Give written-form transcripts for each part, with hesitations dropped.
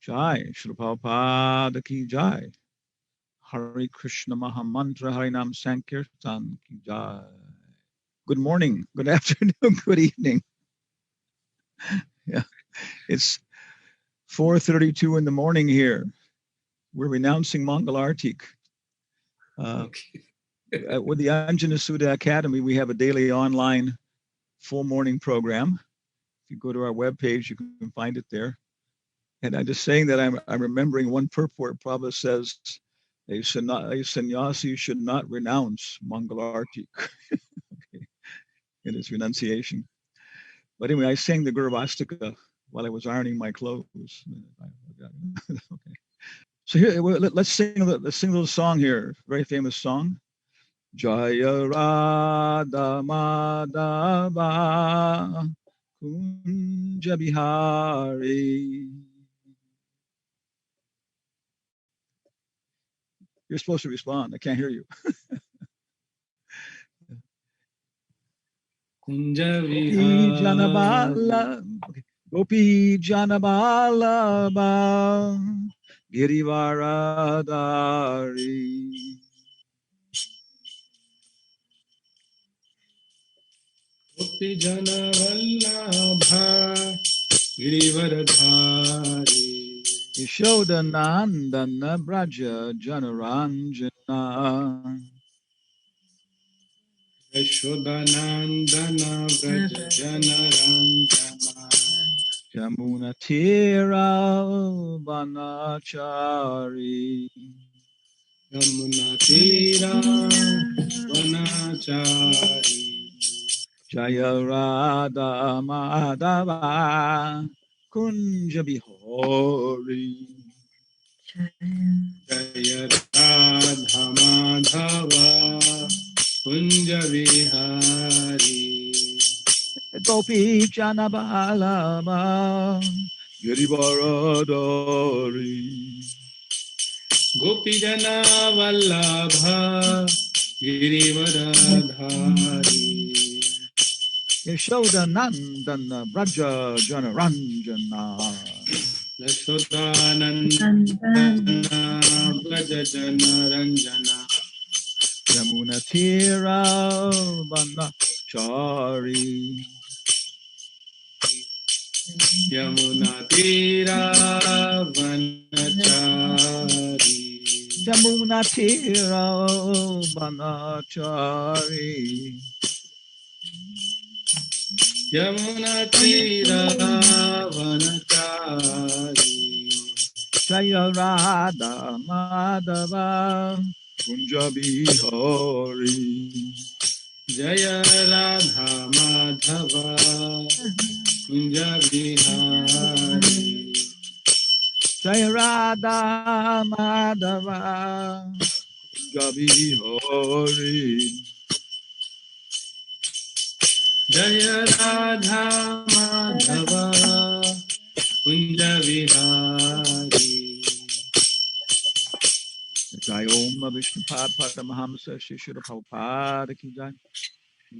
Jai, Srila Prabhupada ki Jai. Hare Krishna Mahamantra Harinam Sankirtan ki Jai. Good morning, good afternoon, good evening. Yeah, it's 4:32 in the morning here. We're renouncing Mangalartik. With the Anjana Sudha Academy, we have a daily online full morning program. If you go to our webpage, you can find it there. And I'm just saying that I'm remembering one purport. Prabhupada says a sannyasi should not renounce Mangalartik in his renunciation. But anyway, I sang the Gurvastika while I was ironing my clothes. Okay. So here, let's sing a little song here. Very famous song. Jaya Radha Madhava Kunja Bihari. You're supposed to respond. I can't hear you. Kunja Gopi Janabala. Gopi Janabala Girivaradari. Gopi Jana Vallabha Girivaradhari Yashoda Nandana Braja Janaranjana. Yashodanandana Vraja Janaranjana Jamuna Tira Vanachari. Yamuna Tira Vanachari Jaya Radha Madhava Kunja Bihari. Jaya Radha Madhava Kunja Vihari Gopi Janabalama Girivaradari. Gopi Jana Vallabha Girivaradhari Yashoda Nandana Braja Janaranjana. Yashodanandana Braja Janaranjana Yamuna Tira Vanachari. Yamuna Tira Vanachari Yamuna Tira Vanachari. Yamuna Tira Vanachari Jaya Radha Madhava Kunja Bihari. Jaya Radha Madhava Kunja Vihari Jaya Radha Madhava Kunja Bihari. Jaya Radha Madhava Kunja Vihari Jai Om Vishnupad Paramahamsa Shri Srila Prabhupada ki jai.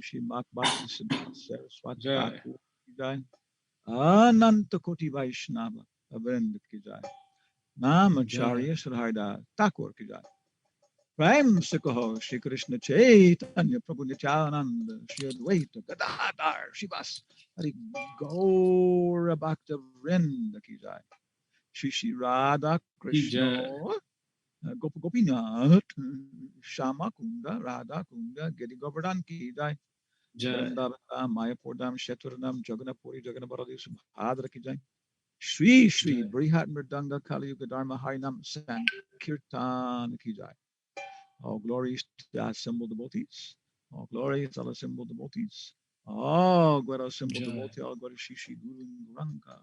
Shri Bhakti Saraswati Thakur ki jai. Ananta Koti Vaishnava Avrinda ki jai. Namacharya Srahida Thakur ki jai. Prem Sikaho Shri Krishna Chaitanya Prabhu Nityananda Shri Advaita Gadadhar Shivas Hari Gaura Bhakta Vrinda ki jai. Shri Radha Krishna Gopinath Shama Kunda Radha Kunda Gedi Govardhan ki jai. Vrindavan Mayapur Dham Shetvaranam Jagannathpuri Jagannath Subhadra ki jai. Shri Shri Brihat Mridanga Kali Yuga Dharma Harinam Sankirtan ki jai. All glories to the assembled devotees. All glories to all assembled devotees. All glory to assembled devotees. All glory to Shri Shri Guru Gauranga.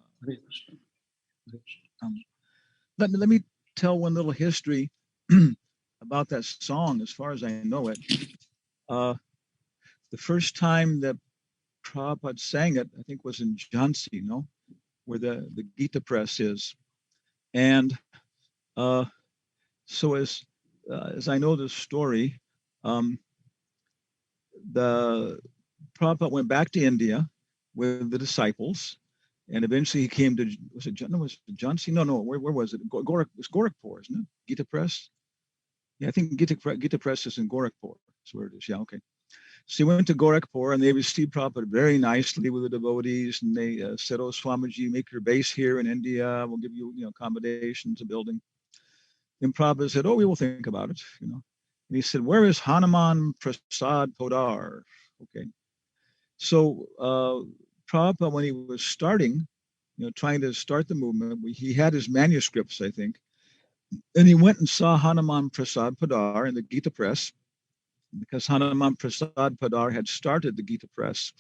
Let me tell one little history about that song, as far as I know it. The first time that Prabhupada sang it, I think, was in Jhansi, where the Gita press is. And so as I know the story, the Prabhupada went back to India with the disciples, And eventually he came to, was it, no, was it Jhansi? No, where was it? Gorak, it was Gorakhpur, isn't it? Gita Press? Yeah, I think Gita Press is in Gorakhpur. That's where it is. Yeah, okay. So he went to Gorakhpur and they received Prabhupada very nicely with the devotees. And they said, oh, Swamiji, make your base here in India. We'll give you, accommodations, a building. And Prabhupada said, oh, we will think about it. And he said, where is Hanuman Prasad Podar? Okay. So Prabhupada, when he was starting, trying to start the movement, he had his manuscripts, I think. And he went and saw Hanuman Prasad Padar in the Gita Press, because Hanuman Prasad Padar had started the Gita Press.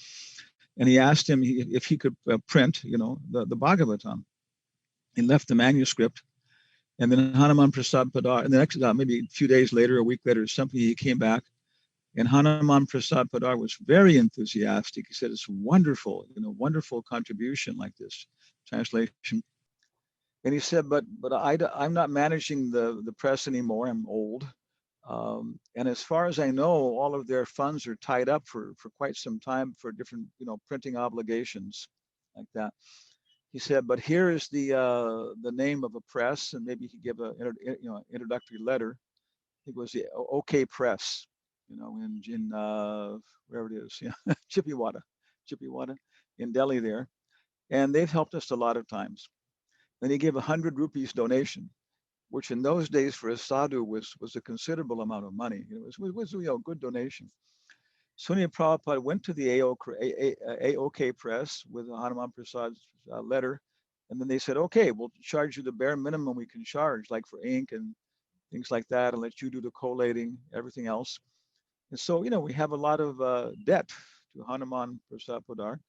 And he asked him if he could print, the Bhagavatam. He left the manuscript. And then Hanuman Prasad Padar, and the next, maybe a few days later, a week later, something, he came back. And Hanuman Prasad Padar was very enthusiastic. He said, it's wonderful, wonderful contribution like this translation. And he said, but I'm not managing the press anymore. I'm old. And as far as I know, all of their funds are tied up for quite some time for different, printing obligations like that. He said, but here is the name of a press, and maybe he gave a introductory letter. It was the OK Press, in wherever it is, Chippiwada in Delhi there, and they've helped us a lot of times. Then he gave 100 rupees donation, which in those days for a sadhu was a considerable amount of money. It was a good donation. Suniya Prabhupada went to the AOK Press with Hanuman Prasad's letter, and then they said, okay, we'll charge you the bare minimum we can charge, like for ink and things like that, and let you do the collating, everything else. And so, we have a lot of debt to Hanuman Prasad Padar.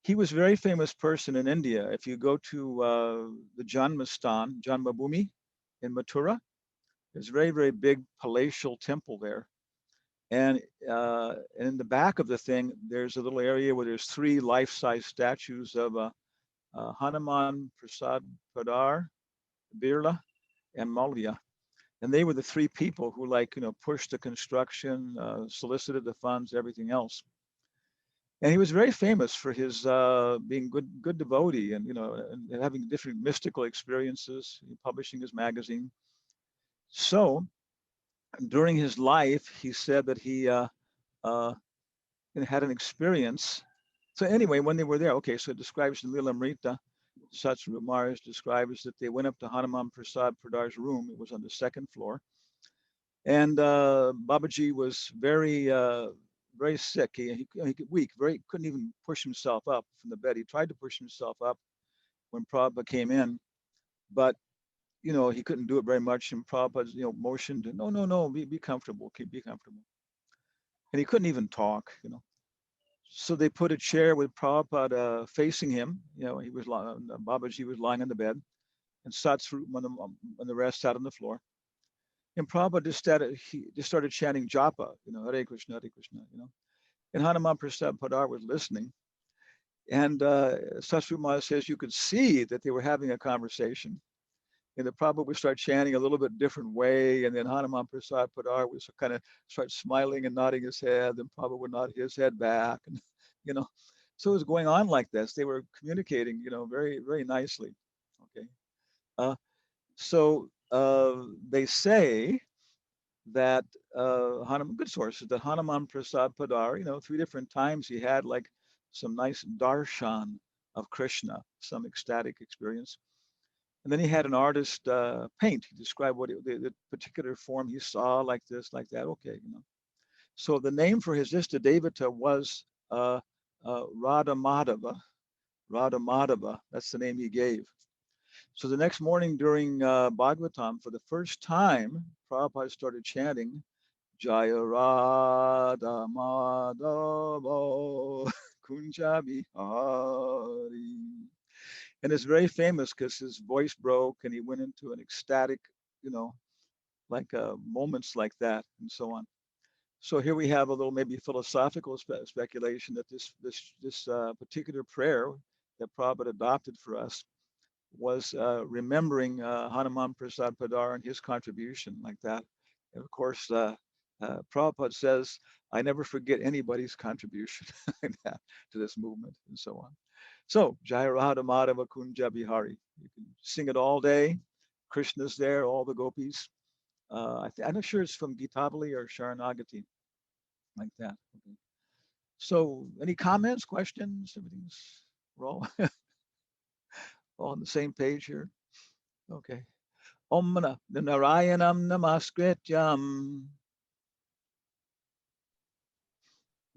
He was a very famous person in India. If you go to the Janmastan, Janmabhoomi in Mathura, there's a very, very big palatial temple there. And in the back of the thing, there's a little area where there's 3 life-size statues of Hanuman Prasad Padar, Birla, and Malviya. And they were the 3 people who pushed the construction, solicited the funds, everything else. And he was very famous for his being good devotee and, and having different mystical experiences, publishing his magazine. So during his life, he said that he had an experience. So anyway, when they were there, okay, so it describes in Lilamrita, Satsuru Maharaj describes that they went up to Hanuman Prasad Padar's room. It was on the 2nd floor. And Babaji was very, very sick. He weak, couldn't even push himself up from the bed. He tried to push himself up when Prabhupada came in, but he couldn't do it very much. And Prabhupada, motioned, no, be comfortable, be comfortable. And he couldn't even talk, So they put a chair with Prabhupada facing him. He was Babaji was lying on the bed, and Satsvarup and the rest sat on the floor. And Prabhupada just started chanting japa, Hare Krishna, Hare Krishna, And Hanuman Prasad Padar was listening. And Satsvarup Maharaj says you could see that they were having a conversation. And the Prabhupada would start chanting a little bit different way. And then Hanuman Prasad Padar would kind of start smiling and nodding his head. And Prabhupada would nod his head back. And, so it was going on like this. They were communicating, very, very nicely. Okay. So they say that good sources, that Hanuman Prasad Padar, 3 different times he had like some nice darshan of Krishna, some ecstatic experience. And then he had an artist paint. He described what the particular form he saw, like this, like that. Okay, So the name for his Istadevata was Radha Madhava. Radha Madhava, that's the name he gave. So the next morning during Bhagavatam, for the first time, Prabhupada started chanting, Jaya Radha Madhava Kunja Bihari. And it's very famous because his voice broke and he went into an ecstatic, like moments like that and so on. So here we have a little maybe philosophical speculation that this particular prayer that Prabhupada adopted for us was remembering Hanuman Prasad Padar and his contribution like that. And of course, Prabhupada says, I never forget anybody's contribution like that to this movement and so on. So, Jai Radha Madhava Kunja Bihari. You can sing it all day. Krishna's there, all the gopis. I'm not sure it's from Gitabali or Sharanagati, like that. Okay. So, any comments, questions? We're all, all on the same page here. Okay. Om Narayanam Namaskrityam.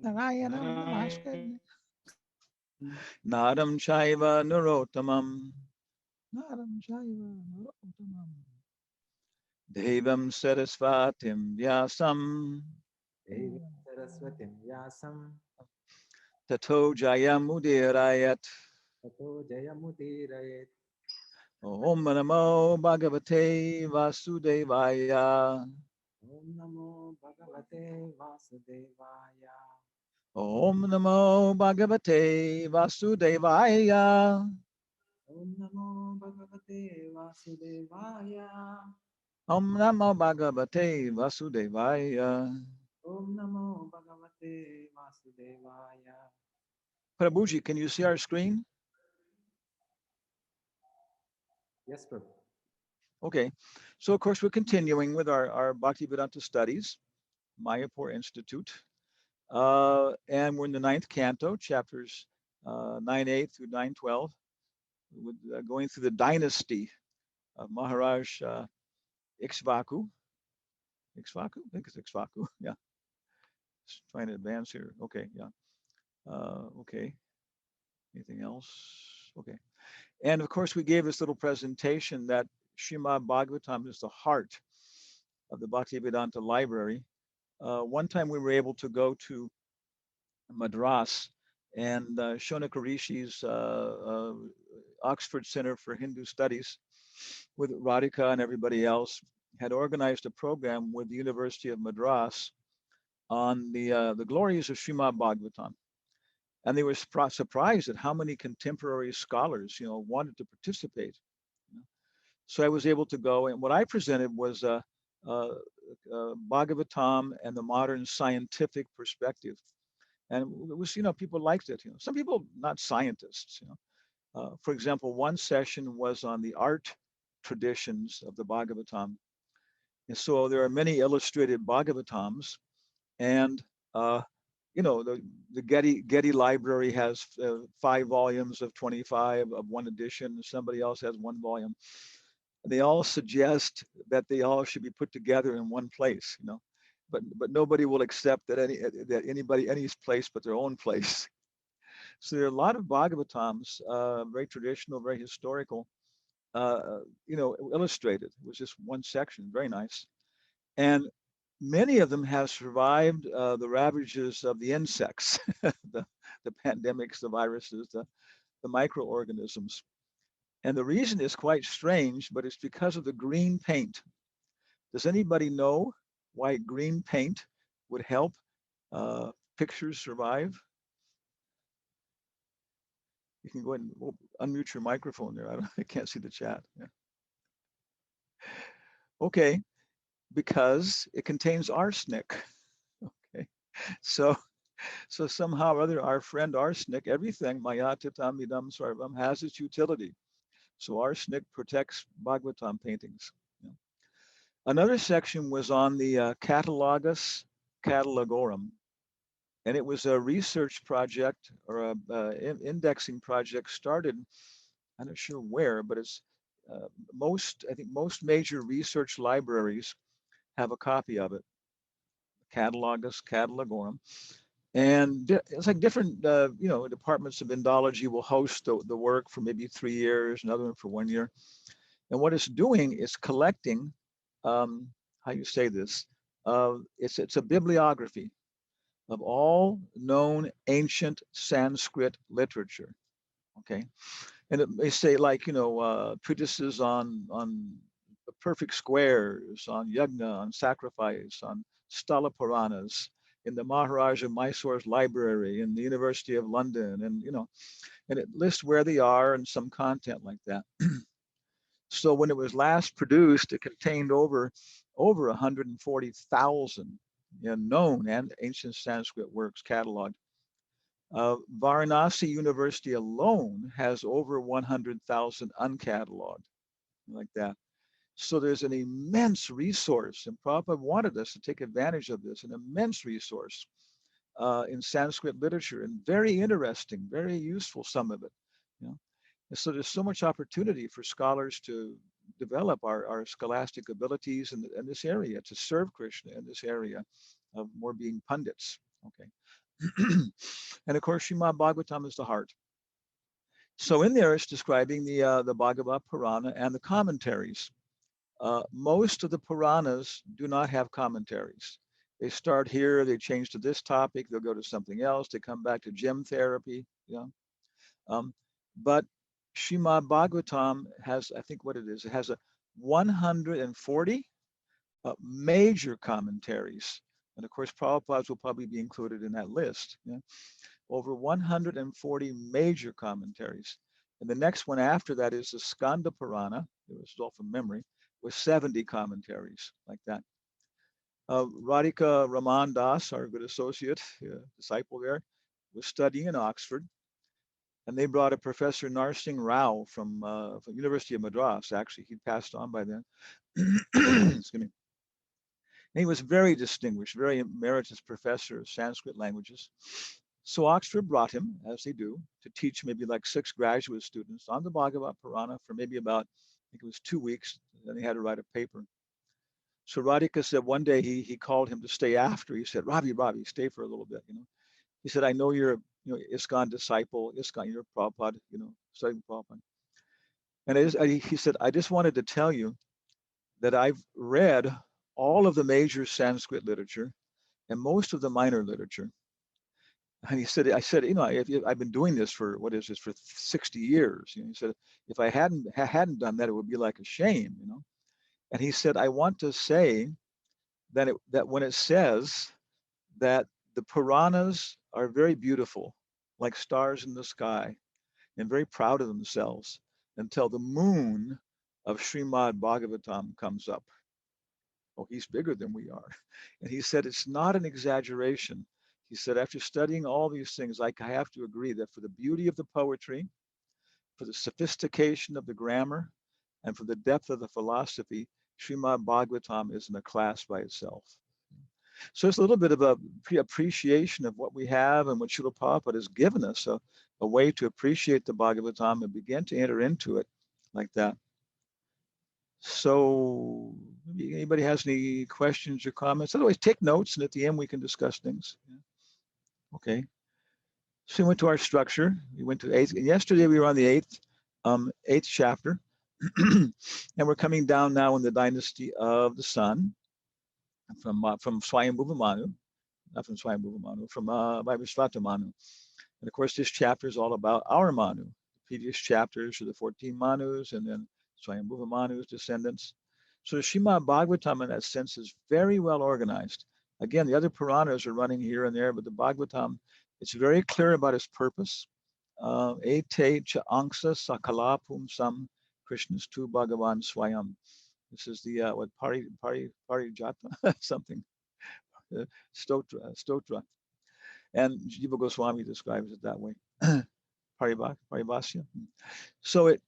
Narayanam Namaskrityam. Naram Chaiva Narottamam. Naram Chaiva Narottamam. Devam Sarasvatim Vyasam. Devi Saraswatim Vyasam Tato Jayamudirayat. Tato Jayamudirayet. Om Namo Bhagavate Vasudevaya. Om Namo Bhagavate Vasudevaya. Om Namo Bhagavate Vasudevaya. Om Namo Bhagavate Vasudevaya. Om Namo Bhagavate Vasudevaya. Om Namo Bhagavate Vasudevaya. Prabhuji, can you see our screen? Yes, Prabhu. Okay. So, of course, we're continuing with our Bhakti-Vedanta studies, Mayapur Institute. And we're in the 9th canto, chapters 9.8 through 9.12, with, going through the dynasty of Maharaj Ikshvaku. Ikshvaku? I think it's Ikshvaku. Yeah. Just trying to advance here. Okay. Yeah. Okay. Anything else? Okay. And of course, we gave this little presentation that Srimad Bhagavatam is the heart of the Bhakti-Vedanta library. One time we were able to go to Madras and Shonaka Rishi's Oxford Center for Hindu Studies with Radhika and everybody else had organized a program with the University of Madras on the glories of Srimad Bhagavatam. And they were surprised at how many contemporary scholars, wanted to participate. So I was able to go, and what I presented was Bhagavatam and the modern scientific perspective. And it was, people liked it. Some people not scientists. For example, one session was on the art traditions of the Bhagavatam, and so there are many illustrated Bhagavatams, and the Getty Library has 5 volumes of 25 of one edition. Somebody else has 1 volume. They all suggest that they all should be put together in one place, but nobody will accept that anybody any place but their own place. So there are a lot of Bhagavatams, very traditional, very historical, illustrated. It was just one section, very nice, and many of them have survived the ravages of the insects, the pandemics, the viruses, the microorganisms. And the reason is quite strange, but it's because of the green paint. Does anybody know why green paint would help pictures survive? You can go ahead and unmute your microphone there. I can't see the chat. Yeah. Okay, because it contains arsenic. Okay, so somehow or other, our friend arsenic, everything, mayatitam idam sarvam, has its utility. So arsenic protects Bhagavatam paintings. Another section was on the Catalogus Catalogorum, and it was a research project or a indexing project started, I'm not sure where, but it's I think most major research libraries have a copy of it, Catalogus Catalogorum. And it's like different, departments of Indology will host the work for maybe 3 years, another one for 1 year. And what it's doing is collecting, how you say this, it's a bibliography of all known ancient Sanskrit literature. Okay, and it may say like treatises on perfect squares, on yajna, on sacrifice, on Stala Puranas, in the Maharaja Mysore's library, in the University of London, and and it lists where they are and some content like that. So when it was last produced, it contained over 140,000 known and ancient Sanskrit works cataloged. Varanasi University alone has over 100,000 uncatalogued, like that. So there's an immense resource, and Prabhupada wanted us to take advantage of this, an immense resource in Sanskrit literature, and very interesting, very useful, some of it. You know? And so there's so much opportunity for scholars to develop our scholastic abilities in this area, to serve Krishna in this area of more being pundits. Okay. And of course, Srimad Bhagavatam is the heart. So in there, it's describing the Bhagavad Purana and the commentaries. Most of the Puranas do not have commentaries. They start here, they change to this topic, they'll go to something else, they come back to gem therapy, you know. But Srimad Bhagavatam has, I think what it is, it has a 140 major commentaries. And of course, Prabhupada's will probably be included in that list. Yeah? Over 140 major commentaries. And the next one after that is the Skanda Purana, it was all from memory, with 70 commentaries, like that. Radhika Raman Das, our good associate, disciple there, was studying in Oxford. And they brought a Professor Narsingh Rao from University of Madras. Actually, he passed on by then. Excuse me. And he was very distinguished, very emeritus professor of Sanskrit languages. So Oxford brought him, as they do, to teach maybe like 6 graduate students on the Bhagavad Purana for maybe about, I think it was 2 weeks. Then they had to write a paper. So Radhika said one day he called him to stay after. He said, Ravi, stay for a little bit, you know. He said, I know you're ISKCON disciple, ISKCON, you're Prabhupada, studying Prabhupada. And he said, I just wanted to tell you that I've read all of the major Sanskrit literature and most of the minor literature. And he said, I said, I've been doing this for, for 60 years. He said, if I hadn't done that, it would be like a shame, And he said, I want to say that when it says that the Puranas are very beautiful, like stars in the sky, and very proud of themselves until the moon of Srimad Bhagavatam comes up. Oh, he's bigger than we are. And he said, it's not an exaggeration. He said, after studying all these things, I have to agree that for the beauty of the poetry, for the sophistication of the grammar, and for the depth of the philosophy, Srimad Bhagavatam is in a class by itself. So it's a little bit of a appreciation of what we have and what Srila Prabhupada has given us, a way to appreciate the Bhagavatam and begin to enter into it like that. So maybe anybody has any questions or comments? Otherwise, take notes, and at the end we can discuss things. Okay. So we went to our structure. We went to 8th. Yesterday we were on the 8th chapter. And we're coming down now in the dynasty of the sun from Swayambhuva Manu, not from Swayambhuva Manu, from Vaivasvata Manu. And of course, this chapter is all about our Manu. The previous chapters are the 14 Manus, and then Swayambhuva Manu's descendants. So the Srimad Bhagavatam in that sense is very well organized. Again, the other Puranas are running here and there, but the Bhagavatam, it's very clear about its purpose. Ete cha angsa sakala pumsam Krishna's tu Bhagavan Swayam. This is the Parijata, something, stotra. And Jiva Goswami describes it that way. Paribhasya. So it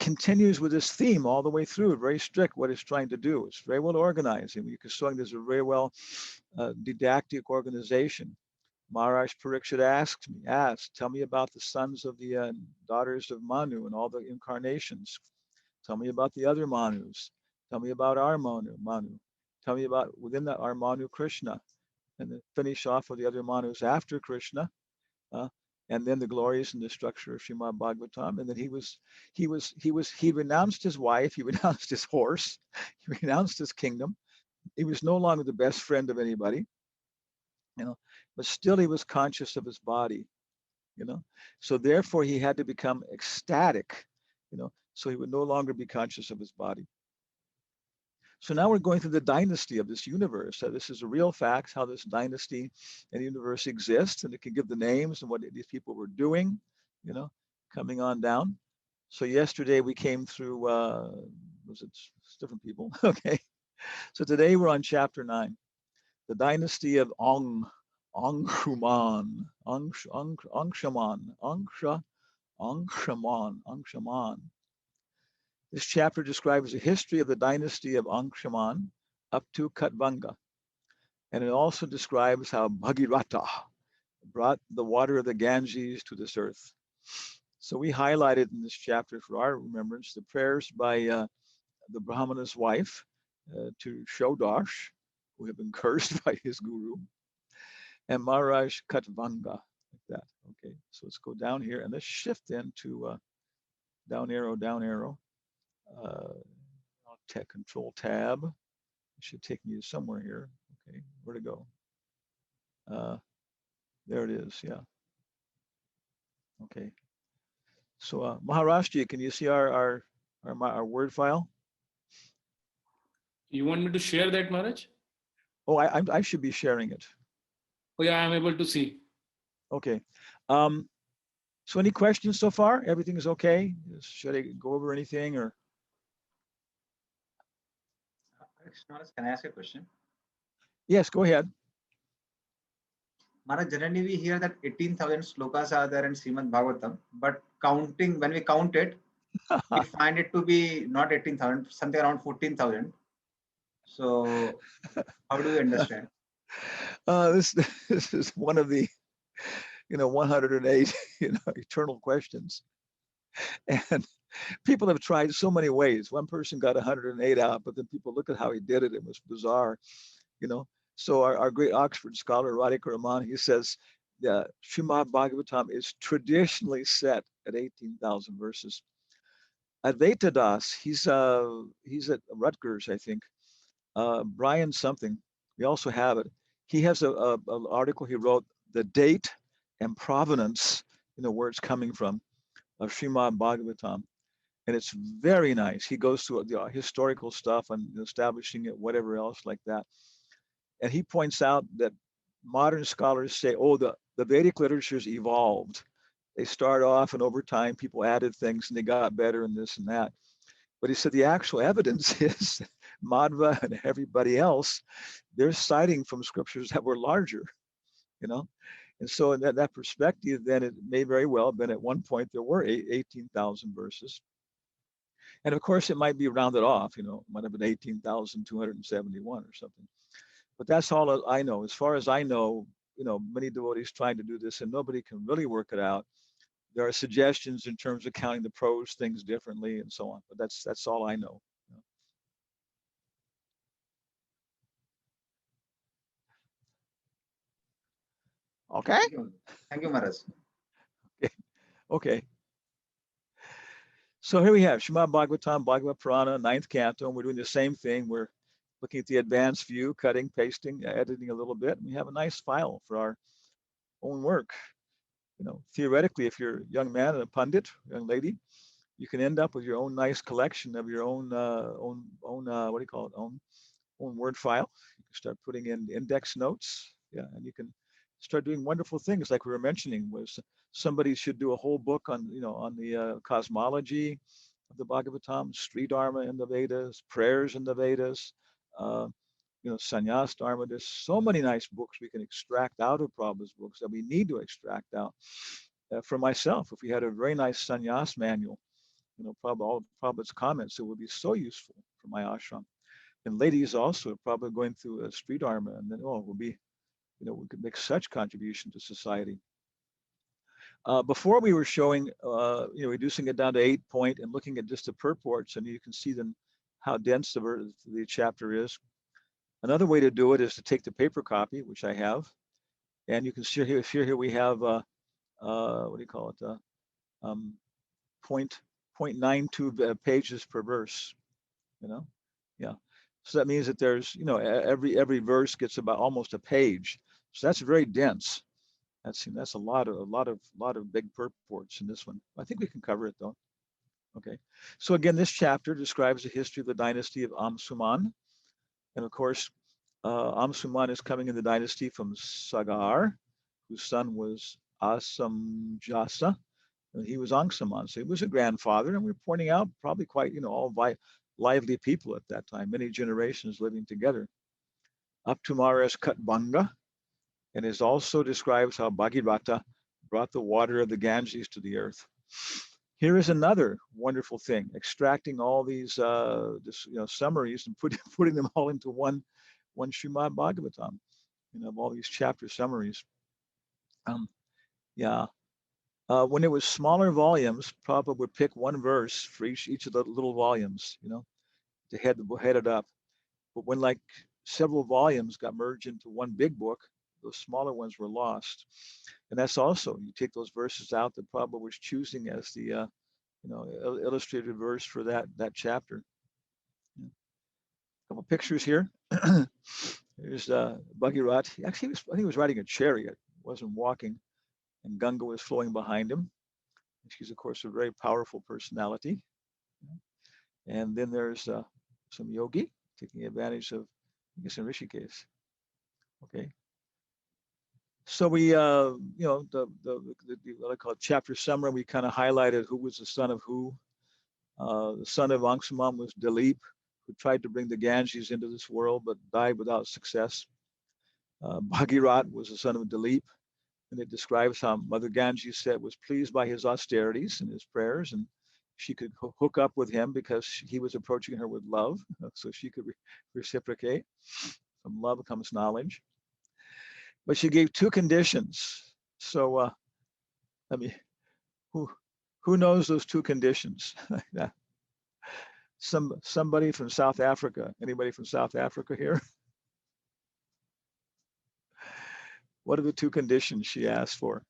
continues with this theme all the way through, very strict what it's trying to do. It's very well organized. And you can see there's a very well didactic organization. Maharaj Parikshit asked, tell me about the sons of the daughters of Manu and all the incarnations. Tell me about the other Manus. Tell me about our Manu. Tell me about within that our Manu Krishna. And then finish off with the other Manus after Krishna. And then the glories and the structure of Srimad Bhagavatam. And then he renounced his wife, he renounced his horse, he renounced his kingdom. He was no longer the best friend of anybody, but still he was conscious of his body, So therefore he had to become ecstatic, so he would no longer be conscious of his body. So now we're going through the dynasty of this universe. So this is a real fact, how this dynasty and universe exists, and it can give the names and what these people were doing, coming on down. So yesterday we came through, it's different people, okay. So today we're on chapter 9. the dynasty of Angruman, Angshaman. This chapter describes the history of the dynasty of Angshaman up to Katvanga. And it also describes how Bhagirata brought the water of the Ganges to this earth. So we highlighted in this chapter for our remembrance the prayers by the Brahmana's wife to Shodash, who had been cursed by his guru, and Maharaj Katvanga, like that. Okay, so let's go down here and let's shift into down arrow, down arrow. I'll take Control Tab. It should take me to somewhere here. Okay, where to go? There it is. Yeah. Okay. So Maharashtra, can you see our word file? You want me to share that, Maharaj? Oh, I should be sharing it. Oh yeah, I'm able to see. Okay. So any questions so far? Everything is okay? Should I go over anything or? Can I ask a question? Yes, go ahead. Maharaj, generally we hear that 18,000 slokas are there in Srimad Bhagavatam, but when we count it, we find it to be not 18,000, something around 14,000. So how do you understand? This is one of the 108 eternal questions, and people have tried so many ways. One person got 108 out, but then people look at how he did it. It was bizarre, So our great Oxford scholar Radhika Raman, he says the Srimad Bhagavatam is traditionally set at 18,000 verses. Advaita Das, he's at Rutgers, I think. Brian something, we also have it. He has an article he wrote, the date and provenance, where it's coming from, of Srimad Bhagavatam. And it's very nice. He goes through the historical stuff and establishing it, whatever else like that. And he points out that modern scholars say, oh, the Vedic literature's evolved. They start off and over time people added things and they got better and this and that. But he said the actual evidence is Madhva and everybody else, they're citing from scriptures that were larger, And so in that perspective, then it may very well have been at one point there were 18,000 verses. And of course, it might be rounded off, might have been 18,271 or something. But that's all I know. As far as I know, many devotees trying to do this and nobody can really work it out. There are suggestions in terms of counting the prose things differently and so on. But that's all I know. Okay. Thank you, Maharaj. Okay. So here we have Srimad Bhagavatam, Bhagavad Purana, 9th canto, and we're doing the same thing. We're looking at the advanced view, cutting, pasting, editing a little bit. And we have a nice file for our own work. Theoretically, if you're a young man and a pundit, young lady, you can end up with your own nice collection of your own what do you call it? Own word file. You can start putting in index notes. Yeah, and you can start doing wonderful things like we were mentioning. Was somebody should do a whole book on the cosmology of the Bhagavatam, Sri Dharma in the Vedas, prayers in the Vedas, Sannyas Dharma. There's so many nice books we can extract out of Prabhupada's books that we need to extract out. For myself, if we had a very nice sannyas manual, all of Prabhupada's comments, it would be so useful for my ashram. And ladies also probably going through a street dharma, and then it will be, we could make such contribution to society. Before we were showing, reducing it down to 8 point and looking at just the purports, and you can see then how dense the chapter is. Another way to do it is to take the paper copy, which I have, and you can see here we have what do you call it? 0.92 pages per verse. Yeah. So that means that there's every verse gets about almost a page. So that's very dense. That's a lot of big purports in this one. I think we can cover it though. Okay. So again, this chapter describes the history of the dynasty of Amsuman, and of course, Amsuman is coming in the dynasty from Sagar, whose son was Asamjasa, and he was Angsaman. So he was a grandfather, and we're pointing out probably quite, all lively people at that time, many generations living together. up to Mara's Katbanga, and it also describes how Bhagavata brought the water of the Ganges to the earth. Here is another wonderful thing, extracting all these summaries and putting them all into one Srimad Bhagavatam, all these chapter summaries. When it was smaller volumes, Prabhupada would pick one verse for each of the little volumes, to head it up. But when like several volumes got merged into one big book, those smaller ones were lost. And that's also, you take those verses out that Prabhupada was choosing as the illustrated verse for that chapter. A couple pictures here. There's Bhagirath. Actually, I think he was riding a chariot, wasn't walking, and Ganga was flowing behind him. She's, of course, a very powerful personality. And then there's some yogi taking advantage of, I guess, in Rishikesh. Okay. So we, the what I call it, chapter summary, we kind of highlighted who was the son of who. The son of Angruman was Dilip, who tried to bring the Ganges into this world, but died without success. Bhagirath was the son of Dilip, and it describes how Mother Ganges said was pleased by his austerities and his prayers, and she could hook up with him because he was approaching her with love, so she could reciprocate. From love comes knowledge. But she gave two conditions. So, who knows those two conditions? Somebody from South Africa. Anybody from South Africa here? What are the two conditions she asked for?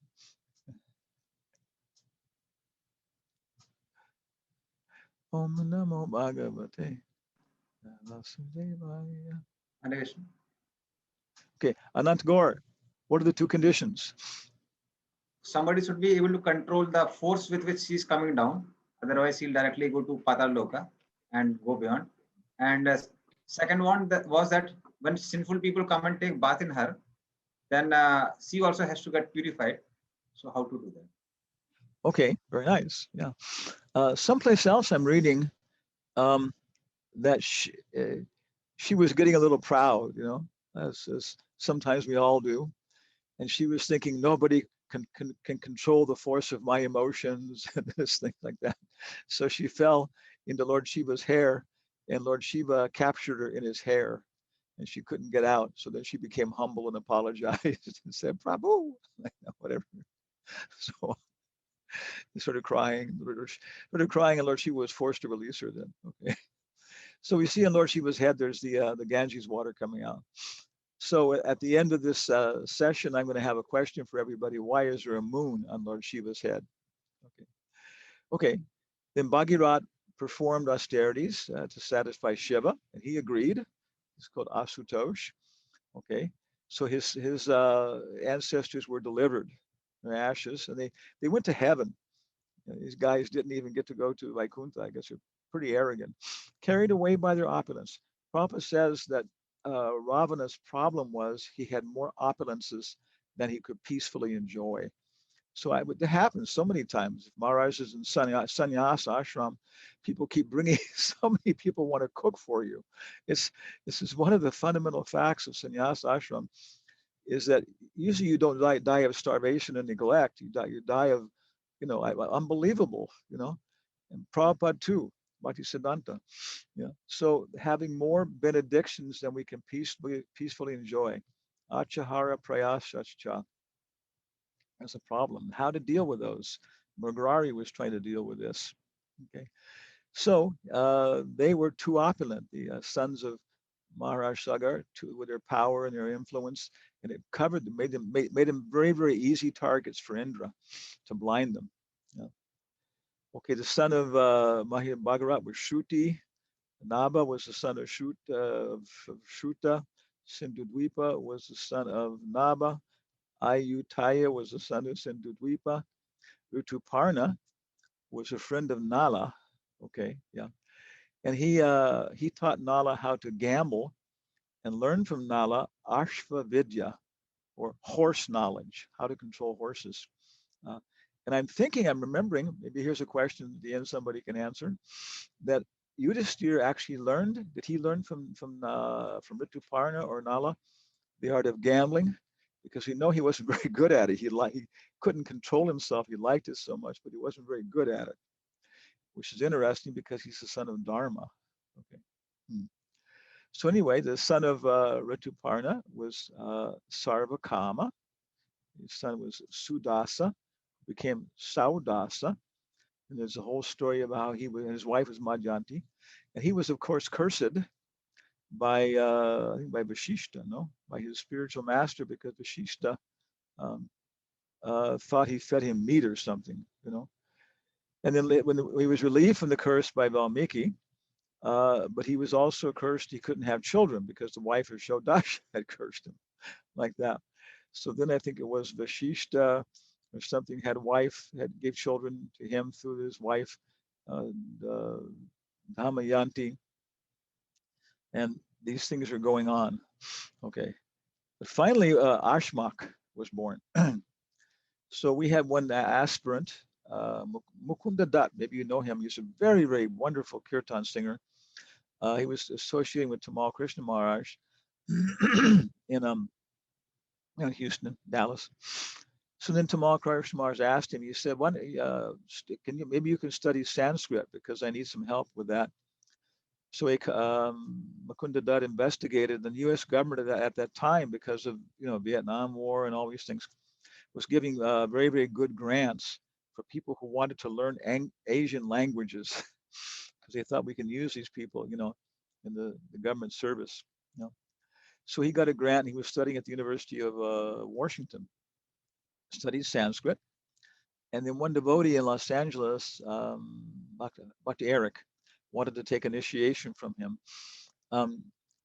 Om Namo Bhagavate Vasudevaya. Okay, Anant Gaur, what are the two conditions? Somebody should be able to control the force with which he is coming down. Otherwise, he'll directly go to Patal Loka and go beyond. And second one was that when sinful people come and take bath in her, then she also has to get purified. So how to do that? Okay, very nice. Yeah. Someplace else I'm reading that she was getting a little proud, as sometimes we all do. And she was thinking nobody can control the force of my emotions and this thing like that. So she fell into Lord Shiva's hair, and Lord Shiva captured her in his hair, and she couldn't get out. So then she became humble and apologized and said, Prabhu, whatever. So they started crying, and Lord Shiva was forced to release her then. Okay. So we see in Lord Shiva's head, there's the Ganges water coming out. So at the end of this session, I'm going to have a question for everybody. Why is there a moon on Lord Shiva's head? Okay. Then Bhagirath performed austerities to satisfy Shiva, and he agreed. It's called Asutosh. Okay. So his ancestors were delivered, their ashes, and they went to heaven. These guys didn't even get to go to Vaikuntha. I guess they're pretty arrogant, carried away by their opulence. Prabhupada says that Ravana's problem was he had more opulences than he could peacefully enjoy. So it happens so many times. Maharaj is in sannyasa ashram, people keep bringing, so many people want to cook for you. This is one of the fundamental facts of sannyasa ashram, is that usually you don't die of starvation and neglect. You die of, unbelievable, and Prabhupada too. Bhakti-Vedanta. Yeah. So having more benedictions than we can peacefully enjoy. Achahara prayasascha. That's a problem. How to deal with those? Murari was trying to deal with this. Okay. So they were too opulent, the sons of Maharaj Sagar, with their power and their influence, and it covered them, made them very, very easy targets for Indra to blind them. Yeah. Okay, the son of Bhagirath was Shruti. Naba was the son of Shruta. Sindhudvipa was the son of Naba. Ayutthaya was the son of Sindhudvipa. Rituparna was a friend of Nala. Okay, yeah. And he taught Nala how to gamble and learned from Nala Ashva Vidya, or horse knowledge, how to control horses. And I'm remembering, maybe here's a question at the end somebody can answer, that Yudhisthira actually learned. Did he learn from Rituparna or Nala the art of gambling? Because we know he wasn't very good at it. He couldn't control himself. He liked it so much, but he wasn't very good at it, which is interesting because he's the son of Dharma. Okay. So anyway, the son of Rituparna was Sarvakama. His son was Sudasa, became Saudasa. And there's a whole story about how he was, and his wife was Madhyanti. And he was, of course, cursed by Vashishta, no, by his spiritual master, because Vashishta thought he fed him meat or something, you know. And then when he was relieved from the curse by Valmiki, but he was also cursed. He couldn't have children because the wife of Shodasha had cursed him, like that. So then I think it was Vashishta or something had gave children to him through his wife, Damayanti, and these things are going on. Okay, but finally Ashmak was born. So we had one aspirant, Mukunda Dutt. Maybe you know him. He's a very, very wonderful kirtan singer. He was associating with Tamal Krishna Maharaj in Houston, Dallas. So then Tamal Krishna Maharaj asked him. He said, "Can you maybe you can study Sanskrit because I need some help with that." So Mukunda Dutt investigated. The U.S. government at that time, because of Vietnam War and all these things, was giving very, very good grants for people who wanted to learn Asian languages because they thought we can use these people, in the government service. So he got a grant. And he was studying at the University of Washington, studied Sanskrit. And then one devotee in Los Angeles, Bhakti Eric, wanted to take initiation from him.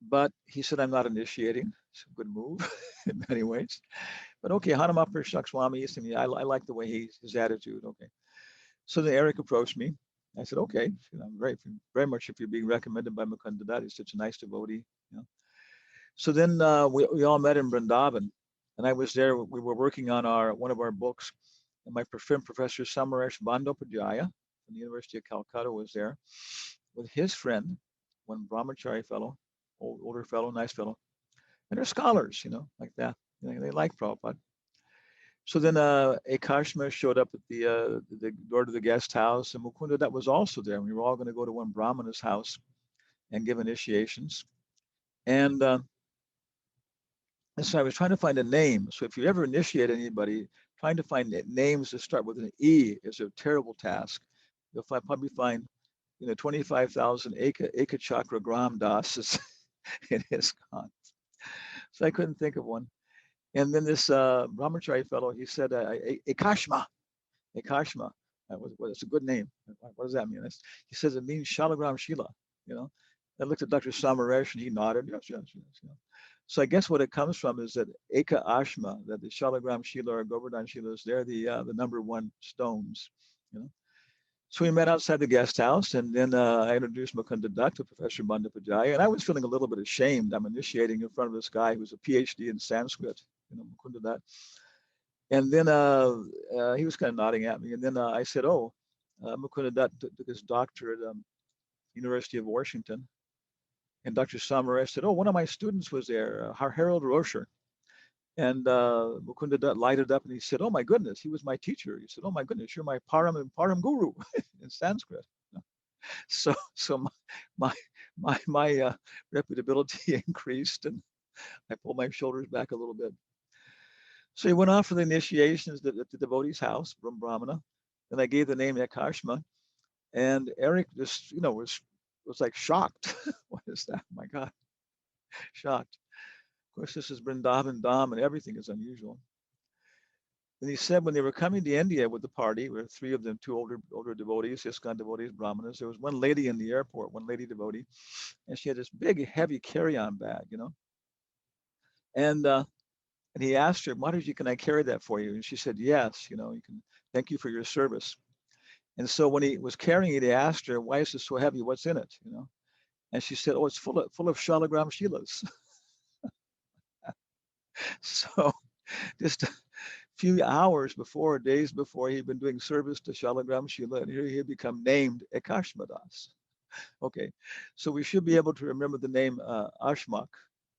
But he said, "I'm not initiating." It's a good move in many ways. But okay, Hanamapur Shakswami, I like the way his attitude. Okay. So then Eric approached me. I said, "Okay, I'm very much if you're being recommended by Mukunda Dutt. He's such a nice devotee." So then we all met in Vrindavan, and I was there. We were working on one of our books, and my friend Professor Samaresh Bandyopadhyaya from the University of Calcutta was there with his friend, one brahmachari fellow, older fellow, nice fellow, and they're scholars, like that. They like Prabhupada. So then Ekashma showed up at the door to the guest house, and Mukunda Dutt was also there. We were all going to go to one Brahmana's house and give initiations. And so I was trying to find a name. So if you ever initiate anybody, trying to find names that start with an E is a terrible task. You'll probably find 25,000 Eka Chakra Gram Dasas in ISKCON. So I couldn't think of one. And then this brahmachari fellow, he said, Ekashma. It's a good name. What does that mean? He says it means Shalagram Shila. I looked at Dr. Samaresh and he nodded. Yes. So I guess what it comes from is that Eka Ashma, that the Shalagram Shila or Govardhan Shilas, they're the number one stones. So we met outside the guest house, and then I introduced Mukunda Dutt to Professor Bandyopadhyaya, and I was feeling a little bit ashamed. I'm initiating in front of this guy who's a PhD in Sanskrit, Mukunda Dutt. And then he was kind of nodding at me, and then I said, "Oh, Mukunda Dutt took his doctorate at University of Washington." And Dr. Samaresh said, "Oh, one of my students was there, Harold Rosher." And Mukunda Dutt lighted up and he said, "Oh my goodness, he was my teacher." He said, "Oh my goodness, you're my Param Guru in Sanskrit." So my reputability increased, and I pulled my shoulders back a little bit. So he went off for the initiations at the devotee's house, Brahmana. And I gave the name Ekashma, and Eric just was like shocked. What is that? Oh my God, shocked. Of course, this is Vrindavan Dham, and everything is unusual. And he said when they were coming to India with the party, there were three of them, two older devotees, ISKCON devotees, Brahmanas. There was one lady in the airport, one lady devotee, and she had this big, heavy carry-on bag, And he asked her, "Mataji, can I carry that for you?" And she said, "Yes, you can. Thank you for your service." And so when he was carrying it, he asked her, "Why is this so heavy? What's in it?" And she said, "Oh, it's full of Shalagram Shilas." So just a few hours before, days before, he'd been doing service to Shalagram Shila, and here he had become named Ekashmadas. Okay, so we should be able to remember the name Ashmak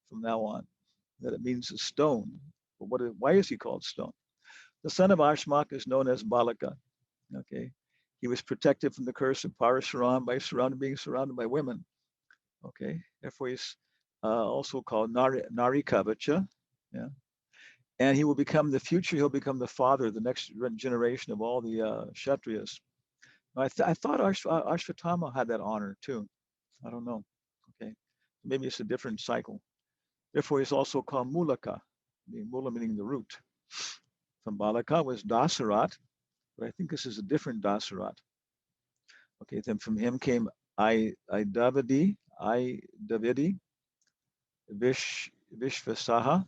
from now on, that it means a stone. But why is he called stone? The son of Ashmak is known as Balaka. Okay, he was protected from the curse of Parashuram by being surrounded by women. Okay, therefore he's also called Nari Kavacha. Yeah, and he will become the future. He'll become the father, the next generation of all the Kshatriyas. I thought Ashvatthama had that honor too. I don't know. Okay, maybe it's a different cycle. Therefore, he's also called Mulaka, the Mula meaning the root. From Balaka was Dasarat, but I think this is a different Dasarat. Okay, then from him came Davidi, Vishvasaha,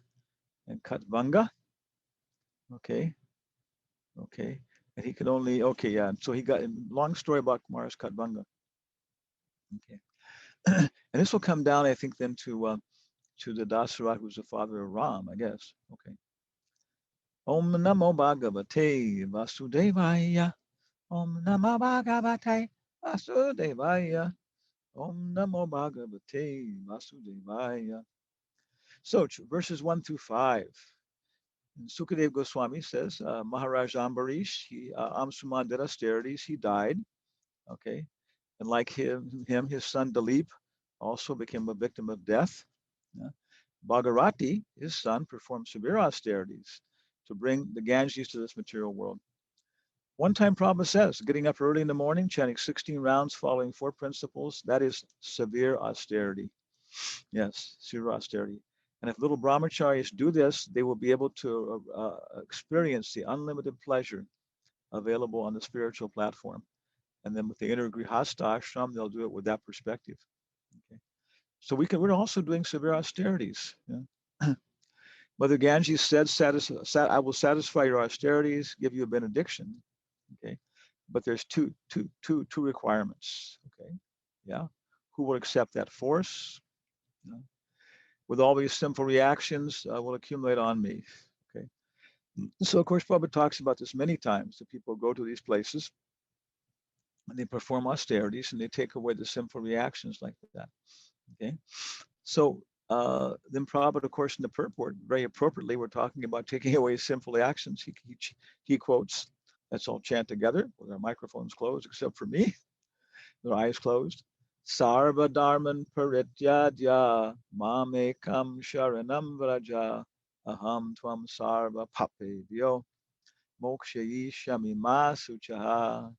and Katvanga. Okay, okay. And he could only, okay, yeah. So he got, long story about Kumara's Katvanga. Okay. And this will come down, I think, then to the Dasarat, who's the father of Ram, I guess. Okay. Om Namo Bhagavate Vasudevaya. Om Namo Bhagavate Vasudevaya. Om Namo Bhagavate Vasudevaya. So verses 1 through 5. And Sukadev Goswami says, Maharaj Ambarish, Amsuman did austerities, he died. Okay. And like him, his son Dilip also became a victim of death. Yeah. Bhagarati, his son, performed severe austerities to bring the Ganges to this material world. One time Prabhupada says, getting up early in the morning, chanting 16 rounds, following 4 principles, that is severe austerity. Yes, severe austerity. And if little brahmacharis do this, they will be able to experience the unlimited pleasure available on the spiritual platform. And then with the inner grihastha ashram, they'll do it with that perspective. Okay. So we're also doing severe austerities. Yeah. Mother Ganges said, I will satisfy your austerities, give you a benediction. Okay. But there's two requirements. Okay. Yeah. Who will accept that force? You know? With all these sinful reactions will accumulate on me. Okay. So of course, Prabhupada talks about this many times. The people go to these places and they perform austerities and they take away the sinful reactions like that. Okay. So then Prabhupada, of course, in the purport, very appropriately, we're talking about taking away sinful actions. He quotes, let's all chant together with our microphones closed, except for me, with our eyes closed. Sarva dharman parityajya mamekam sharanam vraja aham tvam sarva papebhyo mokshayishami masuchaha.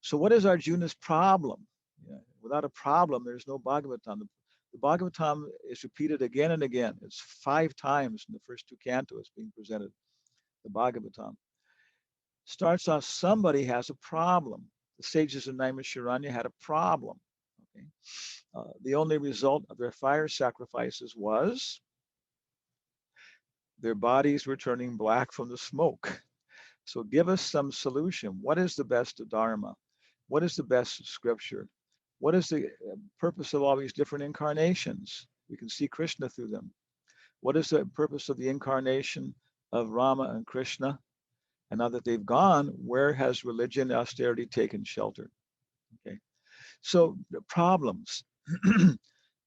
So what is Arjuna's problem? Yeah, without a problem, there's no Bhagavatam. The Bhagavatam is repeated again and again. It's 5 times in the first 2 cantos being presented. The Bhagavatam starts off, somebody has a problem. The sages of Naimisharanya had a problem. Okay. The only result of their fire sacrifices was their bodies were turning black from the smoke. So give us some solution. What is the best dharma? What is the best scripture? What is the purpose of all these different incarnations? We can see Krishna through them. What is the purpose of the incarnation of Rama and Krishna? And now that they've gone, where has religion and austerity taken shelter? Okay. So the problems.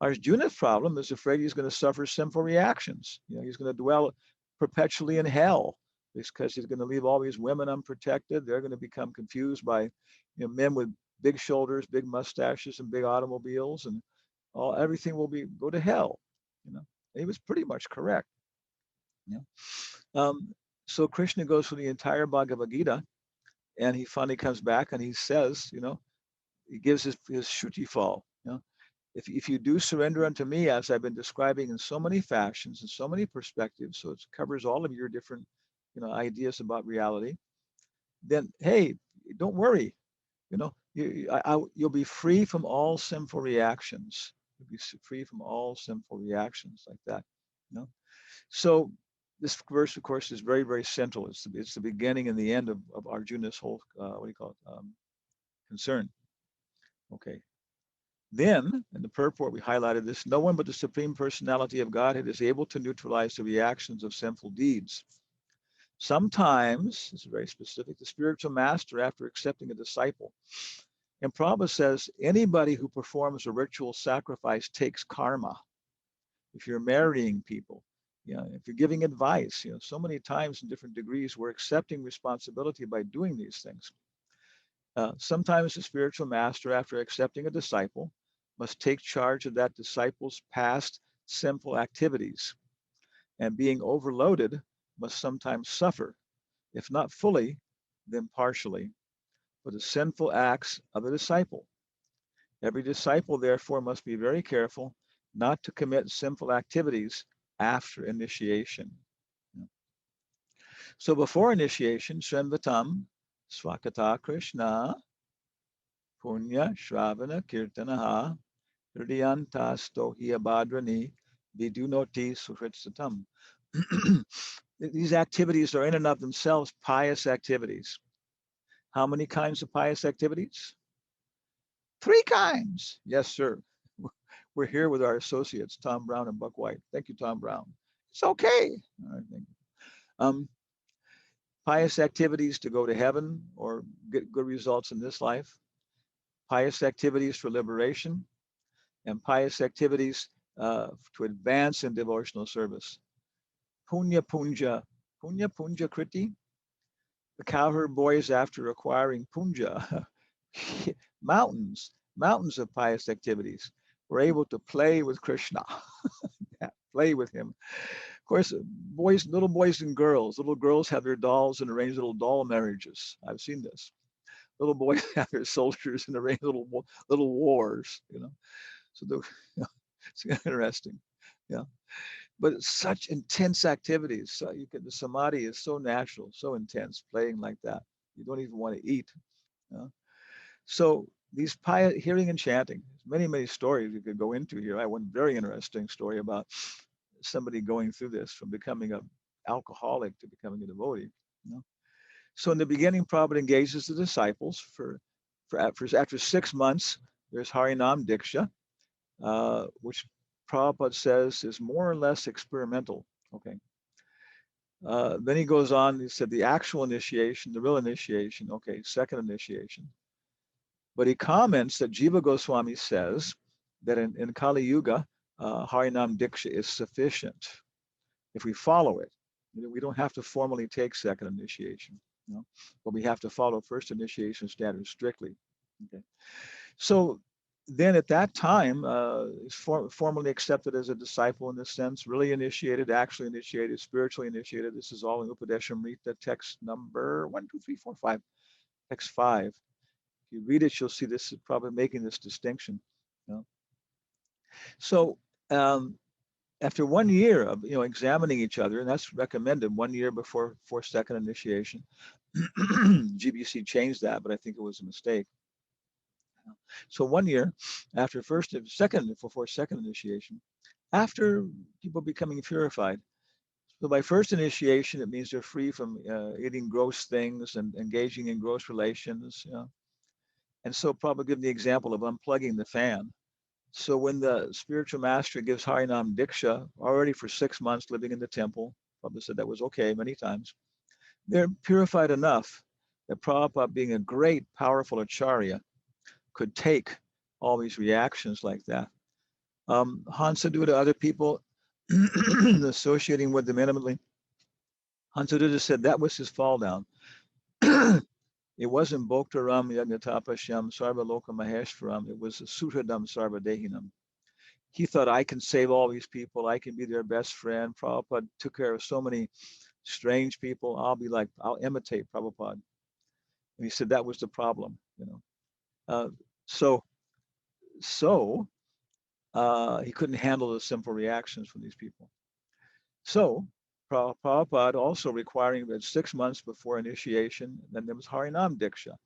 Arjuna's problem is afraid he's going to suffer sinful reactions. You know, he's going to dwell perpetually in hell because he's going to leave all these women unprotected. They're going to become confused by, men with big shoulders, big mustaches, and big automobiles, and everything will go to hell. And he was pretty much correct. So Krishna goes through the entire Bhagavad Gita, and he finally comes back and he says, he gives his Shruti fall. If you do surrender unto me, as I've been describing in so many fashions and so many perspectives, so it covers all of your different, ideas about reality, then hey, don't worry, you'll be free from all sinful reactions. You'll be free from all sinful reactions like that. So this verse, of course, is very, very central. It's the beginning and the end of Arjuna's whole, concern. Okay. Then, in the purport, we highlighted this: no one but the Supreme Personality of Godhead is able to neutralize the reactions of sinful deeds. Sometimes, this is very specific, the spiritual master, after accepting a disciple, And Prabhupada says, anybody who performs a ritual sacrifice takes karma. If you're marrying people, if you're giving advice, so many times in different degrees, we're accepting responsibility by doing these things. Sometimes the spiritual master, after accepting a disciple, must take charge of that disciple's past sinful activities. And being overloaded must sometimes suffer, if not fully, then partially, for the sinful acts of the disciple. Every disciple, therefore, must be very careful not to commit sinful activities after initiation. So before initiation, Shenvatam, Swakata Krishna, Punya, Shravana, Kirtanaha, Hridyantasto Hiyabadrani, Vidunoti Suhritsatam. These activities are in and of themselves pious activities. How many kinds of pious activities? 3 kinds. Yes, sir. We're here with our associates, Tom Brown and Buck White. Thank you, Tom Brown. It's okay. All right, thank you. Pious activities to go to heaven or get good results in this life. Pious activities for liberation, and pious activities to advance in devotional service. Punya Punja. Punya Punja Kriti. The cowherd boys, after acquiring Punja, mountains of pious activities, were able to play with Krishna, play with him. Of course, little boys and girls, little girls have their dolls and arrange little doll marriages. I've seen this. Little boys have their soldiers and arrange little wars, So it's interesting, But it's such intense activities. So the samadhi is so natural, so intense, playing like that. You don't even want to eat. So these pious hearing and chanting, many stories you could go into here. I have one very interesting story about somebody going through this from becoming an alcoholic to becoming a devotee. So in the beginning, Prabhupada engages the disciples for after 6 months. There's Harinam Diksha, which Prabhupada says is more or less experimental. Okay. Then he goes on. He said the actual initiation, the real initiation. Okay, second initiation. But he comments that Jiva Goswami says that in Kali Yuga, Harinam Diksha is sufficient if we follow it. We don't have to formally take second initiation, but we have to follow first initiation standards strictly. Okay. So then at that time, is formally accepted as a disciple in this sense, really initiated, actually initiated, spiritually initiated. This is all in Upadeshamrita text number 1, 2, 3, 4, 5, text 5. If you read it, you'll see this is probably making this distinction. So after 1 year of examining each other, and that's recommended 1 year before second initiation. GBC changed that, but I think it was a mistake. So 1 year after before second initiation, after people becoming purified. So by first initiation, it means they're free from eating gross things and engaging in gross relations. And so probably give the example of unplugging the fan. So when the spiritual master gives Harinam Diksha, already for 6 months living in the temple, Prabhupada said that was okay many times, they're purified enough that Prabhupada, being a great, powerful acharya, could take all these reactions like that. Hansaduta, other people associating with them intimately, Hansaduta said that was his fall down. It wasn't Bhoktaram Yagnatapashyam Sarvaloka Maheshwaram, it was Sutradam Sarvadehinam. He thought, I can save all these people, I can be their best friend. Prabhupada took care of so many strange people, I'll imitate Prabhupada. And he said that was the problem, So he couldn't handle the simple reactions from these people. So Prabhupada also requiring that 6 months before initiation, then there was Harinam Diksha,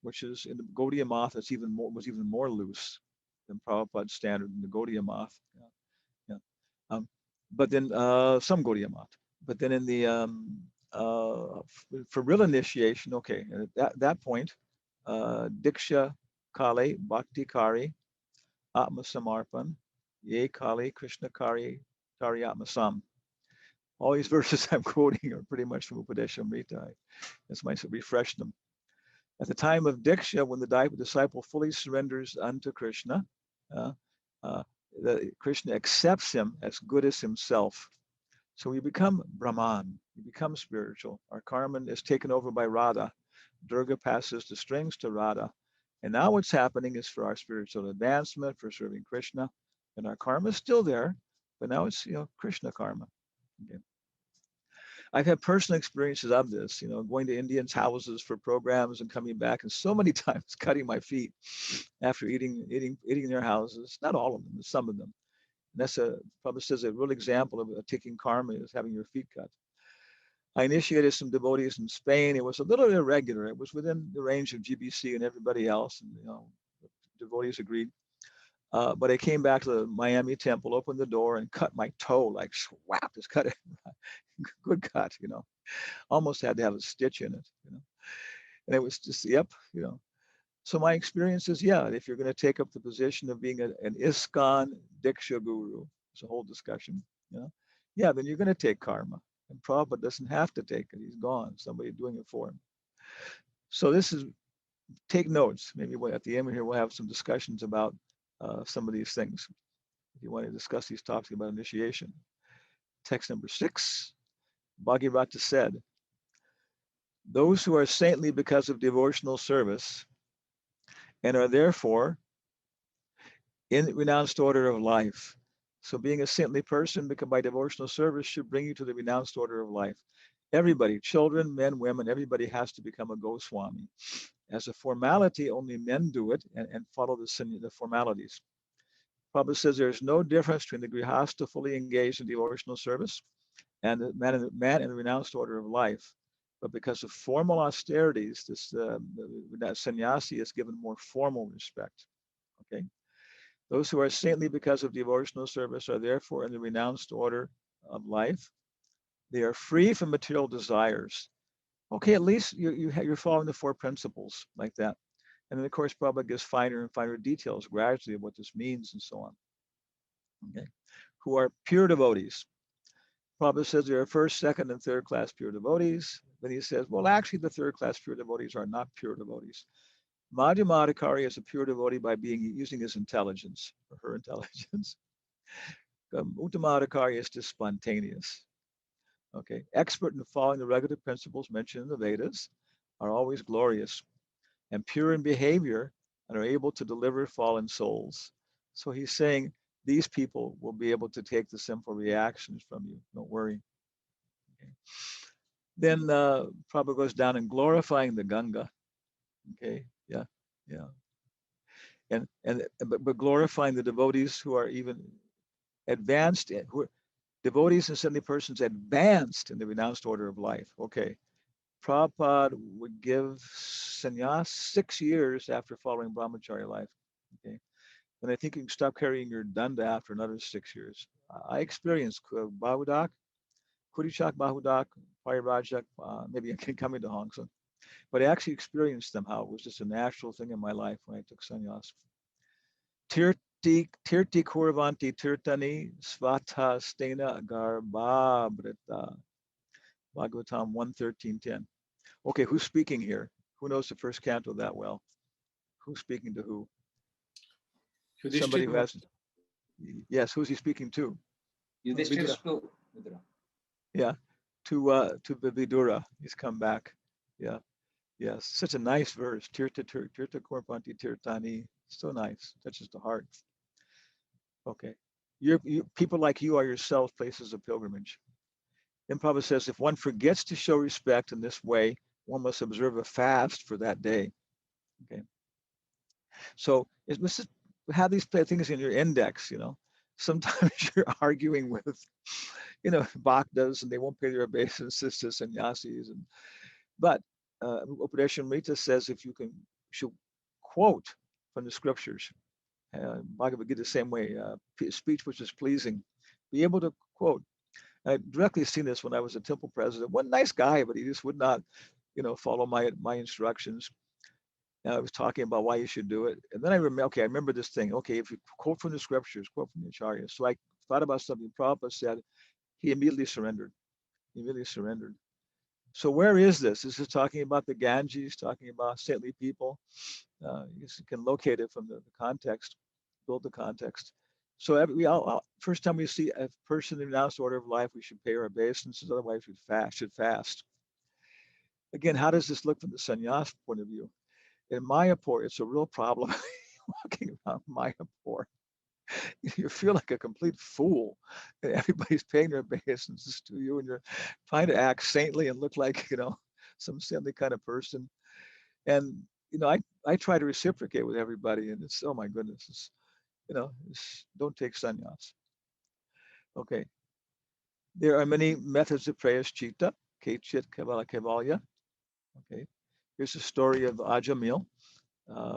which is in the Gaudiya Math, was even more loose than Prabhupada's standard in the Gaudiya Math. But then some Gaudiya Math. But then in the for real initiation, okay, at that point, Diksha Kale Bhakti Kari Atma Samarpan Ye Kali Krishna Kari Kari Atma Sam. All these verses I'm quoting are pretty much from Upadeshamrita. That's why I refresh them. At the time of Diksha, when the disciple fully surrenders unto Krishna, uh, uh, Krishna accepts him as good as himself. So we become Brahman, we become spiritual. Our karma is taken over by Radha. Durga passes the strings to Radha. And now what's happening is for our spiritual advancement, for serving Krishna. And our karma is still there, but now it's, Krishna karma. Okay. I've had personal experiences of this, going to Indians' houses for programs and coming back, and so many times cutting my feet after eating their houses. Not all of them, but some of them. And that's probably says a real example of taking karma is having your feet cut. I initiated some devotees in Spain. It was a little irregular. It was within the range of GBC and everybody else, and devotees agreed. But I came back to the Miami temple, opened the door, and cut my toe, like swap, just cut it. Good cut, Almost had to have a stitch in it, And it was just, yep, So my experience is, if you're going to take up the position of being an ISKCON Diksha Guru, it's a whole discussion, then you're going to take karma. And Prabhupada doesn't have to take it. He's gone. Somebody doing it for him. So this is, take notes. Maybe at the end here, we'll have some discussions about some of these things. If you want to discuss these topics about initiation. Text number 6, Bhagavatam said, those who are saintly because of devotional service and are therefore in renounced order of life. So being a saintly person by devotional service should bring you to the renounced order of life. Everybody, children, men, women, everybody has to become a Goswami. As a formality, only men do it and follow the formalities. Prabhupada says there's no difference between the grihastha fully engaged in devotional service and the man in the renounced order of life. But because of formal austerities, that sannyasi is given more formal respect. Okay. Those who are saintly because of devotional service are therefore in the renounced order of life. They are free from material desires. Okay, at least you're following the 4 principles like that. And then, of course, Prabhupada gives finer and finer details gradually of what this means and so on. Okay, who are pure devotees. Prabhupada says there are first, second, and third class pure devotees. Then he says, well, actually, the third class pure devotees are not pure devotees. Madhyamadikari is a pure devotee by using his intelligence, or her intelligence. Uttamadikari is just spontaneous. Okay, expert in following the regulative principles mentioned in the Vedas are always glorious and pure in behavior and are able to deliver fallen souls. So he's saying these people will be able to take the sinful reactions from you. Don't worry. Okay. Then Prabhupada goes down and glorifying the Ganga. Okay, yeah. But glorifying the devotees who are even advanced, who are devotees and saintly persons advanced in the renounced order of life. Okay. Prabhupada would give sannyas 6 years after following brahmacharya life. Okay. And I think you can stop carrying your danda after another 6 years. I experienced Bahudak, Kurichak Bahudak, Parirajak, maybe I can come into Hong Kong. But I actually experienced them, how it was just a natural thing in my life when I took sannyas. Tirti Kurvanti Tirtani Svata Stena Garbhabrita. Bhagavatam 1:13:10. Okay, who's speaking here? Who knows the first canto that well? Who's speaking to who? Somebody who has. Yes, who's he speaking to? Yudhishthira to Vidura. Yeah, to Vidura. He's come back. Yeah, yes, such a nice verse. Tirta Korpanti Tirtani. So nice, touches the heart. Okay, people like you are yourselves places of pilgrimage. Then Prabhupada says, if one forgets to show respect in this way, one must observe a fast for that day. Okay. So have these things in your index, Sometimes you're arguing with, bhaktas and they won't pay their obeisances to sannyasis. But Upadeshamrita says if you should quote from the scriptures, Bhagavad Gita the same way, speech which is pleasing, be able to quote. I directly seen this when I was a temple president. One nice guy, but he just would not, follow my instructions. And I was talking about why you should do it. And then I remember this thing. Okay, if you quote from the scriptures, quote from the Acharyas. So I thought about something Prabhupada said. He immediately surrendered. So where is this? This is talking about the Ganges, talking about saintly people. You can locate it from the context, build the context. So first time we see a person in the announced order of life, we should pay our obeisances, otherwise we should fast. Again, how does this look from the sannyas point of view? In Mayapur, it's a real problem walking around Mayapur. You feel like a complete fool. Everybody's paying their obeisances to you, and you're trying to act saintly and look like, some saintly kind of person. And, I try to reciprocate with everybody, and it's, oh my goodness, don't take sannyas. Okay. There are many methods of prayaschita, kechit, kevala, kevalya. Okay. Here's the story of Ajamil,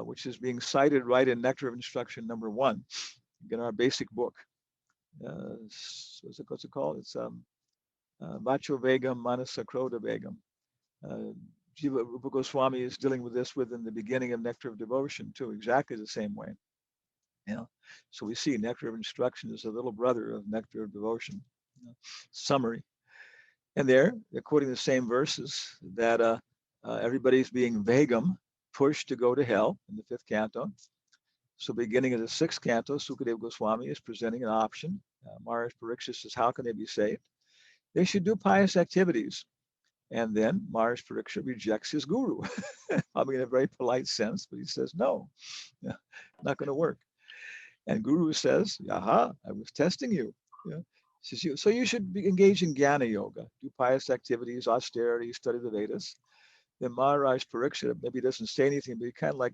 which is being cited right in Nectar of Instruction number 1, in our basic book. What's it called? It's Vacho Vegam, Manasa Kroda Vegam. Jiva Rupa Goswami is dealing with this within the beginning of Nectar of Devotion too, exactly the same way. So we see Nectar of Instruction is a little brother of Nectar of Devotion. Summary. And they're quoting the same verses that everybody's being vegam, pushed to go to hell in the 5th canto. So beginning of the 6th canto, Sukadeva Goswami is presenting an option. Maharaj Parikshit says, how can they be saved? They should do pious activities. And then Maharaj Parikshit rejects his guru, probably in a very polite sense, but he says, no, not going to work. And Guru says, aha, I was testing you. So you should be engaged in Jnana Yoga, do pious activities, austerity, study the Vedas. Then Maharaj Parikshit maybe doesn't say anything, but he kind of like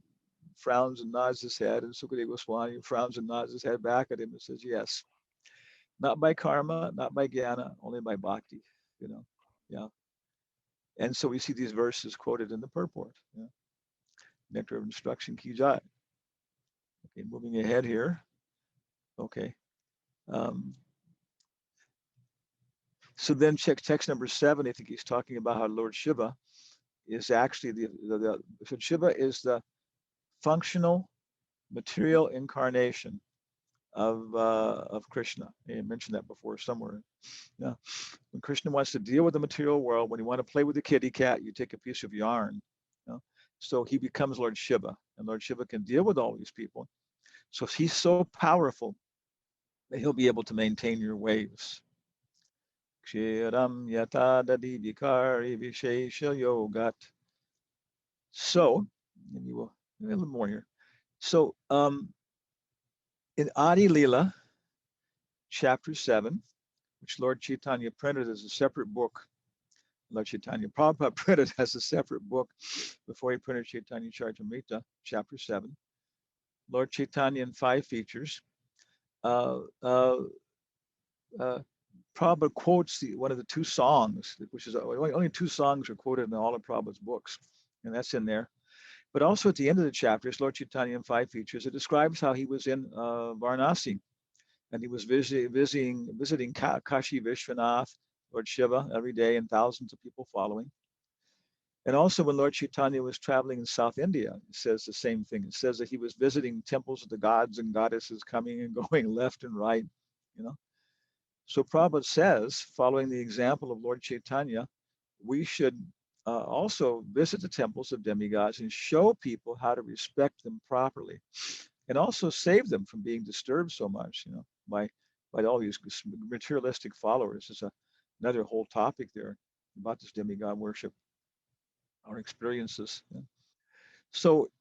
frowns and nods his head, and Sukadeva Goswami frowns and nods his head back at him and says, yes, not by karma, not by jnana, only by bhakti, yeah. And so we see these verses quoted in the purport. Nectar of Instruction, Ki Jai. Okay, moving ahead here. Okay. So then check text number 7. I think he's talking about how Lord Shiva is actually so Shiva is the functional material incarnation of Krishna. I mentioned that before somewhere. Yeah. When Krishna wants to deal with the material world, when you want to play with the kitty cat, you take a piece of yarn. So he becomes Lord Shiva, and Lord Shiva can deal with all these people. So he's so powerful that he'll be able to maintain your waves. Kshiram yata dadi vikari vishesha yogat. So, and you will a little more here. So in Adi Lila, chapter 7, which Lord Chaitanya printed as a separate book, Lord Chaitanya Prabhupada printed as a separate book before he printed Chaitanya Charitamrita, chapter 7. Lord Chaitanya in 5 features. Prabhupada quotes one of the 2 songs, which is only 2 songs are quoted in all of Prabhupada's books, and that's in there. But also at the end of the chapters, Lord Chaitanya in 5 features, it describes how he was in Varanasi, and he was visiting Kashi Vishwanath, Lord Shiva, every day, and thousands of people following. And also when Lord Chaitanya was traveling in South India, it says the same thing. It says that he was visiting temples of the gods and goddesses, coming and going left and right, So Prabhupada says, following the example of Lord Chaitanya, we should also visit the temples of demigods and show people how to respect them properly, and also save them from being disturbed so much, by all these materialistic followers. There's another whole topic there about this demigod worship, our experiences. So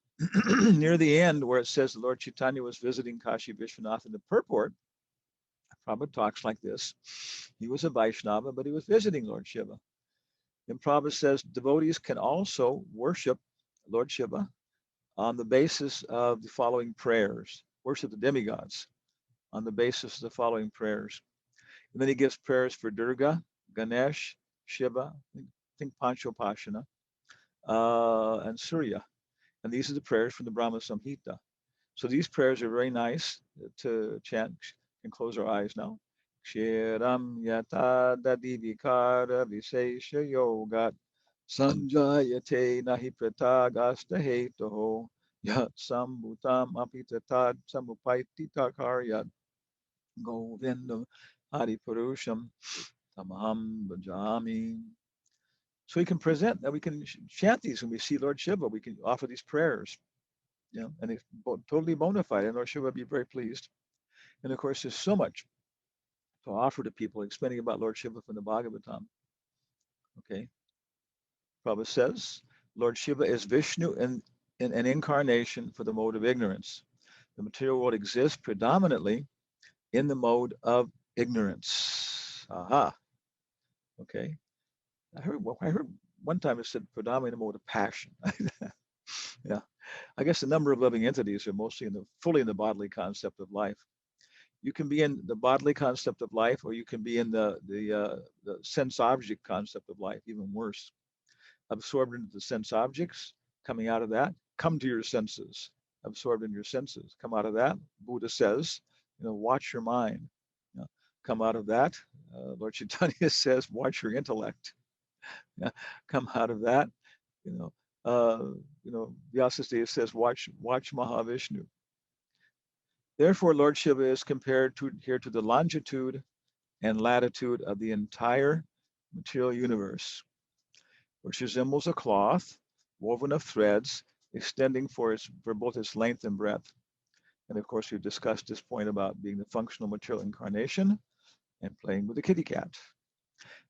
near the end, where it says the Lord Chaitanya was visiting Kashi Vishwanath in the purport, Prabhupada talks like this. He was a Vaishnava, but he was visiting Lord Shiva. And Prabhupada says devotees can also worship Lord Shiva on the basis of the following prayers, worship the demigods on the basis of the following prayers. And then he gives prayers for Durga, Ganesh, Shiva, I think Panchopashana, and Surya. And these are the prayers from the Brahma Samhita. So these prayers are very nice to chant. And close our eyes now. Kshiram yata dadi vikara visesha yogat sanjayate nahi pratagasta hetoho yat sambutam apitatad samupaitita karyat govindam haripurusham tamaham bhajami. So we can present that, we can chant these when we see Lord Shiva, we can offer these prayers, and it's totally bona fide, and Lord Shiva would be very pleased. And of course, there's so much to offer to people, explaining about Lord Shiva from the Bhagavatam. Okay. Prabhupada says, Lord Shiva is Vishnu in an incarnation for the mode of ignorance. The material world exists predominantly in the mode of ignorance. Aha. Okay. I heard one time it said predominantly in the mode of passion. Yeah. I guess the number of living entities are mostly fully in the bodily concept of life. You can be in the bodily concept of life, or you can be in the sense object concept of life, even worse. Absorbed into the sense objects, coming out of that, come to your senses, absorbed in your senses, come out of that. Buddha says, watch your mind. Come out of that. Lord Chaitanya says, watch your intellect. Come out of that. Vyasasdev says, watch Mahavishnu. Therefore, Lord Shiva is compared here to the longitude and latitude of the entire material universe, which resembles a cloth woven of threads extending for both its length and breadth. And of course, we've discussed this point about being the functional material incarnation and playing with the kitty cat.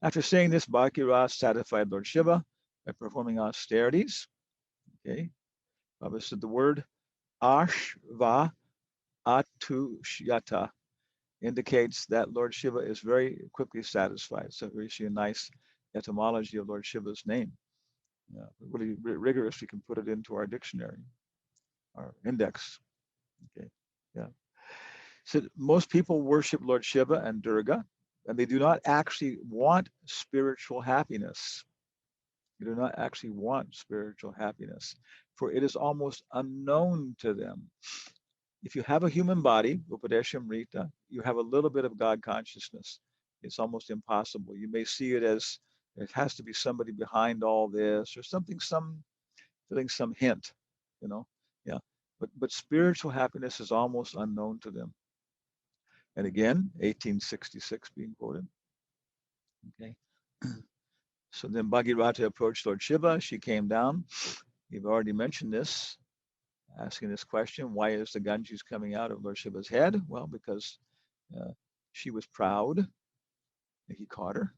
After saying this, Bhakti-Rasa satisfied Lord Shiva by performing austerities. Okay, Baba said the word Ashva Atushyata indicates that Lord Shiva is very quickly satisfied. So we see a nice etymology of Lord Shiva's name. Really rigorous, we can put it into our dictionary, our index. Okay, yeah. So most people worship Lord Shiva and Durga, and they do not actually want spiritual happiness. They do not actually want spiritual happiness, for it is almost unknown to them. If you have a human body, Upadeshamrita, you have a little bit of God consciousness. It's almost impossible. You may see it as it has to be somebody behind all this, or something, feeling some hint, yeah. But spiritual happiness is almost unknown to them. And again, 1866 being quoted. Okay. So then Bhagirata approached Lord Shiva. She came down. You've already mentioned this, asking this question, why is the Ganges coming out of Lord Shiva's head? Well, because she was proud that he caught her.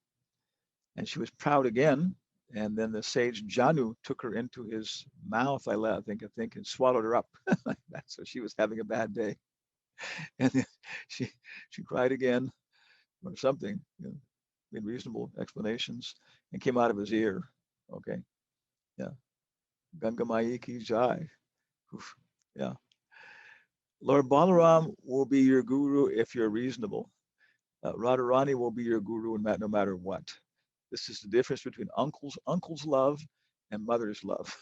And she was proud again. And then the sage Janu took her into his mouth, I think, and swallowed her up. Like that. So she was having a bad day. And then she cried again or something, made reasonable explanations, and came out of his ear. Okay. Yeah. Ganga Mai ki jai. Oof. Yeah. Lord Balaram will be your guru if you're reasonable. Radharani will be your guru no matter what. This is the difference between uncle's love and mother's love.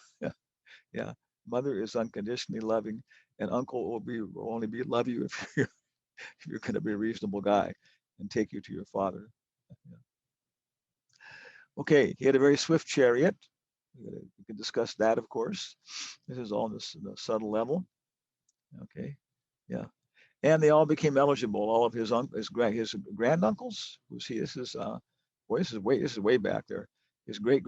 Yeah. Mother is unconditionally loving, and uncle will only love you if you're going to be a reasonable guy and take you to your father. Yeah. Okay, he had a very swift chariot. We can discuss that, of course. This is all on the subtle level. Okay, yeah. And they all became eligible. All of his granduncles. Who's he? This is way back there. His great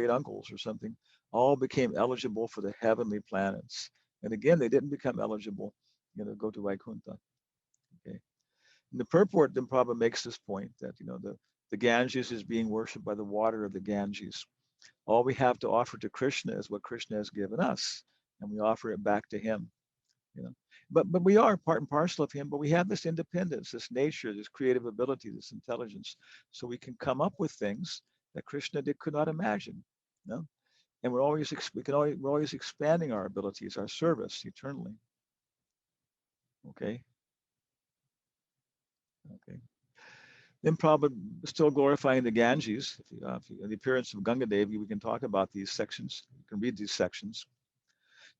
uncles or something all became eligible for the heavenly planets. And again, they didn't become eligible, go to Vaikuntha. Okay. And the purport then probably makes this point that the Ganges is being worshipped by the water of the Ganges. All we have to offer to Krishna is what Krishna has given us, and we offer it back to him. But we are part and parcel of him, but we have this independence, this nature, this creative ability, this intelligence, so we can come up with things that Krishna could not imagine. And we're always expanding our abilities, our service eternally. Okay. Then probably still glorifying the Ganges. In the appearance of Gangadeva, we can talk about these sections. You can read these sections.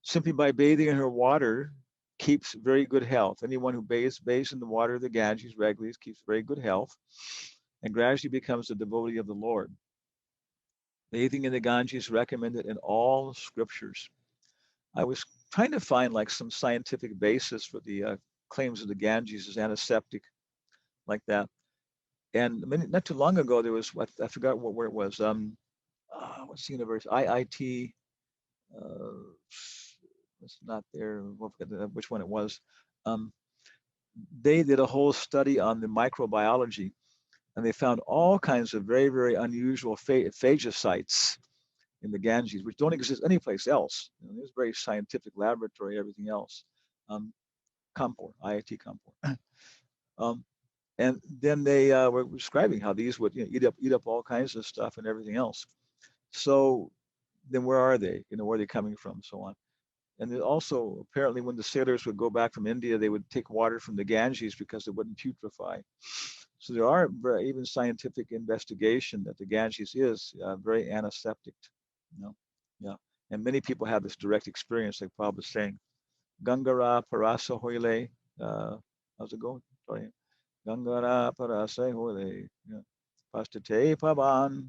Simply by bathing in her water keeps very good health. Anyone who bathes in the water of the Ganges regularly keeps very good health and gradually becomes a devotee of the Lord. Bathing in the Ganges recommended in all scriptures. I was trying to find some scientific basis for the claims of the Ganges as antiseptic, like that. And not too long ago, there was I forgot where it was. what's the university? IIT. It's not there. We'll forget which one it was. Um, they did a whole study on the microbiology, and they found all kinds of very, very unusual phagocytes in the Ganges, which don't exist anyplace else. There's very scientific laboratory, everything else. Kanpur, IIT Kanpur. And then they were describing how these would eat up all kinds of stuff and everything else. So then where are they? Where are they coming from? So on. And also, apparently, when the sailors would go back from India, they would take water from the Ganges because it wouldn't putrefy. So there are even scientific investigation that the Ganges is very antiseptic. Yeah. And many people have this direct experience, like Prabhupada was saying. Gangara parasa hoile. How's it going? Sorry. Gangara parasa hoile. Pastate pavan.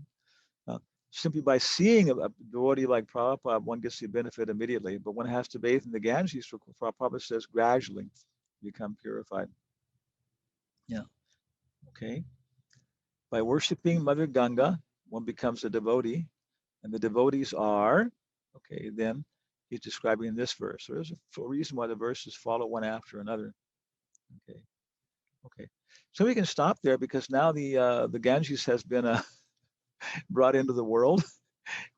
Simply by seeing a devotee like Prabhupada, one gets the benefit immediately, but one has to bathe in the Ganges, for Prabhupada says, gradually become purified. Yeah. Okay. By worshiping Mother Ganga, one becomes a devotee, and the devotees are, okay, then he's describing in this verse. So there's a reason why the verses follow one after another. Okay. Okay. So we can stop there because now the Ganges has been brought into the world.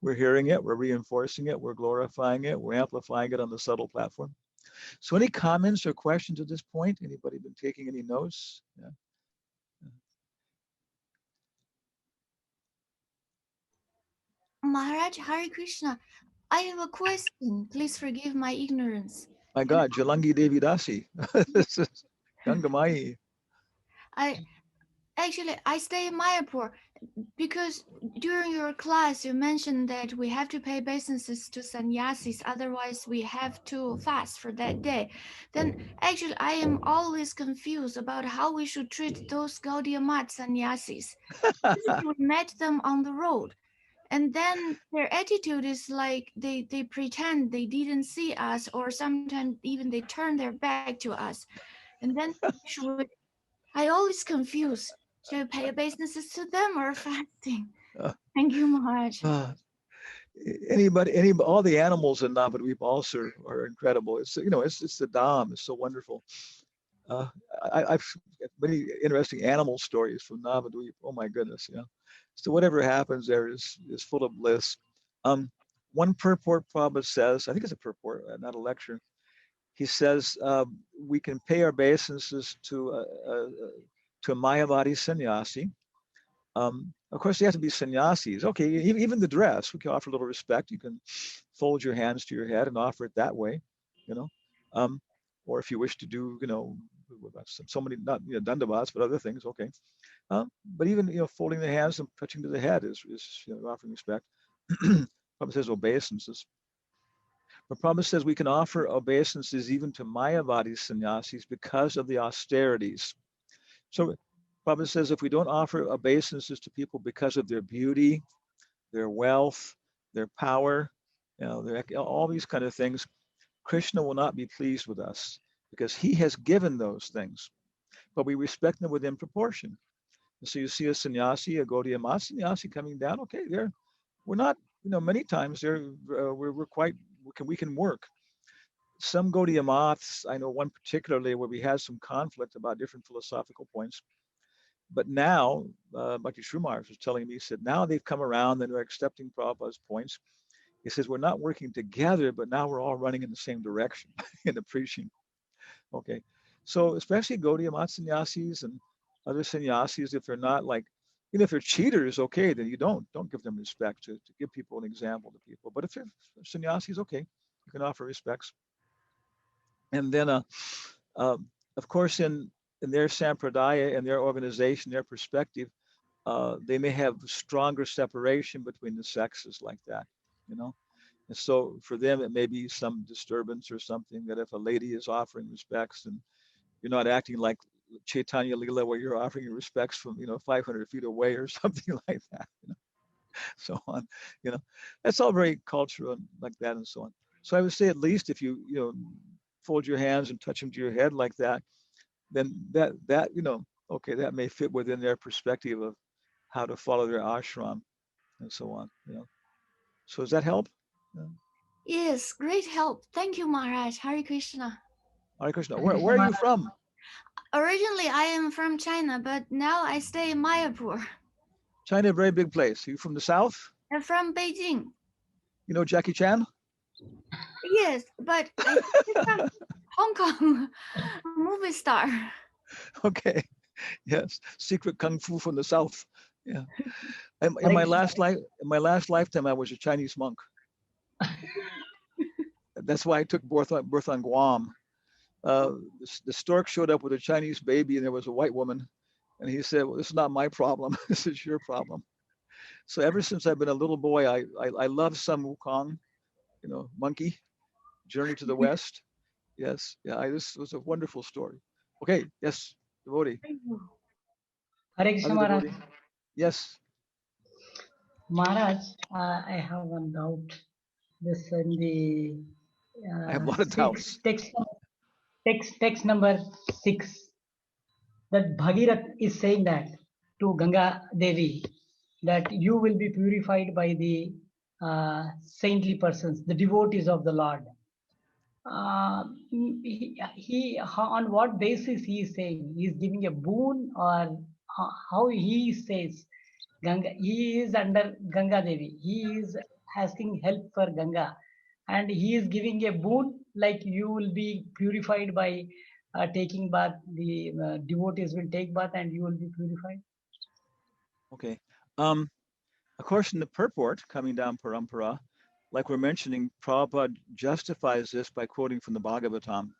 We're hearing it, we're reinforcing it, we're glorifying it, we're amplifying it on the subtle platform. So any comments or questions at this point? Anybody been taking any notes? Yeah. Maharaj, Hare Krishna. I have a question. Please forgive my ignorance. My God, Jalangi Devi Dasi. This is Gangamai. I stay in Mayapur because during your class you mentioned that we have to pay obeisances to sannyasis, otherwise we have to fast for that day. Then actually I am always confused about how we should treat those Gaudiya Math sannyasis. We met them on the road, and then their attitude is like they pretend they didn't see us, or sometimes even they turn their back to us. And then I always confuse, should I pay obeisances to them or fasting? Thank you, Maharaj. Anybody, all the animals in Navadvip also are incredible. It's it's the Dham. It's so wonderful. I've got many interesting animal stories from Navadvip. Oh my goodness, So whatever happens there is full of bliss. One purport Prabhupada says, I think it's a purport, not a lecture. He says we can pay our obeisances to a Mayavadi sannyasi. Of course, they have to be sannyasis. Okay, even the dress, we can offer a little respect. You can fold your hands to your head and offer it that way, or if you wish to do, so many, not dandavats, but other things, okay. But even, folding the hands and touching to the head is offering respect. Prabhupada says obeisances. But Prabhupada says we can offer obeisances even to Mayavadi sannyasis because of the austerities. So Prabhupada says if we don't offer obeisances to people because of their beauty, their wealth, their power, all these kind of things, Krishna will not be pleased with us because he has given those things, but we respect them within proportion. So you see a sannyasi, a Gaudiya Math sannyasi coming down, okay, we're not, many times we're quite, we can work. Some Gaudiya Maths, I know one particularly where we had some conflict about different philosophical points. But now, Bhakti Shrumars was telling me, he said, now they've come around and they're accepting Prabhupada's points. He says, we're not working together, but now we're all running in the same direction in the preaching. Okay. So especially Gaudiya Math sannyasis and other sannyasis, if they're not like, if they're cheaters, okay, then you don't give them respect to give people an example to people. But if they're sannyasis, okay, you can offer respects. And then, of course, in their sampradaya and their organization, their perspective, they may have stronger separation between the sexes like that, And so for them, it may be some disturbance or something that if a lady is offering respects and you're not acting like Chaitanya Lila where you're offering your respects from, 500 feet away or something like that, so on, that's all very cultural like that and so on. So I would say at least if you, fold your hands and touch them to your head like that, then that okay, that may fit within their perspective of how to follow their ashram and so on. So does that help? Yes, great help. Thank you, Maharaj. Hare Krishna. Hare Krishna. Hare Where Krishna are you Maharaj. from? Originally, I am from China, but now I stay in Mayapur. China, a very big place. Are you from the south? I'm from Beijing. You know Jackie Chan? Yes, but I he's from Hong Kong movie star. Okay. Yes. Secret kung fu from the south. Yeah. In Hare my Krishna. last lifetime, I was a Chinese monk. That's why I took birth on Guam. The stork showed up with a Chinese baby, and there was a white woman, and he said, "Well, this is not my problem. This is your problem." So ever since I've been a little boy, I love Sun Wukong, monkey, Journey to the West. Yes, yeah, this was a wonderful story. Okay, yes, devotee, Hare Krishna other Maharaj. devotee. Yes, Maharaj, I have one doubt. This in the I have a lot of doubts. text number 6, that Bhagirath is saying that to Ganga Devi, that you will be purified by the saintly persons, the devotees of the Lord. On what basis he is saying? He is giving a boon, or how he says Ganga? He is under Ganga Devi. He is asking help for Ganga, and he is giving a boon, like you will be purified by taking bath. The devotees will take bath, and you will be purified. Okay. Of course, in the purport coming down parampara, like we're mentioning, Prabhupada justifies this by quoting from the Bhagavatam,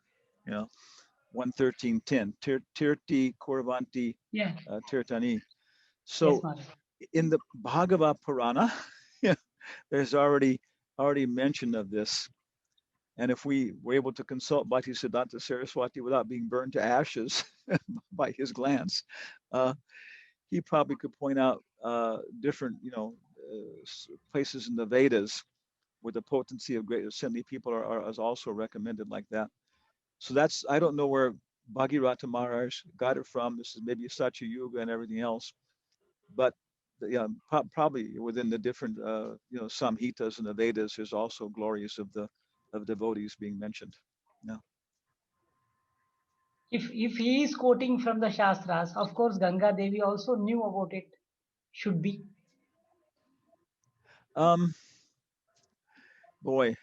113:10, Tirti Kurvanti Yeah. Tirtani. Yes, So Maharaj. in the Bhagavad Purana, there's already mention of this. And if we were able to consult Bhaktisiddhanta Saraswati without being burned to ashes by his glance, he probably could point out different, places in the Vedas where the potency of great saintly people is also recommended like that. So that's, I don't know where Bhagirata Maharaj got it from. This is maybe Satya Yuga and everything else, but yeah, probably within the different, samhitas and the Vedas, there's also glories of devotees being mentioned. Yeah. If he is quoting from the Shastras, of course Ganga Devi also knew about it. Should be. Boy,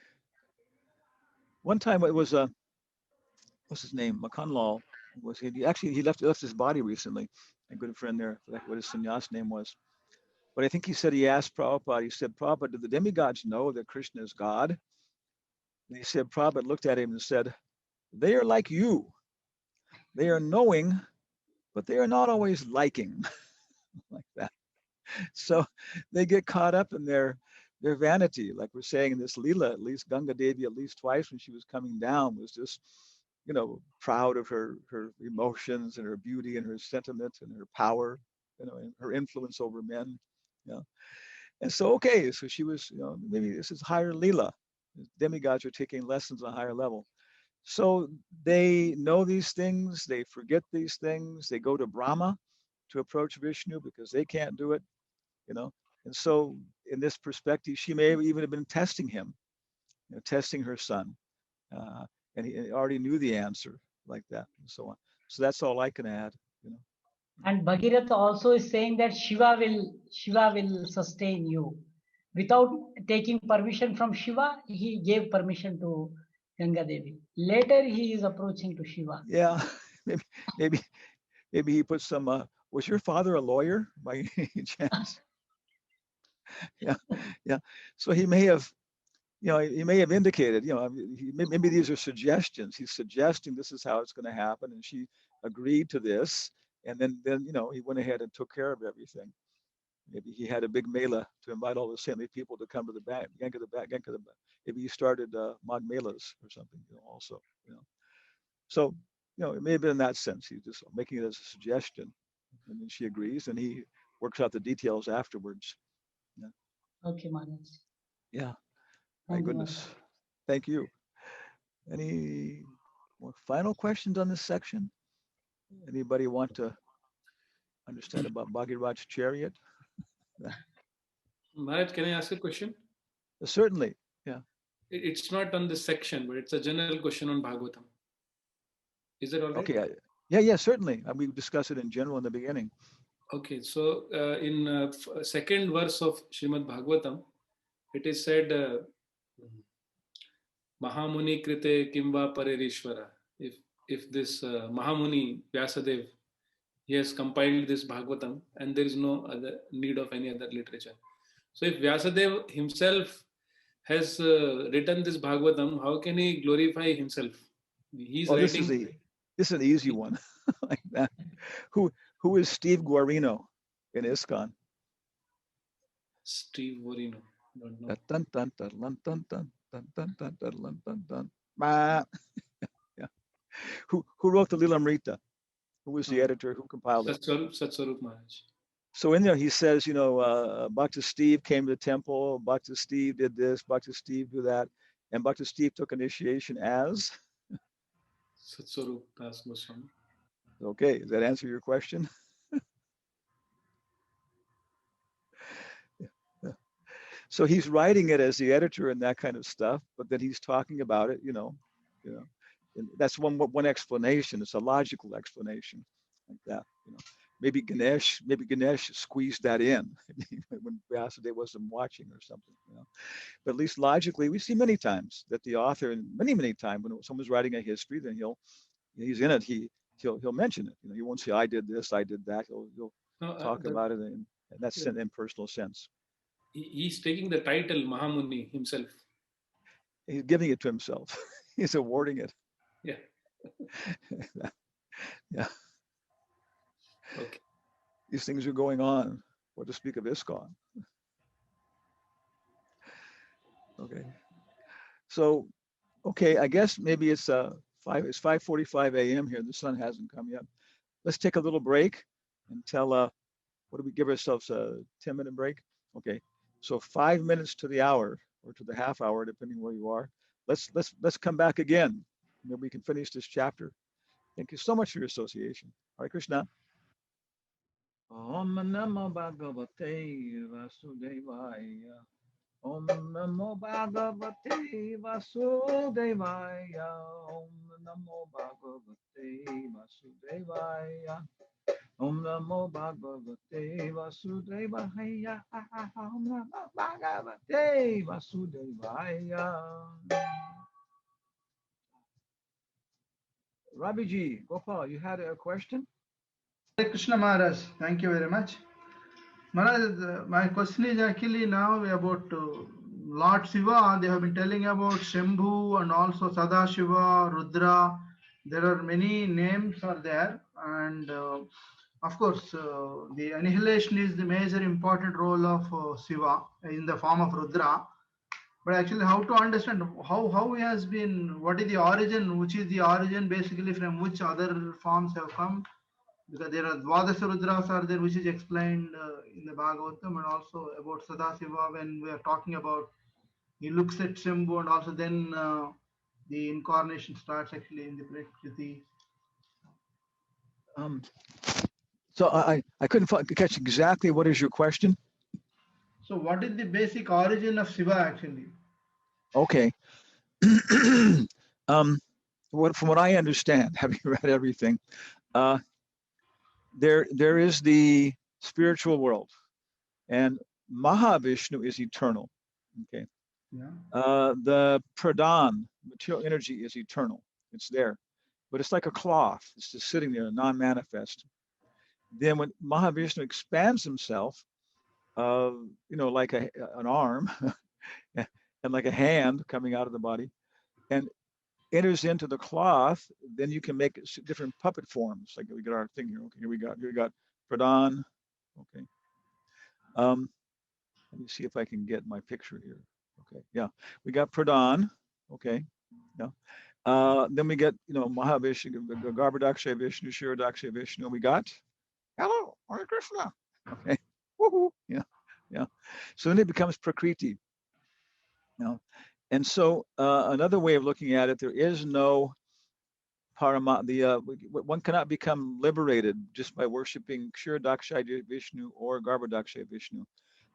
one time it was what's his name? Makanlal was he? Actually, he left his body recently. A good friend there, I forgot what his sannyas name was. But I think he said he asked Prabhupada. He said, "Prabhupada, do the demigods know that Krishna is God?" And he said, Prabhupada looked at him and said, "They are like you. They are knowing, but they are not always liking." Like that. So they get caught up in their vanity. Like we're saying in this Leela, at least Ganga Devi, at least twice when she was coming down, was just, proud of her emotions and her beauty and her sentiment and her power, and her influence over men. And so, okay, so she was, maybe this is higher Leela. Demigods are taking lessons on a higher level. So they know these things, they forget these things, they go to Brahma to approach Vishnu because they can't do it, And so in this perspective, she may have even have been testing him, testing her son. And he already knew the answer like that and so on. So that's all I can add. And Bhagirath also is saying that Shiva will sustain you. Without taking permission from Shiva, he gave permission to Ganga Devi. Later, he is approaching to Shiva. Yeah, maybe he put some. Was your father a lawyer by any chance? Yeah. So he may have, he may have indicated, maybe these are suggestions. He's suggesting this is how it's going to happen, and she agreed to this, and then he went ahead and took care of everything. Maybe he had a big mela to invite all the saintly people to come to the back, Gangadeva. Maybe he started Mag melas or something, also. So, it may have been in that sense. He's just making it as a suggestion, and then she agrees, and he works out the details afterwards. Yeah. Okay, Maharaj. Yeah. My Thank you, goodness. Maharaj. Thank you. Any more final questions on this section? Anybody want to understand about Bhagiraj's chariot? Maharaj, can I ask a question? Certainly. It's not on this section, but it's a general question on Bhagavatam. Is that all right? Okay. Yeah, certainly. We discussed it in general in the beginning. Okay, so in second verse of Srimad Bhagavatam, it is said, Mahamuni krite kimva paririshvara. If this Mahamuni Vyasadev, he has compiled this Bhagavatam and there is no other need of any other literature. So if Vyasadev himself has written this Bhagavatam, how can he glorify himself? He's writing. This is an easy one. Like that. Who is Steve Guarino in ISKCON? Steve Guarino. Don't know. Dun, dun, dun, dun, dun, dun, dun, dun, dun, dun, dun, dun, dun. Bah. Yeah. Who wrote the Lilamrita? Who was the editor? Who compiled it? Satswarup Maharaj. So in there he says, Bhakti Steve came to the temple, Bhakti Steve did this, Bhakti Steve did that, and Bhakti Steve took initiation as? Satswarup Das Goswami. Okay, does that answer your question? Yeah. So he's writing it as the editor and that kind of stuff, but then he's talking about it, and that's one explanation. It's a logical explanation like that, Maybe Ganesh squeezed that in when Vyasadeva wasn't watching or something, But at least logically, we see many times that the author, and many times when someone's writing a history, then he's in it. He'll mention it. He won't say I did this, I did that. He'll talk about it in that personal sense. He's taking the title Mahamuni himself. He's giving it to himself. He's awarding it. Yeah. Yeah. Okay. These things are going on. What to speak of ISKCON? Okay. So, I guess maybe it's 5:45 a.m. here. The sun hasn't come yet. Let's take a little break until what do we give ourselves, a 10-minute break? Okay. So 5 minutes to the hour or to the half hour, depending where you are. Let's come back again. Maybe we can finish this chapter. Thank you so much for your association. Hare Krishna. Om Namo Bhagavate Vasudevaya. Om Namo Bhagavate Vasudevaya. Om Namo Bhagavate Vasudevaya. Om Namo Bhagavate Vasudevaya. Om Namo Bhagavate Vasudevaya. Rabiji, Gopal, you had a question? Hare Krishna Maharaj, thank you very much. Maharaj, my question is actually now about Lord Shiva. They have been telling about Shambhu and also Sadashiva, Rudra. There are many names are there, and of course the annihilation is the major important role of Shiva in the form of Rudra. But actually, how to understand how he has been, what is the origin, which is the origin basically from which other forms have come? Because there are Dvadasa Rudras are there, which is explained in the Bhagavatam, and also about Sadasiva when we are talking about, he looks at Shambhu, and also then the incarnation starts actually in the Prakriti. So I couldn't catch exactly what is your question. So what is the basic origin of Shiva actually? Okay. From what I understand, having read everything, there is the spiritual world, and Mahavishnu is eternal. Okay. Yeah. The Pradhan, material energy, is eternal. It's there, but it's like a cloth. It's just sitting there, non-manifest. Then when Mahavishnu expands himself, like an arm and like a hand coming out of the body, and enters into the cloth, then you can make different puppet forms. Like we got our thing here. Okay, here we got Pradhan. Okay. Let me see if I can get my picture here. Okay, yeah, we got Pradhan. Okay, yeah. Then we get Mahavishnu, Garbhadakshay Vishnu, Shiradakshay Vishnu. We got hello, Hare Krishna. Okay, woohoo, yeah. So then it becomes Prakriti. And so another way of looking at it, there is no Parama. One cannot become liberated just by worshiping Kshiradakshay Vishnu or Garbhadakshay Vishnu.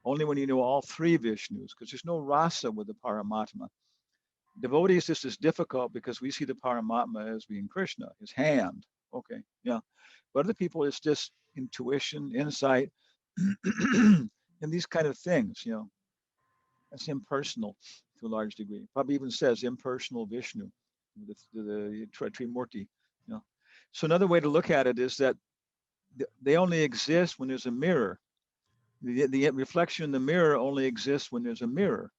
only when you know all three Vishnus, because there's no rasa with the Paramatma. Devotees, this is difficult because we see the Paramatma as being Krishna, his hand. Okay, yeah. But other people, it's just intuition, insight, and these kind of things, That's impersonal to a large degree. Probably even says impersonal Vishnu, the Trimurti. So another way to look at it is that they only exist when there's a mirror. The reflection in the mirror only exists when there's a mirror.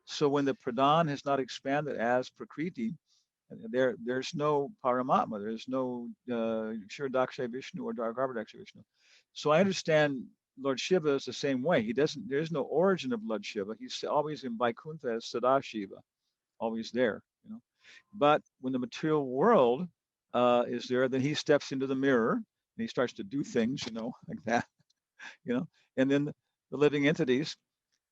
So when the pradhan has not expanded as prakriti, there's no paramatma. There's no Kshirodakshay Vishnu or Garbhodakshay Vishnu. So I understand Lord Shiva is the same way. He doesn't. There's no origin of Lord Shiva. He's always in Vaikuntha as Sadashiva, always there. But when the material world is there, then he steps into the mirror and he starts to do things, like that, And then the living entities,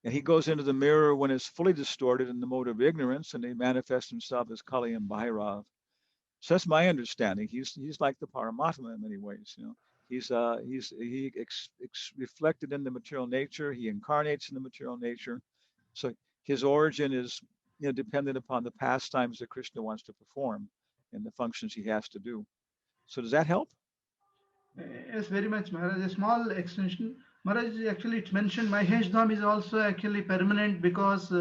and he goes into the mirror when it's fully distorted in the mode of ignorance, and he manifests himself as Kali and Bhairav. So that's my understanding. He's like the Paramatma in many ways. He's reflected in the material nature. He incarnates in the material nature. So his origin is dependent upon the pastimes that Krishna wants to perform and the functions he has to do. So does that help? Yes, very much, Maharaj. A small extension. Maharaj, actually, it's mentioned Mahesh Dham is also actually permanent because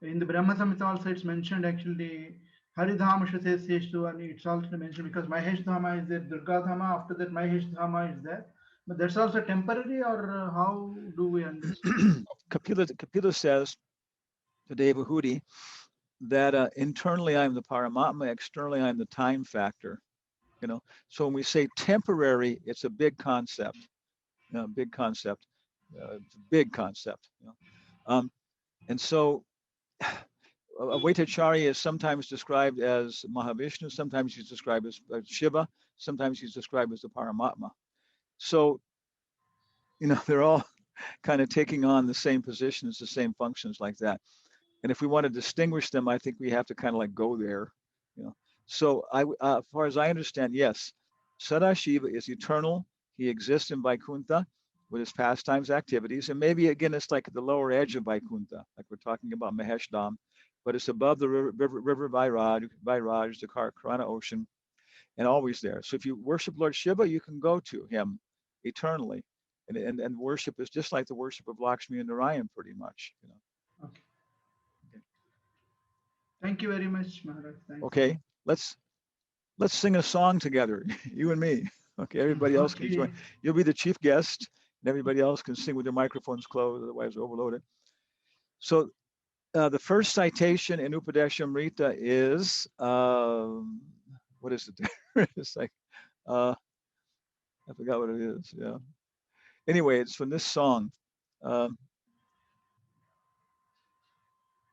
in the Brahma Samhita also it's mentioned actually Haridham Shate Seshtu, and it's also mentioned because Mahesh Dhama is there, Durga Dhama, after that Mahesh Dhama is there. But that's also temporary, or how do we understand? Kapila says to Devahudi that internally I'm the Paramatma, externally I'm the time factor. So when we say temporary, it's a big concept. Big concept. It's a big concept. And so Vaitacharya is sometimes described as Mahavishnu, sometimes he's described as Shiva, sometimes he's described as the Paramatma. So, they're all kind of taking on the same positions, the same functions like that. And if we want to distinguish them, I think we have to kind of like go there. So as far as I understand, yes, Sadashiva is eternal. He exists in Vaikuntha with his pastimes, activities, and maybe again it's like at the lower edge of Vaikuntha, like we're talking about Mahesh Dham, but it's above the river Vairaj, the Karana ocean, and always there. So if you worship Lord Shiva, you can go to him eternally, and worship is just like the worship of Lakshmi and Narayan, pretty much. Okay. Thank you very much, Maharaj. Okay, let's sing a song together, you and me. Okay, everybody else can join. You'll be the chief guest, and everybody else can sing with their microphones closed, otherwise overloaded. So the first citation in Upadeshamrita is, what is it? It's like, I forgot what it is. Yeah. Anyway, it's from this song.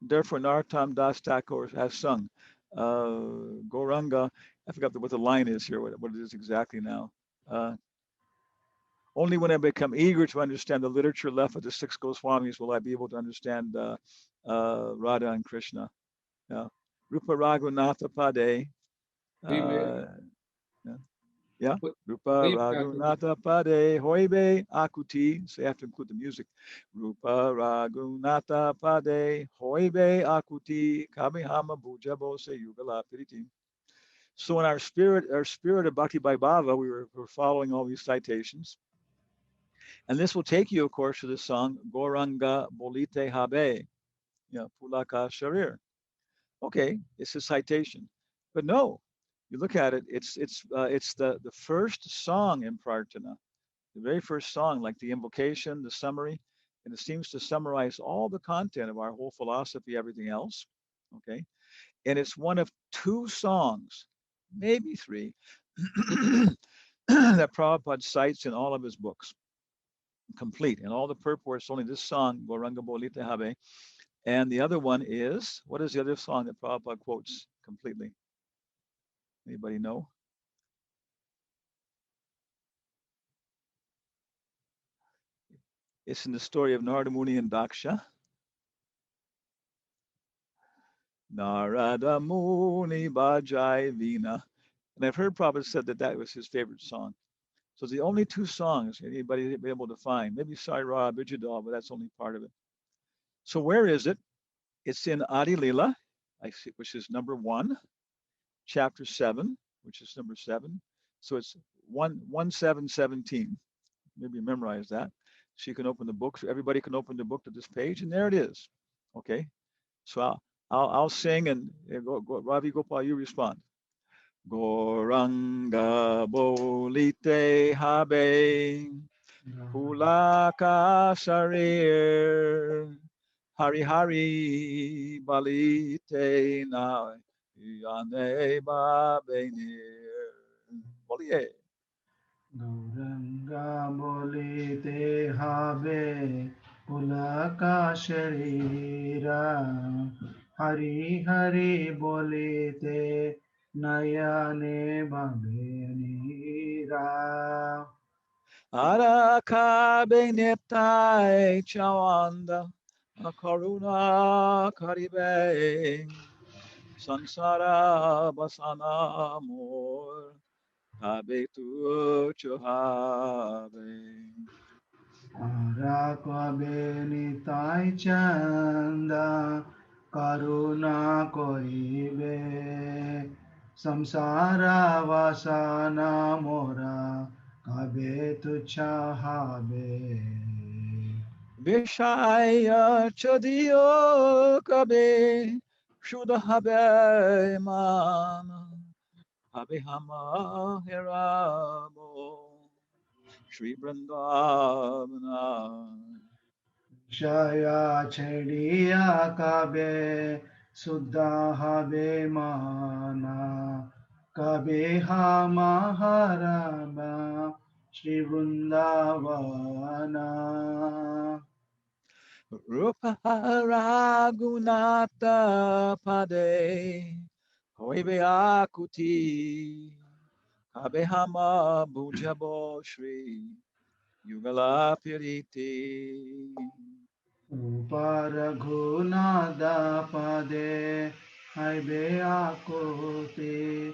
Therefore, Narottam Das Thakur has sung Gauranga. I forgot what the line is here, what it is exactly now. Only when I become eager to understand the literature left with the six Goswamis will I be able to understand Radha and Krishna. Rupa Raghunatha Pade. Yeah. Rupa Raghunatha Pade Hoibe Akuti. So you have to include the music. Rupa Raghunatha Pade Hoibe Akuti Kamihama Bhujabo Se Yugala Piriti. So in our spirit of Bhakti Vaibhava, we're following all these citations. And this will take you, of course, to the song Goranga Bolite Habe, Pulaka Sharir. Okay, it's a citation, but no, you look at it, it's the first song in Prarthana, the very first song, like the invocation, the summary, and it seems to summarize all the content of our whole philosophy, everything else. Okay, and it's one of two songs, maybe three, that Prabhupada cites in all of his books. Complete. And all the purports, only this song, Goranga Bolite Habe. And the other one is, what is the other song that Prabhupada quotes completely? Anybody know? It's in the story of Narada Muni and Daksha. Narada Muni Bhajai Vina. And I've heard Prabhupada said that was his favorite song. So the only two songs anybody be able to find. Maybe Saira Bijadal, but that's only part of it. So where is it? It's in Adi Lila, I see, which is number 1, chapter 7, which is number 7. So it's 11717. Maybe memorize that. So you can open the book. So everybody can open the book to this page, and there it is. Okay. So I'll sing, and Ravi Gopal, you respond. Goranga bolite habe pulaka sarir hari hari balite na yane babenir. Bolie. Gauranga bolite habe pulaka sharira Hari Hari bolite nayane bhavenira Araka benetai chawanda karuna karibe sansara basana mor habe tu chuhabe. Araka benitai chanda karuna koribe samsara vasana mora kabe tu chahabe Vishaya chadio kabe shuddha habe mama habe hama heramo Shri Vrindavana. Shaya chediya kabe suddha habe mana kabe ha maharaba Shri Vrindavana Rupa Ragunata Pade Hoibe Akuti Kabehama Bujabo Shri Yugala Piriti. Uparaghunada pade haibe akote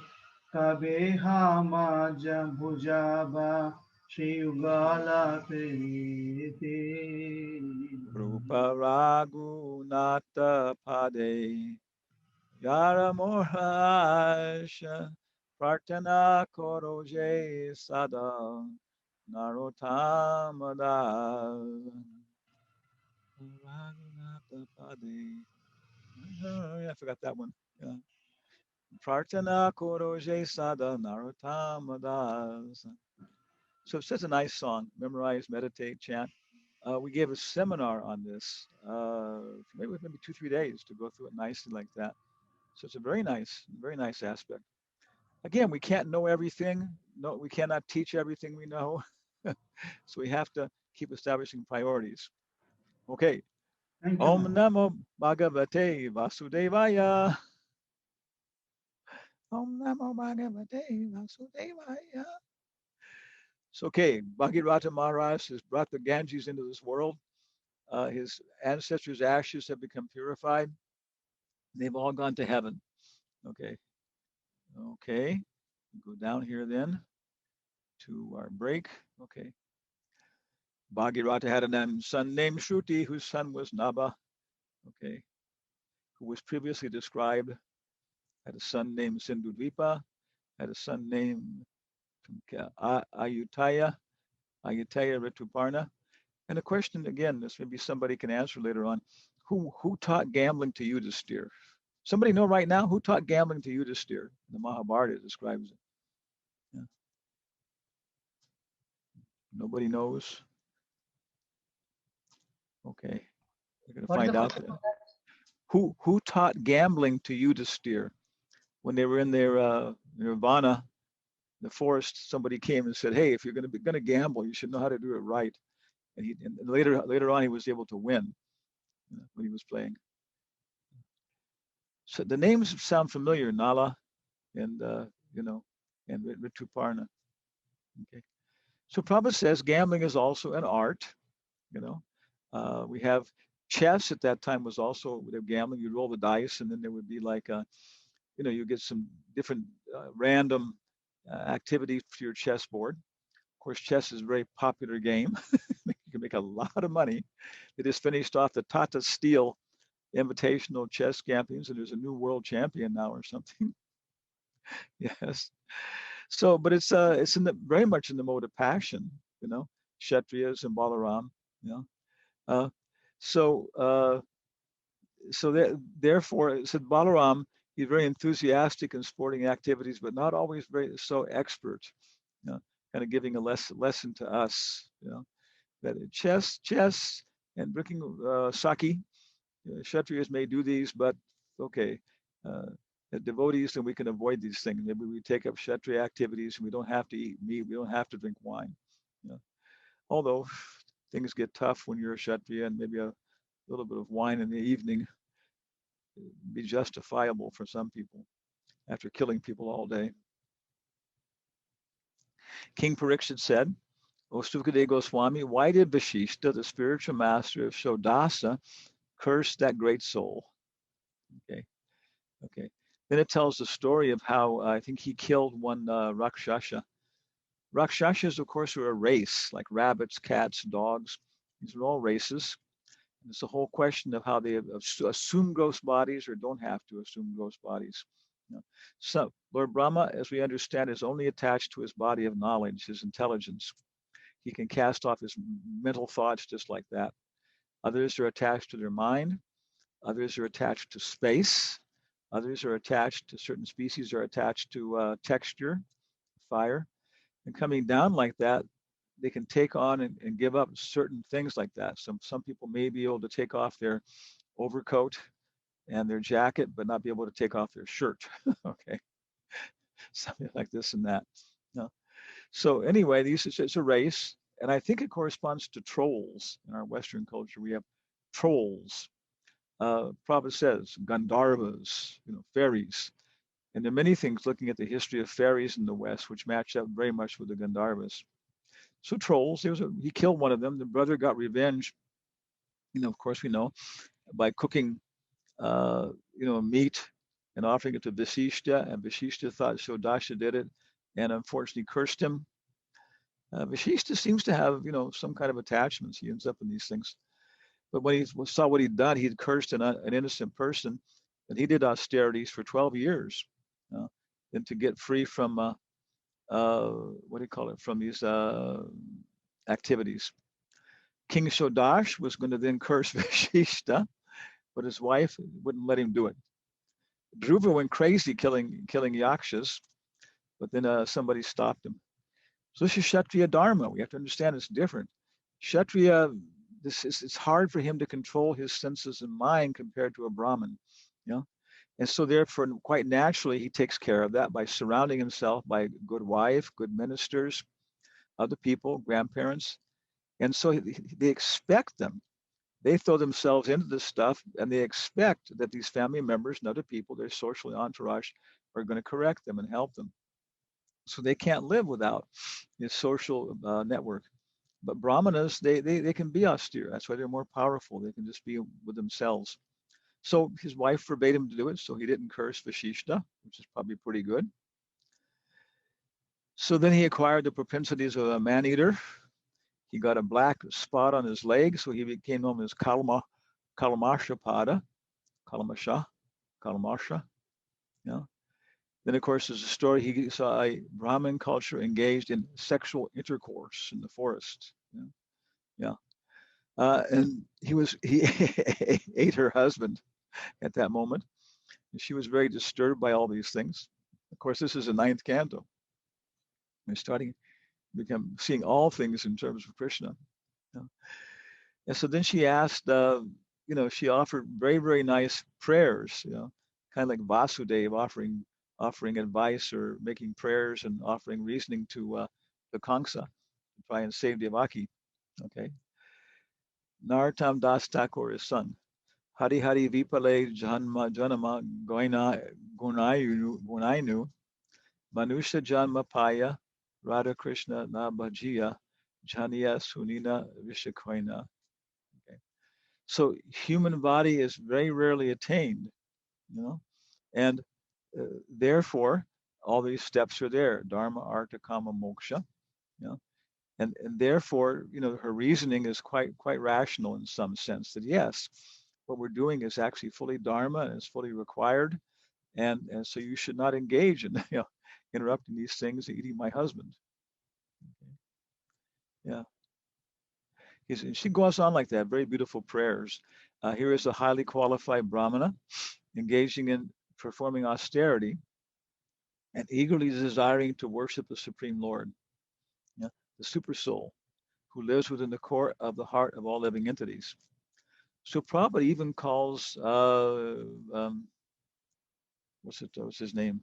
kabe ha maja bhujaba Shri Yugala Priti Rupa Ragunata Pade Yara Morasha Prartana Koroje Sada Narotamada. I forgot that one. Yeah. Prartana Koroje Sada Narotamada. So it's such a nice song. Memorize, meditate, chant. We gave a seminar on this, maybe 2, 3 days to go through it nicely like that. So it's a very nice aspect. Again, we can't know everything. No, we cannot teach everything we know. So we have to keep establishing priorities. Okay. Thank you, Om ma'am. Namo Bhagavate Vasudevaya. Om Namo Bhagavate Vasudevaya. So, okay, Bhagirata Maharaj has brought the Ganges into this world. His ancestors' ashes have become purified. They've all gone to heaven. Okay. Okay. Go down here then to our break. Okay. Bhagirata had a son named Shruti, whose son was Naba. Okay. Who was previously described. Had a son named Sindhudvipa. Had a son named Ayutthaya Rituparna. And a question again, this maybe somebody can answer later on. Who taught gambling to Yudhisthira? Somebody know right now who taught gambling to Yudhisthira? The Mahabharata describes it. Yeah. Nobody knows. Okay, we're gonna What is find the out. question? Who taught gambling to Yudhisthira? When they were in their nirvana, the forest, somebody came and said, "Hey, if you're gonna gamble, you should know how to do it right." And later on, he was able to win when he was playing. So the names sound familiar, Nala and and Rituparna. Okay. So Prabhupada says gambling is also an art. We have chess at that time was also with gambling. You roll the dice, and then there would be like you get some different random activities for your chessboard. course, chess is a very popular game. You can make a lot of money. They just finished off the Tata Steel Invitational Chess Champions, and there's a new world champion now or something. Yes. So, but it's in the very much in the mode of passion, you know, Kshatriyas and Balaram, you know. Uh, so therefore, said Balaram, he's very enthusiastic in sporting activities, but not always very so expert. You know, kind of giving a lesson to us. You know, that chess, and drinking sake. Kshatriyas may do these, but okay. The devotees, then we can avoid these things. Maybe we take up Kshatriya activities and we don't have to eat meat, we don't have to drink wine. You know, although things get tough when you're a Kshatriya, and maybe a little bit of wine in the evening be justifiable for some people after killing people all day. King Parikshit said, O Sukadeva Goswami, why did Vashishta, the spiritual master of Shodasa, curse that great soul? Okay. Then it tells the story of how I think he killed one Rakshasha. Rakshashas, of course, are a race, like rabbits, cats, dogs. These are all races. And it's a whole question of how they assume gross bodies or don't have to assume gross bodies. You know? So Lord Brahma, as we understand, is only attached to his body of knowledge, his intelligence. He can cast off his mental thoughts just like that. Others are attached to their mind. Others are attached to space. Others are attached to certain species, are attached to texture, fire. And coming down like that, they can take on and give up certain things like that. Some people may be able to take off their overcoat and their jacket, but not be able to take off their shirt. Okay, something like this and that. No. So anyway, it's a race, and I think it corresponds to trolls in our Western culture. We have trolls. Prabhupada says Gandharvas, you know, fairies. And there are many things looking at the history of fairies in the West, which match up very much with the Gandharvas. So trolls, he killed one of them. The brother got revenge, you know, of course we know, by cooking, meat and offering it to Vasishta. And Vasishta thought Shodasha did it and unfortunately cursed him. Vasishta seems to have, you know, some kind of attachments. He ends up in these things. But when he saw what he'd done, he'd cursed an innocent person, and he did austerities for 12 years. And to get free from, from these activities. King Shodash was going to then curse Vashishta, but his wife wouldn't let him do it. Dhruva went crazy killing yakshas, but then somebody stopped him. So this is Kshatriya Dharma. We have to understand it's different. Kshatriya, it's hard for him to control his senses and mind compared to a Brahmin, you know? And so therefore, quite naturally, he takes care of that by surrounding himself by a good wife, good ministers, other people, grandparents. And so they expect them. They throw themselves into this stuff, and they expect that these family members and other people, their social entourage, are going to correct them and help them. So they can't live without this social network. But Brahmanas, they can be austere. That's why they're more powerful. They can just be with themselves. So his wife forbade him to do it, so he didn't curse Vashishta, which is probably pretty good. So then he acquired the propensities of a man-eater. He got a black spot on his leg, so he became known as Kalamashapada, Kalamasha. Yeah. Then, of course, there's a story. He saw a Brahmin culture engaged in sexual intercourse in the forest. Yeah. And he ate her husband at that moment. And she was very disturbed by all these things. Of course, this is the 9th canto. We're seeing all things in terms of Krishna. Yeah. And so then she asked, she offered very, very nice prayers, kind of like Vasudeva offering advice or making prayers and offering reasoning to Kamsa to try and save Devaki. Okay. Narottam Das Thakur, his son. Hari Hari Vipale Janma Gunainu Manusha Janma Paya Radha Krishna Na Bhajiya Janiya Sunina Vishakoina. Okay. So human body is very rarely attained, and therefore all these steps are there: Dharma, Artha, Kama, Moksha. And therefore, her reasoning is quite rational in some sense, that yes, what we're doing is actually fully dharma and is fully required, and so you should not engage in interrupting these things and eating my husband. Yeah. She goes on like that, very beautiful prayers. Here is a highly qualified brahmana engaging in performing austerity and eagerly desiring to worship the Supreme Lord, yeah, the super soul, who lives within the core of the heart of all living entities. So Prabhupada even calls, what's his name?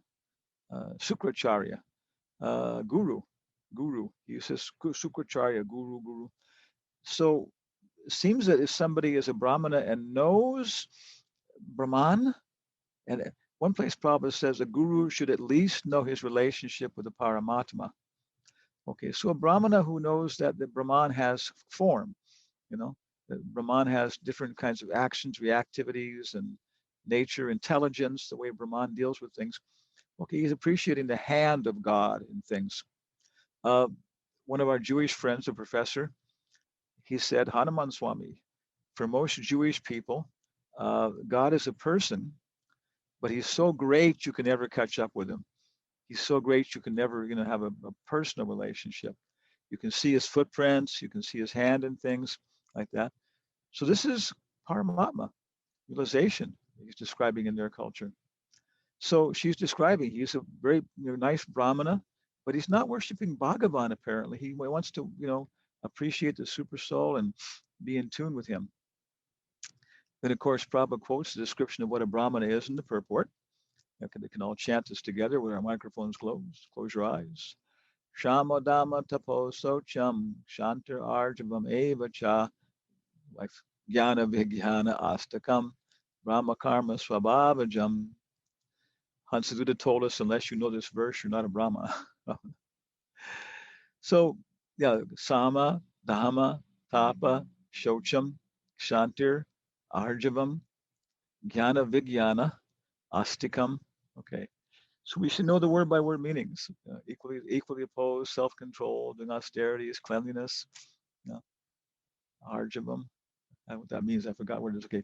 Sukracharya, guru. He says Sukracharya, guru. So it seems that if somebody is a brahmana and knows Brahman, and one place Prabhupada says a guru should at least know his relationship with the Paramatma. Okay, so a brahmana who knows that the Brahman has form, that Brahman has different kinds of actions, reactivities, and nature, intelligence, the way Brahman deals with things. Okay, he's appreciating the hand of God in things. One of our Jewish friends, a professor, he said, Hanuman Swami, for most Jewish people, God is a person, but he's so great you can never catch up with him. He's so great you can never, have a personal relationship. You can see his footprints, you can see his hand and things like that. So this is Paramatma, realization he's describing in their culture. So she's describing he's a very nice Brahmana, but he's not worshiping Bhagavan apparently. He wants to, appreciate the super soul and be in tune with him. Then of course Prabhupada quotes the description of what a Brahmana is in the purport. They can all chant this together with our microphones closed. Close your eyes. Shama Dhamma Tapo Socham Shantar Arjavam Eva Cha, like Jnana Vijnana Astakam Brahma Karma Swabhavajam. Hansaduta told us, unless you know this verse, you're not a Brahma. So, yeah, Sama, Dhamma, Tapa, Shocham, Shantir, Arjavam, Jnana Vijnana, Astikam. Okay. So we should know the word by word meanings. Equally opposed, self-control, doing austerities, cleanliness, Arjavam. What that means, I forgot what it is. Okay.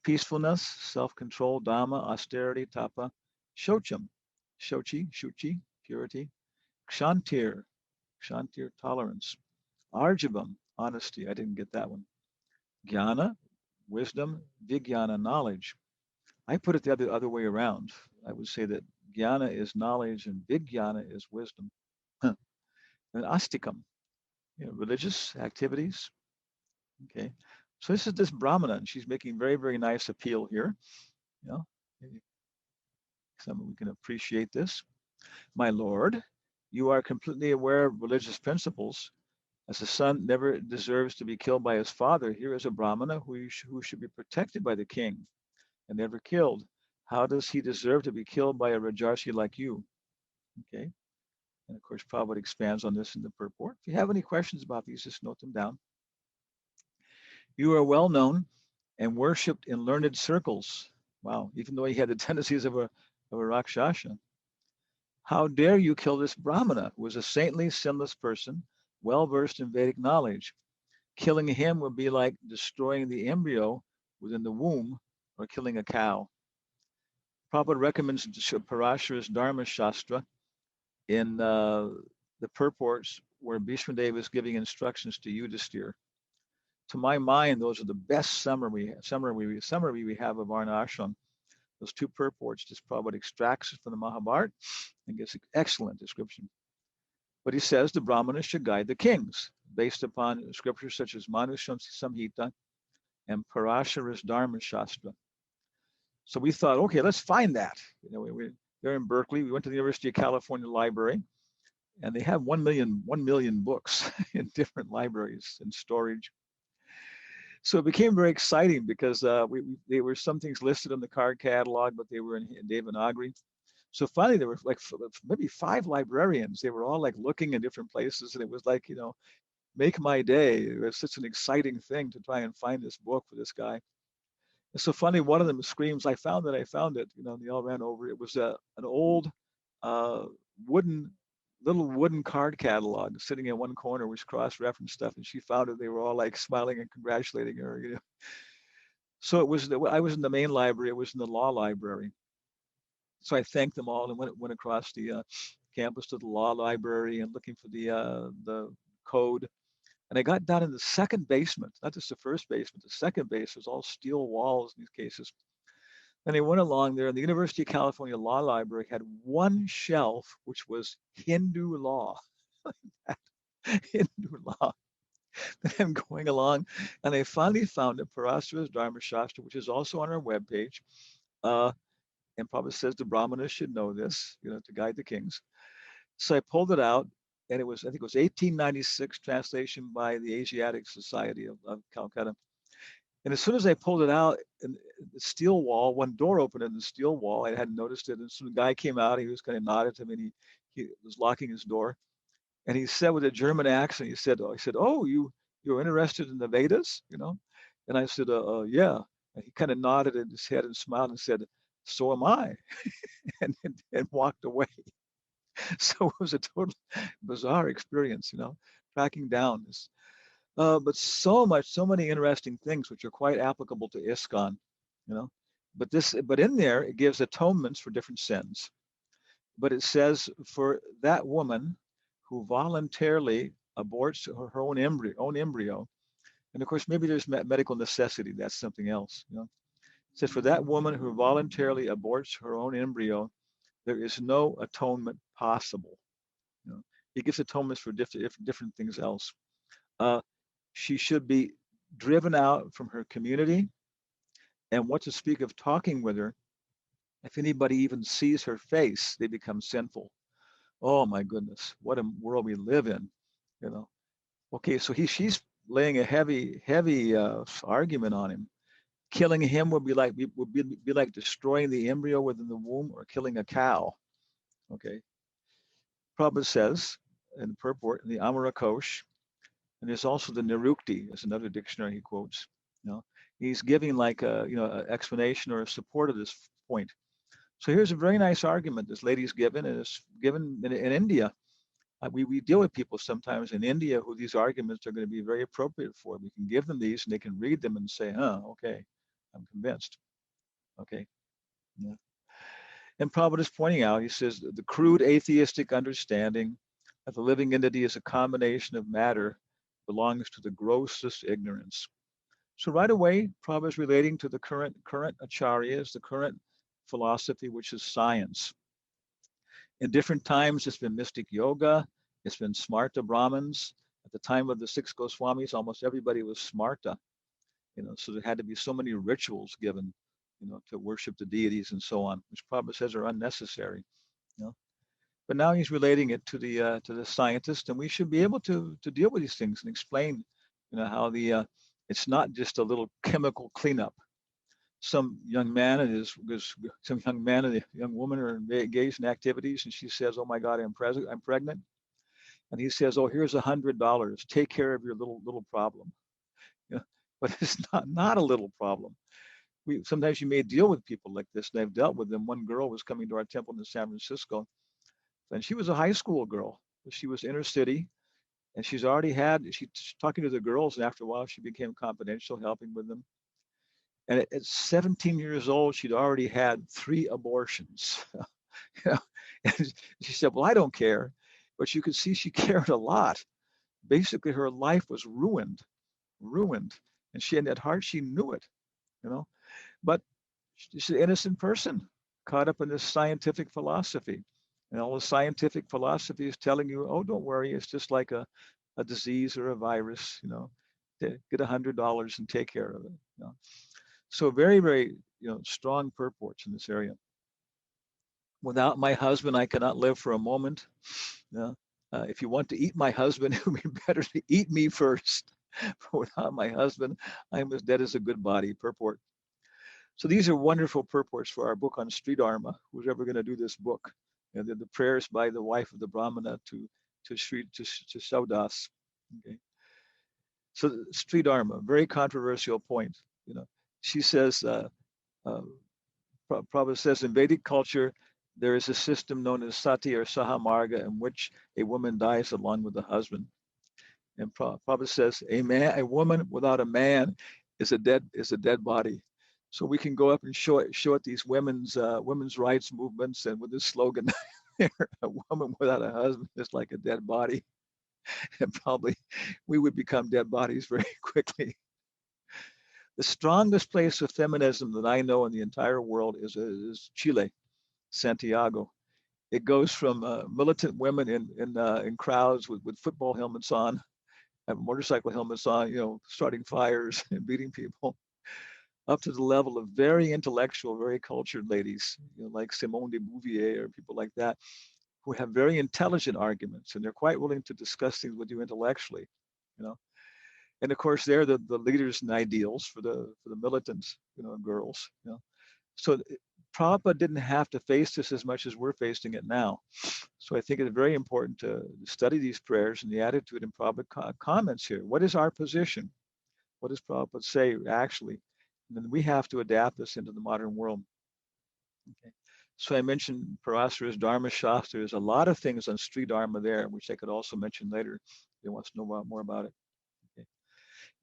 Peacefulness, self-control, Dhamma, austerity, Tapa, Shocham, Shuchi, purity, Kshantir, tolerance, Arjavam, honesty. I didn't get that one. Jnana, wisdom, Vijnana, knowledge. I put it the other way around. I would say that Jnana is knowledge and Vijnana is wisdom. And Astikam, religious activities. Okay. So this is this Brahmana, and she's making very, very nice appeal here. Maybe we can appreciate this. My Lord, you are completely aware of religious principles. As a son never deserves to be killed by his father, here is a Brahmana who should be protected by the king and never killed. How does he deserve to be killed by a Rajarshi like you? Okay. And of course, Prabhupada expands on this in the purport. If you have any questions about these, just note them down. You are well known and worshipped in learned circles. Wow, even though he had the tendencies of a Rakshasa. How dare you kill this Brahmana, who was a saintly, sinless person, well-versed in Vedic knowledge? Killing him would be like destroying the embryo within the womb or killing a cow. Prabhupada recommends Parashara's Dharma Shastra in the purports where Bhishmadeva is giving instructions to Yudhisthira. To my mind, those are the best summary we have of Varna Ashram. Those two purports, just Prabhupada extracts it from the Mahabharata and gives an excellent description. But he says the Brahmanas should guide the kings based upon scriptures such as Manu Samhita and Parashara's Dharma Shastra. So we thought, okay, let's find that. They're in Berkeley. We went to the University of California Library, and they have 1 million books in different libraries and storage. So it became very exciting because there were some things listed in the card catalog, but they were in Devanagari. So finally, there were like maybe 5 librarians. They were all like looking in different places, and it was like, make my day. It was such an exciting thing to try and find this book for this guy. It's so funny. One of them screams, "I found it! I found it!" And they all ran over. It was an old wooden little wooden card catalog sitting in one corner, which cross-referenced stuff, and she found it. They were all like smiling and congratulating her. You know, so it was. I was in the main library. It was in the law library. So I thanked them all and went across the campus to the law library and looking for the code. And I got down in the second basement, not just the first basement. The second base was all steel walls in these cases. And I went along there, and the University of California Law Library had one shelf which was Hindu law. Hindu law. Then I'm going along, and I finally found it, Parasara's Dharma Shastra, which is also on our webpage. And Prabhupada says the Brahmanas should know this, you know, to guide the kings. So I pulled it out, and it was, I think it was 1896 translation by the Asiatic Society of Calcutta. And as soon as I pulled it out, in the steel wall, one door opened in the steel wall. I hadn't noticed it. And so the guy came out, he was kind of nodded to me, and he was locking his door. And he said with a German accent, he said, oh, you're interested in the Vedas, you know? And I said, yeah. And he kind of nodded his head and smiled and said, so am I, and walked away. So it was a total bizarre experience, you know, tracking down this. But so many interesting things which are quite applicable to ISKCON, you know. But in there it gives atonements for different sins. But it says for that woman who voluntarily aborts her own embryo, and of course maybe there's medical necessity. That's something else, you know. It says for that woman who voluntarily aborts her own embryo, there is no atonement possible. You know, he gives atonements for different things else. She should be driven out from her community. And what to speak of talking with her, if anybody even sees her face, they become sinful. Oh my goodness, what a world we live in, you know. Okay, so she's laying a heavy argument on him. Killing him would be like destroying the embryo within the womb or killing a cow. Okay. Prabhupada says in the purport in the Amarakosh, and there's also the Nirukti, is another dictionary he quotes. You know, he's giving like a an explanation or a support of this point. So here's a very nice argument this lady's given, and it's given in India. We deal with people sometimes in India who these arguments are going to be very appropriate for. We can give them these, and they can read them and say, "Oh, okay, I'm convinced." Okay, yeah. And Prabhupada is pointing out, he says, the crude atheistic understanding that the living entity is a combination of matter belongs to the grossest ignorance. So right away, Prabhupada is relating to the current acharyas, the current philosophy, which is science. In different times, it's been mystic yoga, it's been smarta Brahmins. At the time of the 6 Goswamis, almost everybody was smarta, you know, so there had to be so many rituals given, you know, to worship the deities and so on, which Prabhupada says are unnecessary, you know. But now he's relating it to the scientist, and we should be able to deal with these things and explain, you know, how it's not just a little chemical cleanup. Some young man and a young woman are engaged in activities, and she says, "Oh my God, I'm pregnant," and he says, "Oh, here's $100. Take care of your little problem." You know, but it's not a little problem. Sometimes you may deal with people like this, and I've dealt with them. One girl was coming to our temple in San Francisco, and she was a high school girl. She was inner city, and she's talking to the girls, and after a while she became confidential, helping with them. And at 17 years old, she'd already had 3 abortions. You know? And she said, "Well, I don't care," but you could see she cared a lot. Basically, her life was ruined, and at heart she knew it, you know. But she's an innocent person caught up in this scientific philosophy. And all the scientific philosophy is telling you, "Oh, don't worry, it's just like a disease or a virus, you know, get $100 and take care of it." You know? So very, very, you know, strong purports in this area. Without my husband, I cannot live for a moment. You know? If you want to eat my husband, it would be better to eat me first. Without my husband, I'm as dead as a good body. Purport. So these are wonderful purports for our book on Sri Dharma. Who's ever going to do this book? You know, the prayers by the wife of the Brahmana to Saudas. Okay. So Sri Dharma, very controversial point. You know, she says, Prabhupada says in Vedic culture, there is a system known as sati or sahamarga, in which a woman dies along with the husband. And Prabhupada says, a woman without a man is a dead body. So we can go up and show it these women's rights movements, and with this slogan, a woman without a husband is like a dead body. And probably we would become dead bodies very quickly. The strongest place of feminism that I know in the entire world is Chile, Santiago. It goes from militant women in crowds with football helmets on, and motorcycle helmets on, starting fires and beating people, up to the level of very intellectual, very cultured ladies, like Simone de Beauvoir or people like that, who have very intelligent arguments, and they're quite willing to discuss things with you intellectually, And of course, they're the leaders and ideals for the militants, girls. So Prabhupada didn't have to face this as much as we're facing it now. So I think it's very important to study these prayers and the attitude in Prabhupada comments here. What is our position? What does Prabhupada say actually? And then we have to adapt this into the modern world. Okay. So I mentioned Parasara's Dharma Shastra. There's a lot of things on Sri Dharma there, which I could also mention later if you want to know more about it. Okay.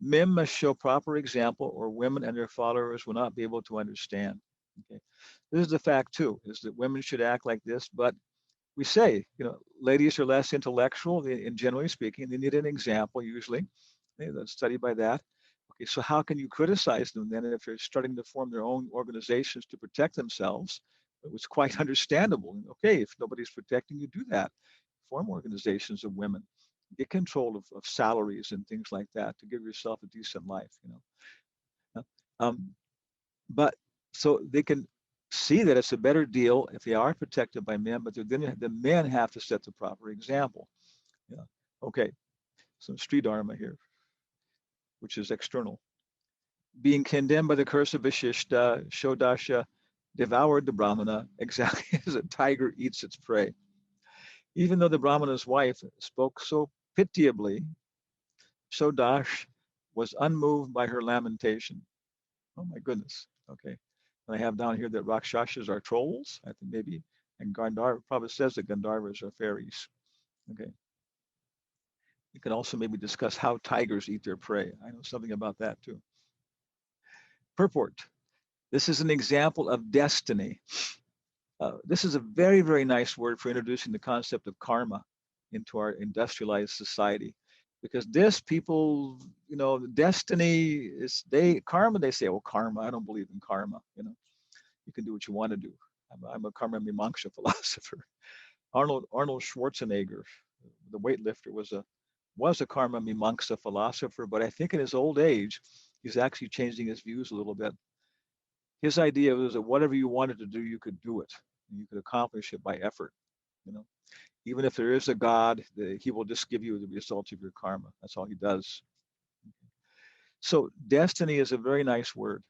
Men must show proper example, or women and their followers will not be able to understand. Okay. This is the fact too, is that women should act like this, but we say, ladies are less intellectual, in generally speaking. They need an example usually. That's studied by that. Okay, so how can you criticize them then if they're starting to form their own organizations to protect themselves? It was quite understandable. Okay, if nobody's protecting you, do that. Form organizations of women. Get control of salaries and things like that to give yourself a decent life. But so they can see that it's a better deal if they are protected by men, but then the men have to set the proper example. Okay, so Sri Dharma here, which is external. Being condemned by the curse of Vishishta, Shodasha devoured the Brahmana exactly as a tiger eats its prey. Even though the Brahmana's wife spoke so pitiably, Shodash was unmoved by her lamentation. Oh my goodness. Okay. And I have down here that Rakshasas are trolls, I think maybe, and Gandharva probably says that Gandharvas are fairies. Okay. You can also maybe discuss how tigers eat their prey. I know something about that too. Purport. This is an example of destiny. This is a very, very nice word for introducing the concept of karma into our industrialized society. Because this people, destiny is karma, they say, well, karma, I don't believe in karma. You can do what you want to do. I'm a karma mimamsa philosopher. Arnold Schwarzenegger, the weightlifter, was a karma mimamsa philosopher, but I think in his old age, he's actually changing his views a little bit. His idea was that whatever you wanted to do, you could do it. And you could accomplish it by effort. Even if there is a God, he will just give you the results of your karma. That's all he does. So destiny is a very nice word.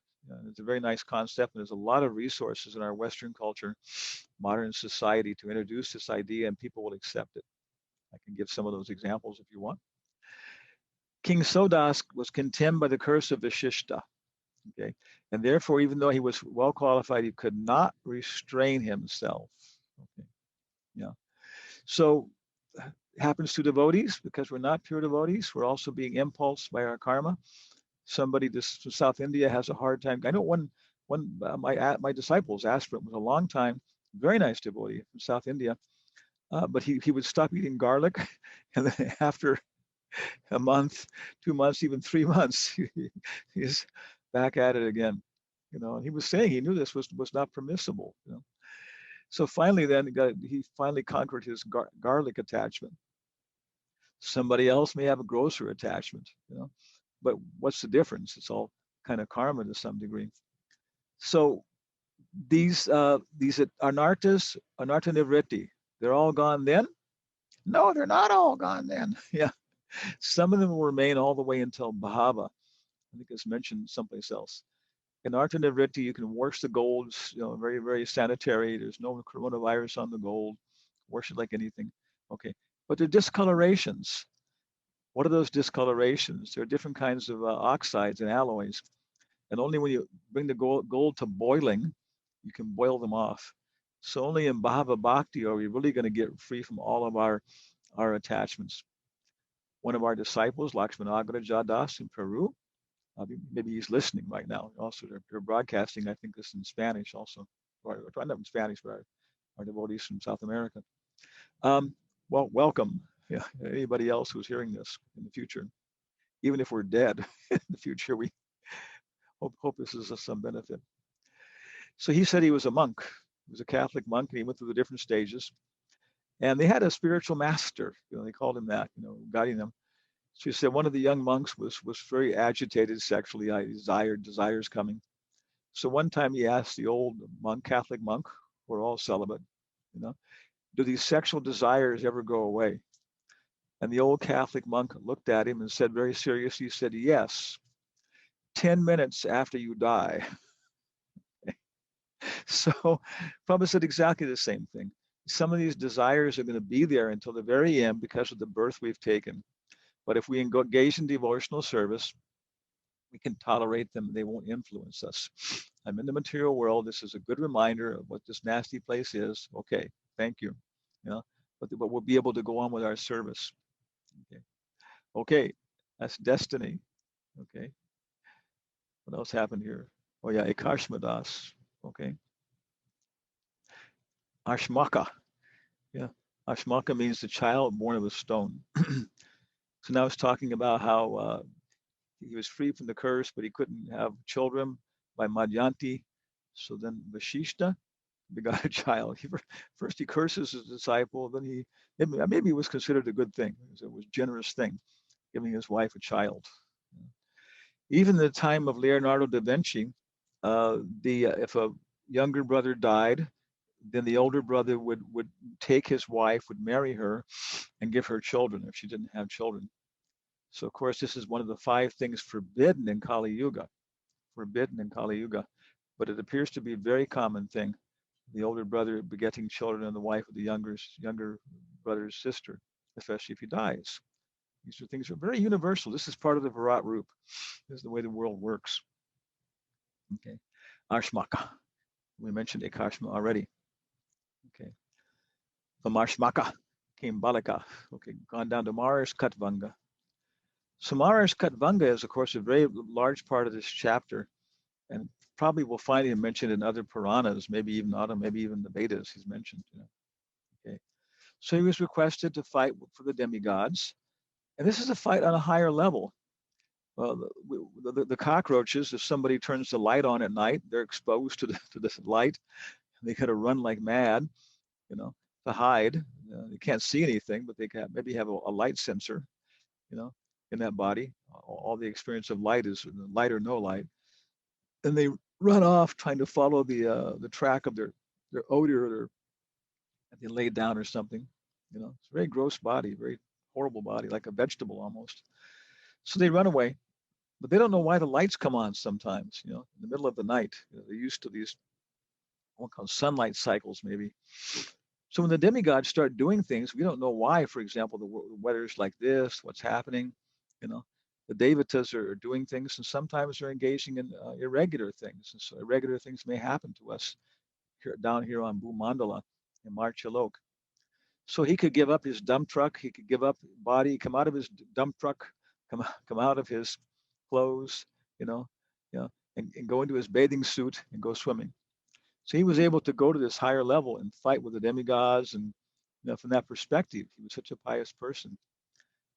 It's a very nice concept, and there's a lot of resources in our Western culture, modern society, to introduce this idea, and people will accept it. I can give some of those examples if you want. King Sodas was condemned by the curse of Vishishta. Okay, and therefore, even though he was well qualified, he could not restrain himself. Okay, yeah. So it happens to devotees, because we're not pure devotees. We're also being impulsed by our karma. Somebody from South India has a hard time. I know one my disciples asked for it. It was a long time. Very nice devotee from South India, but he would stop eating garlic, and then after a month, 2 months, even 3 months, he's back at it again. And he was saying he knew this was not permissible. So finally, then he finally conquered his garlic attachment. Somebody else may have a grosser attachment, but what's the difference? It's all kind of karma to some degree. So these anartas, anarta nivritti, they're all gone then? No, they're not all gone then. Yeah, some of them will remain all the way until Bhava. I think it's mentioned someplace else. In Anarta nivritti, you can wash the gold, very, very sanitary. There's no coronavirus on the gold. Wash it like anything. Okay, but they're discolorations. What are those discolorations? There are different kinds of oxides and alloys. And only when you bring the gold to boiling, you can boil them off. So only in Bhava Bhakti are we really going to get free from all of our attachments. One of our disciples, Lakshmanagra Jadas in Peru, maybe he's listening right now. Also, they're broadcasting, I think, this in Spanish also, or not in Spanish, but our devotees from South America. Well, welcome. Yeah, anybody else who's hearing this in the future, even if we're dead in the future, we hope this is of some benefit. So he said he was a monk. He was a Catholic monk, and he went through the different stages. And they had a spiritual master, they called him that, guiding them. So he said one of the young monks was very agitated sexually, desires coming. So one time he asked the old monk, Catholic monk, we're all celibate, do these sexual desires ever go away? And the old Catholic monk looked at him and said very seriously, he said, yes, 10 minutes after you die. So Prabhupada said exactly the same thing. Some of these desires are going to be there until the very end because of the birth we've taken. But if we engage in devotional service, we can tolerate them. They won't influence us. I'm in the material world. This is a good reminder of what this nasty place is. Okay, thank you. But we'll be able to go on with our service. Okay, that's destiny. Okay. What else happened here? Oh yeah, Ekashmadas. Okay. Ashmaka. Yeah. Ashmaka means the child born of a stone. So now it's talking about how he was free from the curse, but he couldn't have children by Madhyanti. So then Vashishta begot a child. First he curses his disciple, then maybe it was considered a good thing. It was a generous thing, giving his wife a child. Even in the time of Leonardo da Vinci, if a younger brother died, then the older brother would take his wife, would marry her, and give her children if she didn't have children. So of course, this is one of the 5 things forbidden in Kali Yuga. Forbidden in Kali Yuga, but it appears to be a very common thing. The older brother begetting children and the wife of the younger brother's sister, especially if he dies. These are things that are very universal. This is part of the Virat Rup. This is the way the world works. Okay. Ashmaka. We mentioned Ekashma already. Okay. From Ashmaka came Balaka. Okay, gone down to Mars Katvanga. So Mars Katvanga is, of course, a very large part of this chapter, and probably we'll find him mentioned in other Puranas, maybe even the Vedas he's mentioned. Okay. So he was requested to fight for the demigods, and this is a fight on a higher level. The cockroaches, if somebody turns the light on at night, they're exposed to this light. They gotta run like mad, to hide. They can't see anything, but they can maybe have a light sensor, in that body. All the experience of light is light or no light. And they run off trying to follow the track of their odor, that they laid down or something. It's a very gross body, very horrible body, like a vegetable almost. So they run away. But they don't know why the lights come on sometimes, in the middle of the night. They're used to these, what call sunlight cycles, maybe. So when the demigods start doing things, we don't know why. For example, the weather's like this, what's happening, The Devotees are doing things, and sometimes they're engaging in irregular things. And so irregular things may happen to us down here on Bhumandala in Marchalok. So he could give up his dump truck, he could give up body, come out of his dump truck, come out of his clothes, and go into his bathing suit and go swimming. So he was able to go to this higher level and fight with the demigods, and from that perspective, he was such a pious person.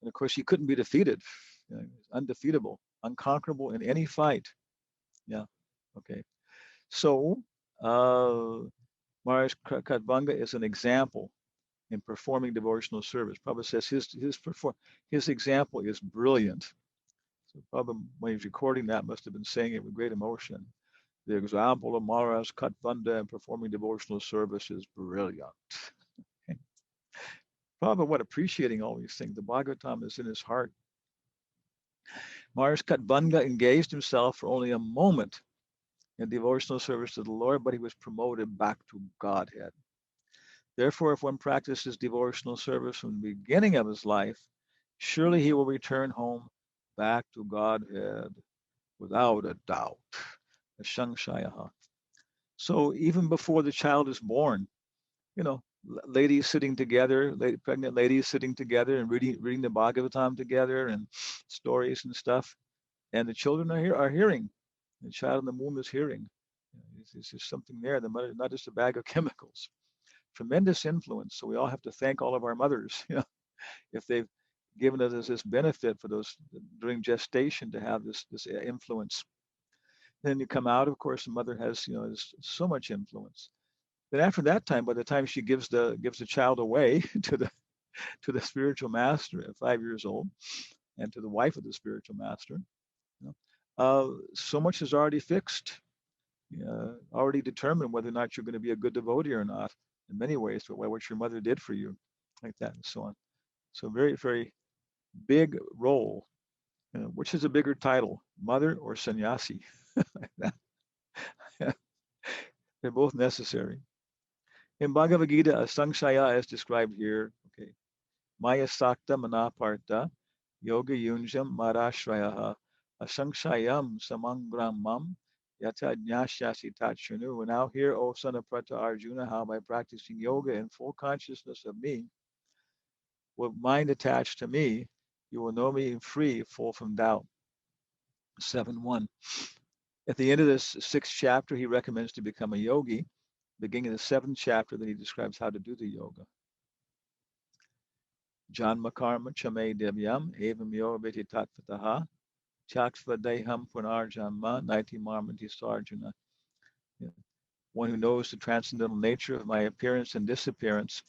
And of course, he couldn't be defeated. He was undefeatable, unconquerable in any fight. Yeah. Okay. So Maharaj Katvanga is an example in performing devotional service. Prabhupada says his example is brilliant. So Prabhupada, when he's recording that, must have been saying it with great emotion. The example of Maharaj Katvanga in performing devotional service is brilliant. Okay. Prabhupada, what appreciating all these things. The Bhagavatam is in his heart. Maharaj Katvanga engaged himself for only a moment in devotional service to the Lord, but he was promoted back to Godhead. Therefore, if one practices devotional service from the beginning of his life, surely he will return home back to Godhead without a doubt. So even before the child is born, you know, ladies sitting together, pregnant ladies sitting together and reading the Bhagavatam together and stories and stuff. And the children are hearing. The child in the womb is hearing. It's just something there. The mother, not just a bag of chemicals. Tremendous influence. So we all have to thank all of our mothers, if they've given us this benefit for those during gestation to have this influence. Then you come out, of course, the mother has, so much influence. Then after that time, by the time she gives the child away to the spiritual master at 5 years old, and to the wife of the spiritual master, so much is already fixed, already determined whether or not you're going to be a good devotee or not. In many ways, what your mother did for you, like that, and so on. So very, very big role. Which is a bigger title, mother or sannyasi? Like that. They're both necessary. In Bhagavad Gita, Asangshaya is described here. Okay, Maya Sakta Manaparta Yoga Yunjam Marashrayaha Asangshayam Samangramam Yata Jnashyasi Tachanu. And now here, O son of Prata Arjuna, how by practicing yoga in full consciousness of me, with mind attached to me, you will know me free, full from doubt. 7.1. At the end of this 6th chapter, he recommends to become a yogi. Beginning of the 7th chapter, then he describes how to do the yoga. Janma karma chame devyam evam yoga viti tatvataha chaksva deham punar janma naiti marmati sarjuna. One who knows the transcendental nature of my appearance and disappearance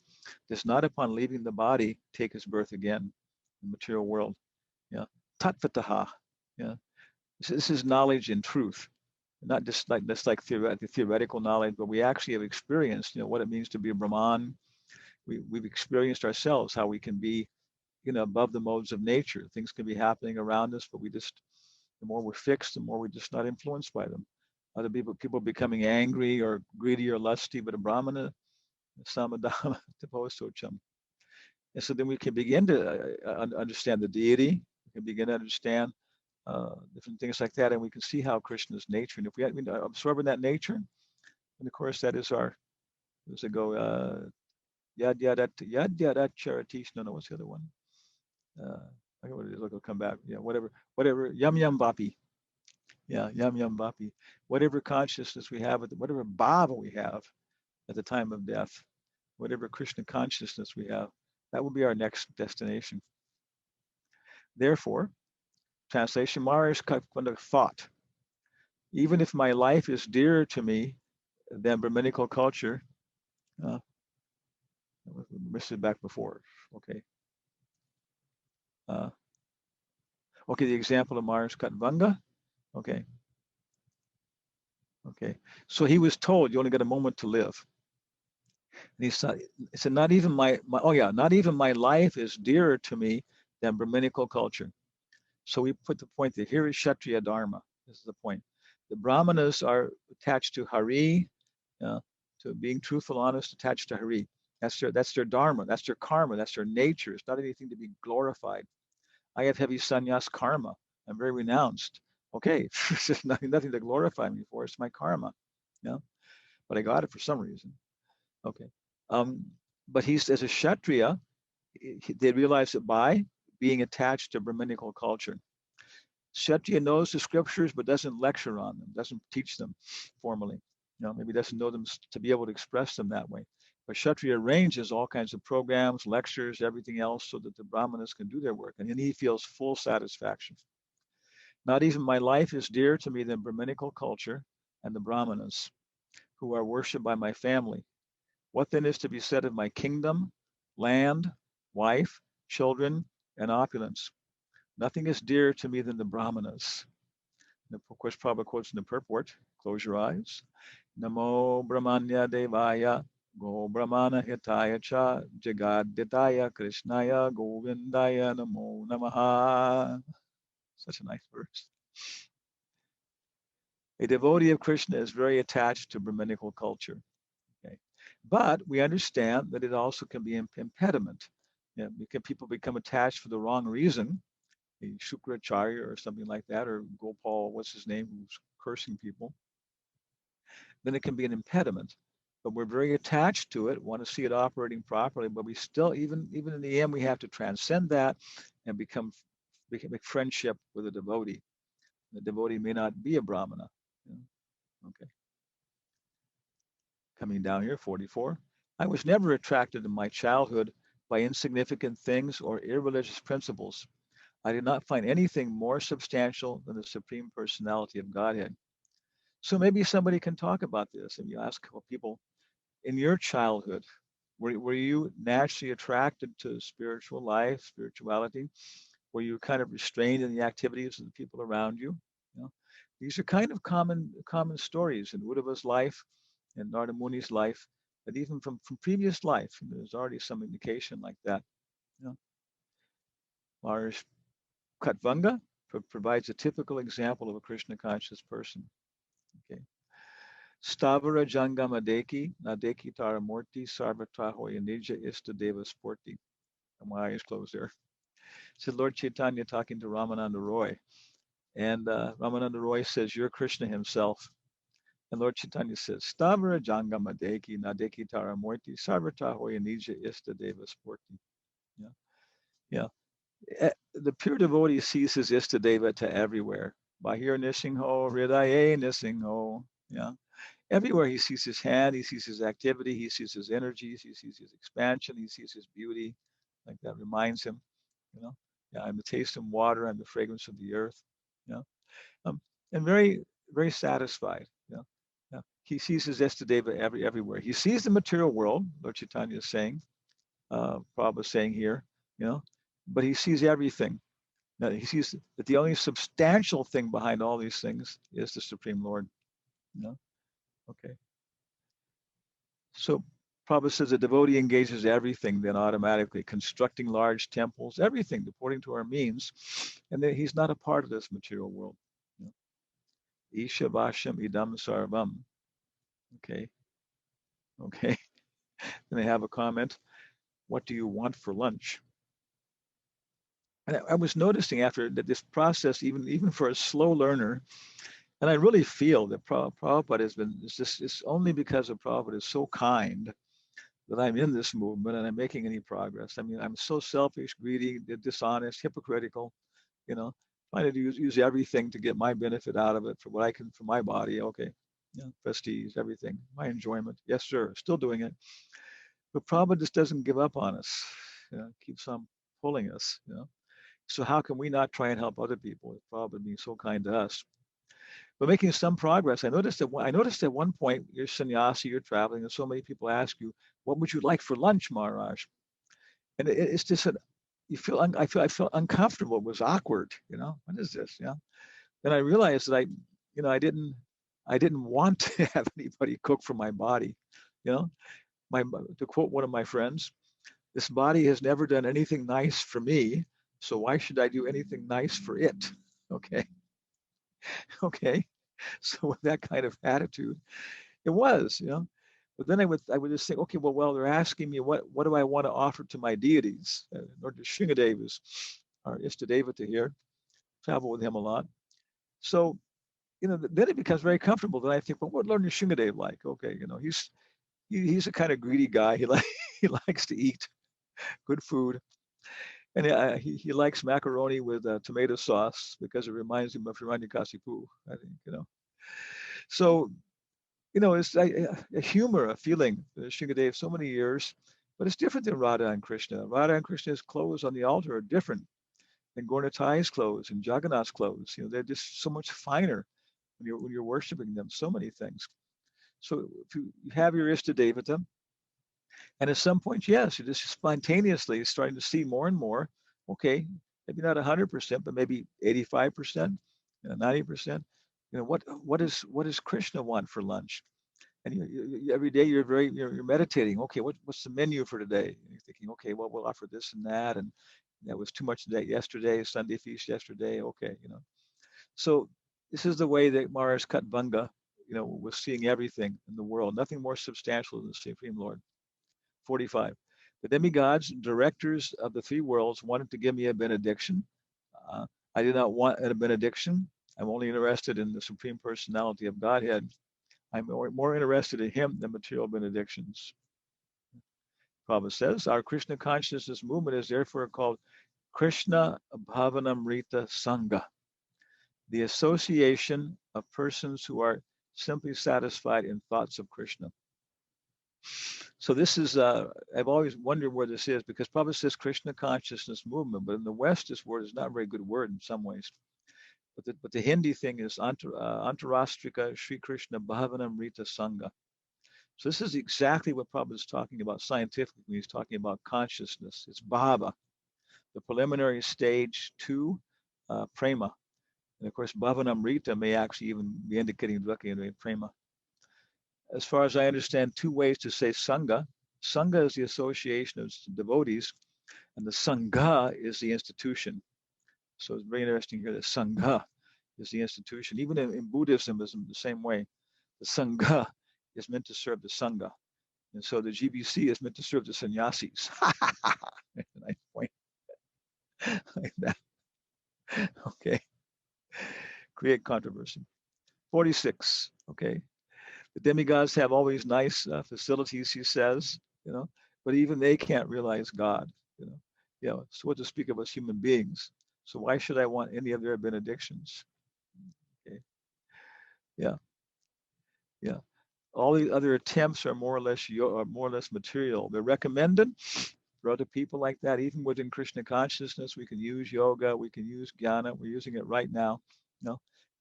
does not, upon leaving the body, take his birth again in the material world. Tatvataha. This is knowledge in truth. Not just like theoretical knowledge, but we actually have experienced, what it means to be a Brahman. We've experienced ourselves how we can be, above the modes of nature. Things can be happening around us, but the more we're fixed, the more we're just not influenced by them. Other people becoming angry or greedy or lusty, but a Brahmana, samadama taposocham. And so then we can begin to understand the deity. We can begin to understand different things like that, and we can see how Krishna's nature. And if we absorb in that nature, and of course that is our, as I go, yad yadat charities. No, what's the other one? I forget what it is. Look, it'll come back. Yeah, whatever, yam yam vapi. Yeah, yam yam vapi. Whatever consciousness we have, whatever bhava we have at the time of death, whatever Krishna consciousness we have, that will be our next destination. Therefore, translation, Mara is kind of thought. Even if my life is dearer to me than Brahminical culture, missed it back before. Okay. Okay, the example of Mars Katvanga. Okay. Okay. So he was told you only got a moment to live. And he said, not even not even my life is dearer to me than Brahminical culture. So we put the point that here is Kshatriya Dharma. This is the point. The Brahmanas are attached to Hari, to being truthful, honest, attached to Hari. That's their dharma. That's their karma. That's their nature. It's not anything to be glorified. I have heavy sannyas karma. I'm very renounced. Okay, it's just nothing to glorify me for. It's my karma. But I got it for some reason. Okay. But he's, as a Kshatriya, they realize that by being attached to Brahminical culture, Kshatriya knows the scriptures but doesn't lecture on them, doesn't teach them formally. Maybe doesn't know them to be able to express them that way. But Kshatriya arranges all kinds of programs, lectures, everything else so that the Brahmanas can do their work. And then he feels full satisfaction. Not even my life is dearer to me than Brahminical culture and the Brahmanas, who are worshipped by my family. What then is to be said of my kingdom, land, wife, children, and opulence? Nothing is dearer to me than the Brahmanas. And of course, Prabhupada quotes in the purport, close your eyes. Namo Brahmanya Devaya Go Brahmana Hitaya Cha Jagaditaya Krishnaya Govindaya Namo Namaha. Such a nice verse. A devotee of Krishna is very attached to Brahminical culture. Okay. But we understand that it also can be an impediment. People become attached for the wrong reason, a Shukracharya or something like that, or Gopal, what's his name, who's cursing people. Then it can be an impediment. but we're very attached to it, want to see it operating properly, but we still, even in the end, we have to transcend that and make friendship with a devotee. The devotee may not be a Brahmana. Okay. Coming down here, 44. I was never attracted in my childhood by insignificant things or irreligious principles. I did not find anything more substantial than the Supreme Personality of Godhead. So maybe somebody can talk about this. And you ask people, in your childhood, were you naturally attracted to spiritual life, spirituality? Were you kind of restrained in the activities of the people around you? You know, these are kind of common stories in Uddhava's life and Narada Muni's life, but even from previous life, there's already some indication like that. You know, Maharaj Katvanga provides a typical example of a Krishna conscious person. Okay. Stavara Jangamadeki, Nadeki Taramurti, Sarvata Hoyanija Istadeva Sporti. And my eyes closed there. Said Lord Chaitanya talking to Ramananda Roy. And Ramananda Roy says, "You're Krishna himself." And Lord Chaitanya says, Stavara Jangamadeki, Nadeki Taramurti, Sarvata Hoyanija Istadeva Sporti. Yeah. Yeah. The pure devotee sees his Istadeva to everywhere. Bahir Nisingho, Hridaye Nisingho. Yeah. Everywhere he sees his hand, he sees his activity, he sees his energies, he sees his expansion, he sees his beauty. Like that reminds him, yeah, I'm the taste of water, I'm the fragrance of the earth, and very, very satisfied. Yeah. He sees his Estadeva everywhere. He sees the material world, Lord Chaitanya is saying, Prabhupada is saying here, but he sees everything. Now, he sees that the only substantial thing behind all these things is the Supreme Lord. Okay. So Prabhupada says a devotee engages everything, then automatically constructing large temples, everything according to our means, and then he's not a part of this material world. Isha Vasham Idam Sarvam. Okay. Then they have a comment. What do you want for lunch? And I was noticing after that this process, even for a slow learner, and I really feel that Prabhupada has been, it's only because of Prabhupada is so kind that I'm in this movement and I'm making any progress. I mean, I'm so selfish, greedy, dishonest, hypocritical, trying to use everything to get my benefit out of it for what I can, for my body. Okay. Prestige, everything, my enjoyment. Yes, sir. Still doing it. But Prabhupada just doesn't give up on us. Keeps on pulling us. So how can we not try and help other people? If Prabhupada being so kind to us. But making some progress. I noticed at one point, you're sannyasi, you're traveling, and so many people ask you, "What would you like for lunch, Maharaj?" And it's just I feel uncomfortable. It was awkward. What is this? Then I realized that I didn't want to have anybody cook for my body. To quote one of my friends, "This body has never done anything nice for me, so why should I do anything nice for it?" Okay. Okay. So with that kind of attitude, it was, But then I would just think, okay, well, they're asking me what do I want to offer to my deities? Lord Sringadeva is our Istadevata here. Travel with him a lot. So, then it becomes very comfortable. Then I think, well, what Lord Sringadeva like? Okay, he's a kind of greedy guy. He likes to eat good food. And he likes macaroni with tomato sauce because it reminds him of Hiranyakasipu, I think, So, it's a humor, a feeling. Sringadeva, so many years, but it's different than Radha and Krishna. Radha and Krishna's clothes on the altar are different than Gaura-Nitai's clothes and Jagannath's clothes. They're just so much finer when you're worshiping them. So many things. So if you have your Istadevata, and at some point, yes, you're just spontaneously starting to see more and more. Okay, maybe not 100%, but maybe 85%, 90%. What does Krishna want for lunch? And every day you're meditating. Okay, what's the menu for today? And you're thinking, okay, well, we'll offer this and that, and that was too much yesterday, Sunday feast yesterday. Okay, So this is the way that Maharaj Katvanga, was seeing everything in the world. Nothing more substantial than the Supreme Lord. 45. The demigods, directors of the three worlds, wanted to give me a benediction. I did not want a benediction. I'm only interested in the Supreme Personality of Godhead. I'm more interested in him than material benedictions. Prabhupada says, our Krishna consciousness movement is therefore called Krishna Bhavanamrita Sangha, the association of persons who are simply satisfied in thoughts of Krishna. So this is, I've always wondered where this is, because Prabhupada says Krishna consciousness movement, but in the West, this word is not a very good word in some ways. But the Hindi thing is Antarastrika Sri Krishna Bhavanamrita Sangha. So this is exactly what Prabhupada is talking about scientifically when he's talking about consciousness. It's bhava, the preliminary stage to prema. And of course, bhavanamrita may actually even be indicating directly prema. As far as I understand, two ways to say sangha. Sangha is the association of devotees, and the sangha is the institution. So it's very interesting here that sangha is the institution. Even in Buddhism, is the same way. The sangha is meant to serve the sangha. And so the GBC is meant to serve the sannyasis. Nice point. Like that. Okay. Create controversy. 46. Okay. The demigods have all these nice facilities, he says, but even they can't realize God, so what to speak of us human beings. So why should I want any of their benedictions? Okay. Yeah. All the other attempts are more or less material. They're recommended for other people like that. Even within Krishna consciousness, we can use yoga, we can use jnana. We're using it right now,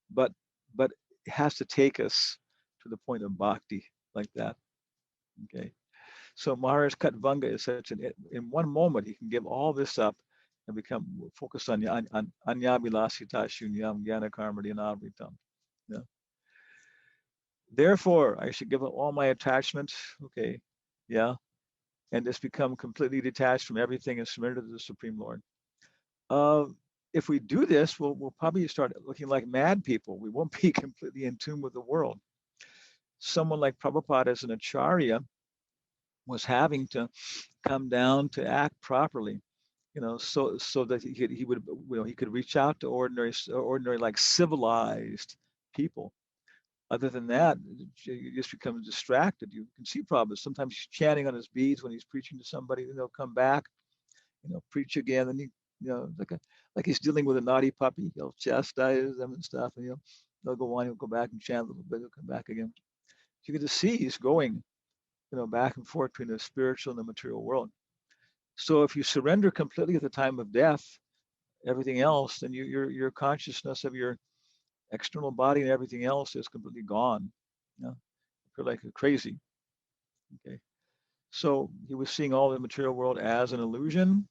but it has to take us to the point of bhakti like that. Okay. So Maharaj Katvanga is such in one moment he can give all this up and become focused on anyabilasita shunyam jnana karmadi anavritam. Yeah. Therefore, I should give up all my attachments. Okay. Yeah. And just become completely detached from everything and surrender to the Supreme Lord. If we do this, we'll probably start looking like mad people. We won't be completely in tune with the world. Someone like Prabhupada as an acharya was having to come down to act properly, so that he could reach out to ordinary like civilized people. Other than that, you just become distracted. You can see Prabhupada sometimes he's chanting on his beads when he's preaching to somebody, then they'll come back, preach again, and like he's dealing with a naughty puppy. He'll chastise them and stuff, and they'll go on. He'll go back and chant a little bit. He'll come back again. You can just see he's going, back and forth between the spiritual and the material world. So if you surrender completely at the time of death, everything else, then your consciousness of your external body and everything else is completely gone. You're like crazy. Okay. So he was seeing all the material world as an illusion.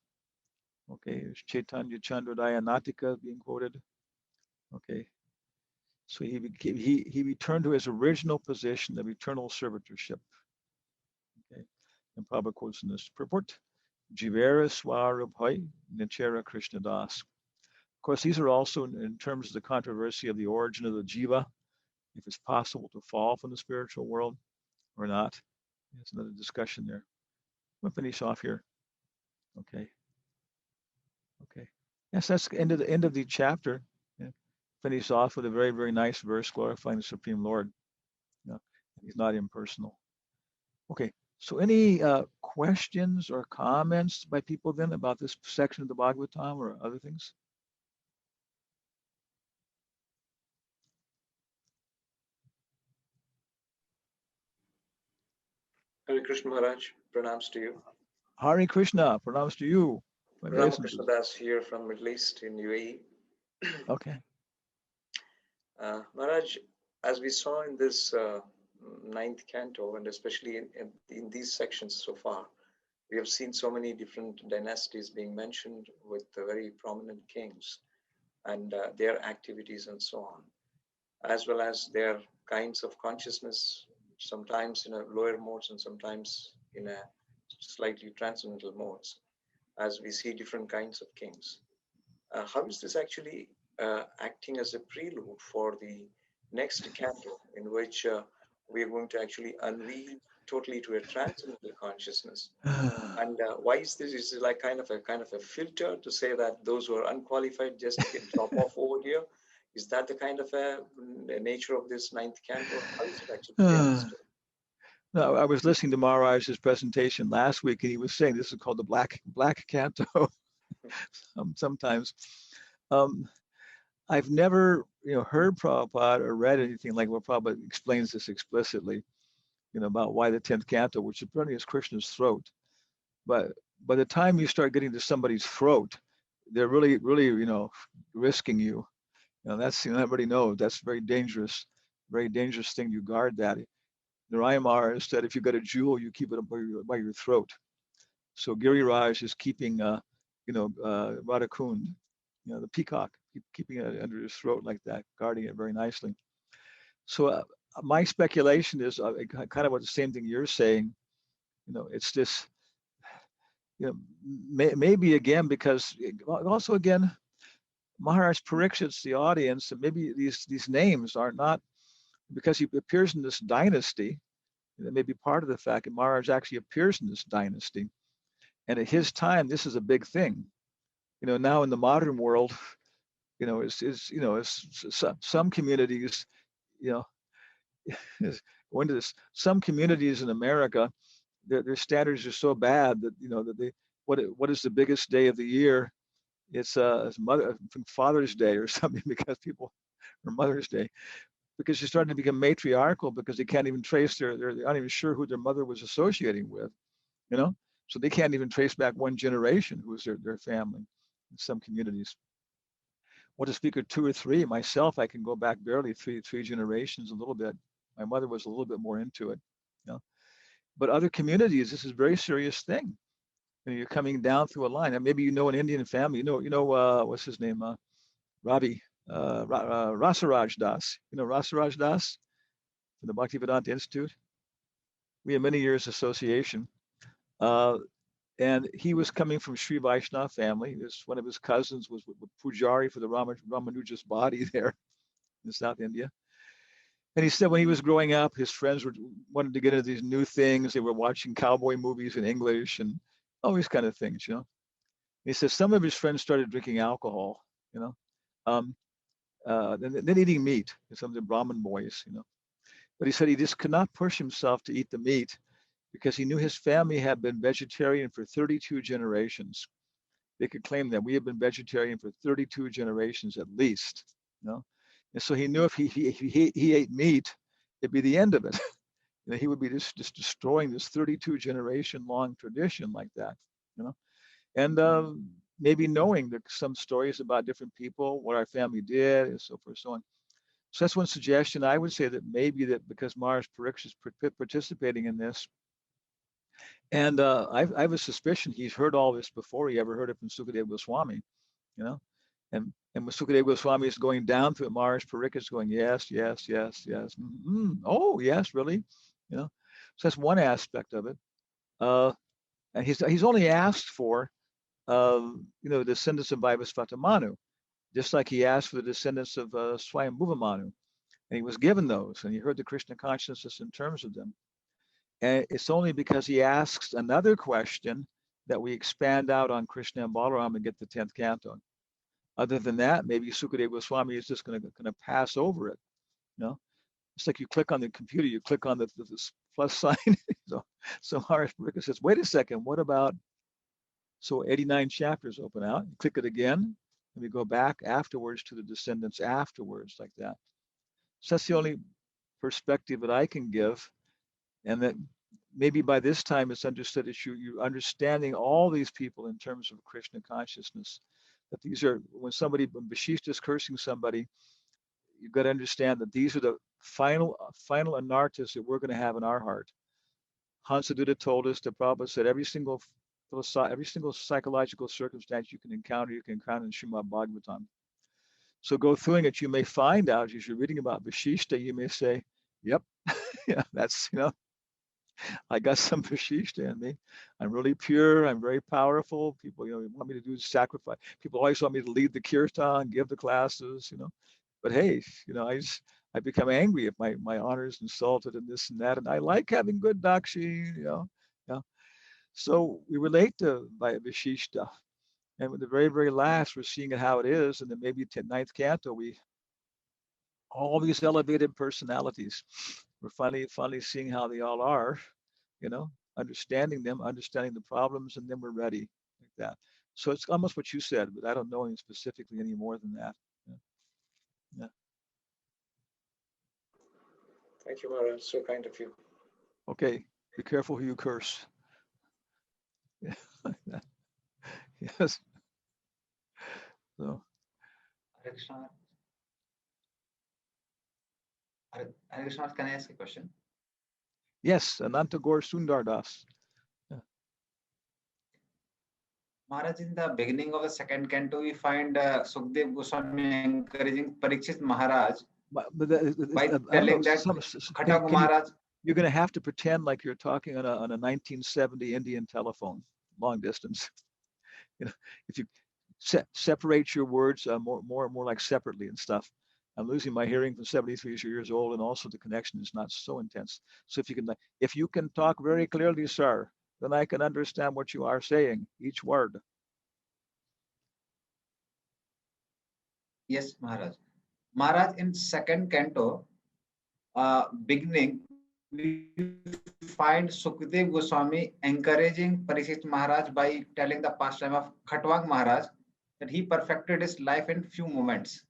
Okay, there's Chaitanya Chandrodaya Natika being quoted. Okay. So he returned to his original position of eternal servitorship. Okay. And Prabhupada quotes in this purport, Jivera Swarubhai Nichera Krishna Das. Of course, these are also in terms of the controversy of the origin of the jiva, if it's possible to fall from the spiritual world or not. There's another discussion there. We'll finish off here. Okay. Yes, that's the end of the chapter. Yeah. Finish off with a very, very nice verse glorifying the Supreme Lord. He's not impersonal. Okay. So any questions or comments by people then about this section of the Bhagavatam or other things? Hare Krishna Maharaj, pranams to you. Hare Krishna, pranams to you. Pranam Krishna Das here from Middle East in UAE. Okay. Maharaj, as we saw in this ninth canto, and especially in these sections so far, we have seen so many different dynasties being mentioned with very prominent kings and their activities and so on, as well as their kinds of consciousness, sometimes in a lower modes and sometimes in a slightly transcendental modes, as we see different kinds of kings. How is this actually acting as a prelude for the next canto, in which we are going to actually unveil totally to a transcendental consciousness? And why is this? Is it like kind of a filter to say that those who are unqualified just can drop off over here? Is that the kind of a nature of this ninth canto? How is it actually to be understood? No, I was listening to Maharaj's presentation last week, and he was saying this is called the black canto. Sometimes, I've never heard Prabhupada or read anything like what Prabhupada explains this explicitly, about why the 10th canto, which apparently is Krishna's throat. But by the time you start getting to somebody's throat, they're really, really, risking you. That's everybody knows that's very dangerous thing. You guard that. Narayana said, if you got a jewel, you keep it by your throat. So Giriraj is keeping, Radhakund, the peacock, keeping it under his throat like that, guarding it very nicely. So my speculation is kind of what the same thing you're saying. It's this, maybe again, because also again, Maharaj Parikshit's the audience, and maybe these names are not, because he appears in this dynasty. That may be part of the fact that Maharaj actually appears in this dynasty. And at his time, this is a big thing. Now in the modern world, some communities, going to this, some communities in America, their standards are so bad that, that they, what is the biggest day of the year? It's Father's Day or something, because people, or Mother's Day, because they're starting to become matriarchal because they can't even trace they're not even sure who their mother was associating with, so they can't even trace back one generation who was their family in some communities. What a speaker 2 or 3, myself, I can go back barely three generations a little bit. My mother was a little bit more into it, but other communities, this is a very serious thing. You're coming down through a line, and maybe an Indian family, what's his name, Ravi, Rasaraj Das. Rasaraj Das from the Bhakti-Vedanta Institute. We had many years association. And he was coming from Sri Vaishnava family. One of his cousins was Pujari for the Ramanuja's body there in South India. And he said when he was growing up, his friends wanted to get into these new things. They were watching cowboy movies in English and all these kind of things, He says some of his friends started drinking alcohol, then eating meat, some of the Brahmin boys, But he said he just could not push himself to eat the meat because he knew his family had been vegetarian for 32 generations. They could claim that we have been vegetarian for 32 generations at least, And so he knew if he ate meat, it'd be the end of it. He would be just destroying this 32 generation long tradition like that, And maybe knowing that some stories about different people, what our family did, and so forth, so on. So that's one suggestion. I would say that maybe that because Maharaj Parikshit is participating in this, and I have a suspicion he's heard all this before he ever heard it from Sukadeva Goswami, And when Sukadeva Goswami is going down through it, Maharaj Parikshit is going, yes, yes, yes, yes. Mm-hmm. Oh, yes, really? So that's one aspect of it. And he's only asked for, the descendants of Vaivasvata Manu, just like he asked for the descendants of Swayambhuva Manu. And he was given those, and he heard the Krishna consciousness in terms of them. And it's only because he asks another question that we expand out on Krishna and Balaram and get the 10th canto. Other than that, maybe Sukadeva Goswami is just going to pass over it. It's like you click on the computer, you click on this plus sign. so Maharaj Parikshit says, wait a second, what about, so 89 chapters open out, you click it again, and we go back afterwards to the descendants afterwards, like that. So that's the only perspective that I can give. And that maybe by this time it's understood that you're understanding all these people in terms of Krishna consciousness. That these are, when Vashishta is cursing somebody, you've got to understand that these are the final anarthas that we're going to have in our heart. Hansaduta told us, the Prabhupada said, every single psychological circumstance you can encounter in Srimad Bhagavatam. So go through it, you may find out, as you're reading about Vashishta, you may say, yep, that's, I got some Vashishta in me. I'm really pure. I'm very powerful. People, want me to do sacrifice. People always want me to lead the kirtan, give the classes, But hey, I become angry if my honor is insulted and this and that. And I like having good dakshi, So we relate to Vashishta. And with the very, very last, we're seeing it how it is. And then maybe 9th canto, we all these elevated personalities. We're finally seeing how they all are, understanding them, understanding the problems, and then we're ready like that. So it's almost what you said, but I don't know any specifically any more than that. Yeah. Thank you, Maharaj. So kind of you. Okay. Be careful who you curse. Yes. So. Hare Krishna. Hare Krishna, can I ask a question? Yes, Ananta Gaur Sundar Das. Maharaj, in the beginning of the second canto, we find Sukdev Goswami encouraging Parikshit Maharaj by telling that Khattak Maharaj. You're going to have to pretend like you're talking on a 1970 Indian telephone, long distance. If you separate your words more like separately and stuff. I'm losing my hearing from 73 years old, and also the connection is not so intense. So if you can talk very clearly, sir, then I can understand what you are saying, each word. Yes, Maharaj. Maharaj, in second canto, beginning, we find Sukdev Goswami encouraging Parikshit Maharaj by telling the pastime of Khatwang Maharaj that he perfected his life in few moments.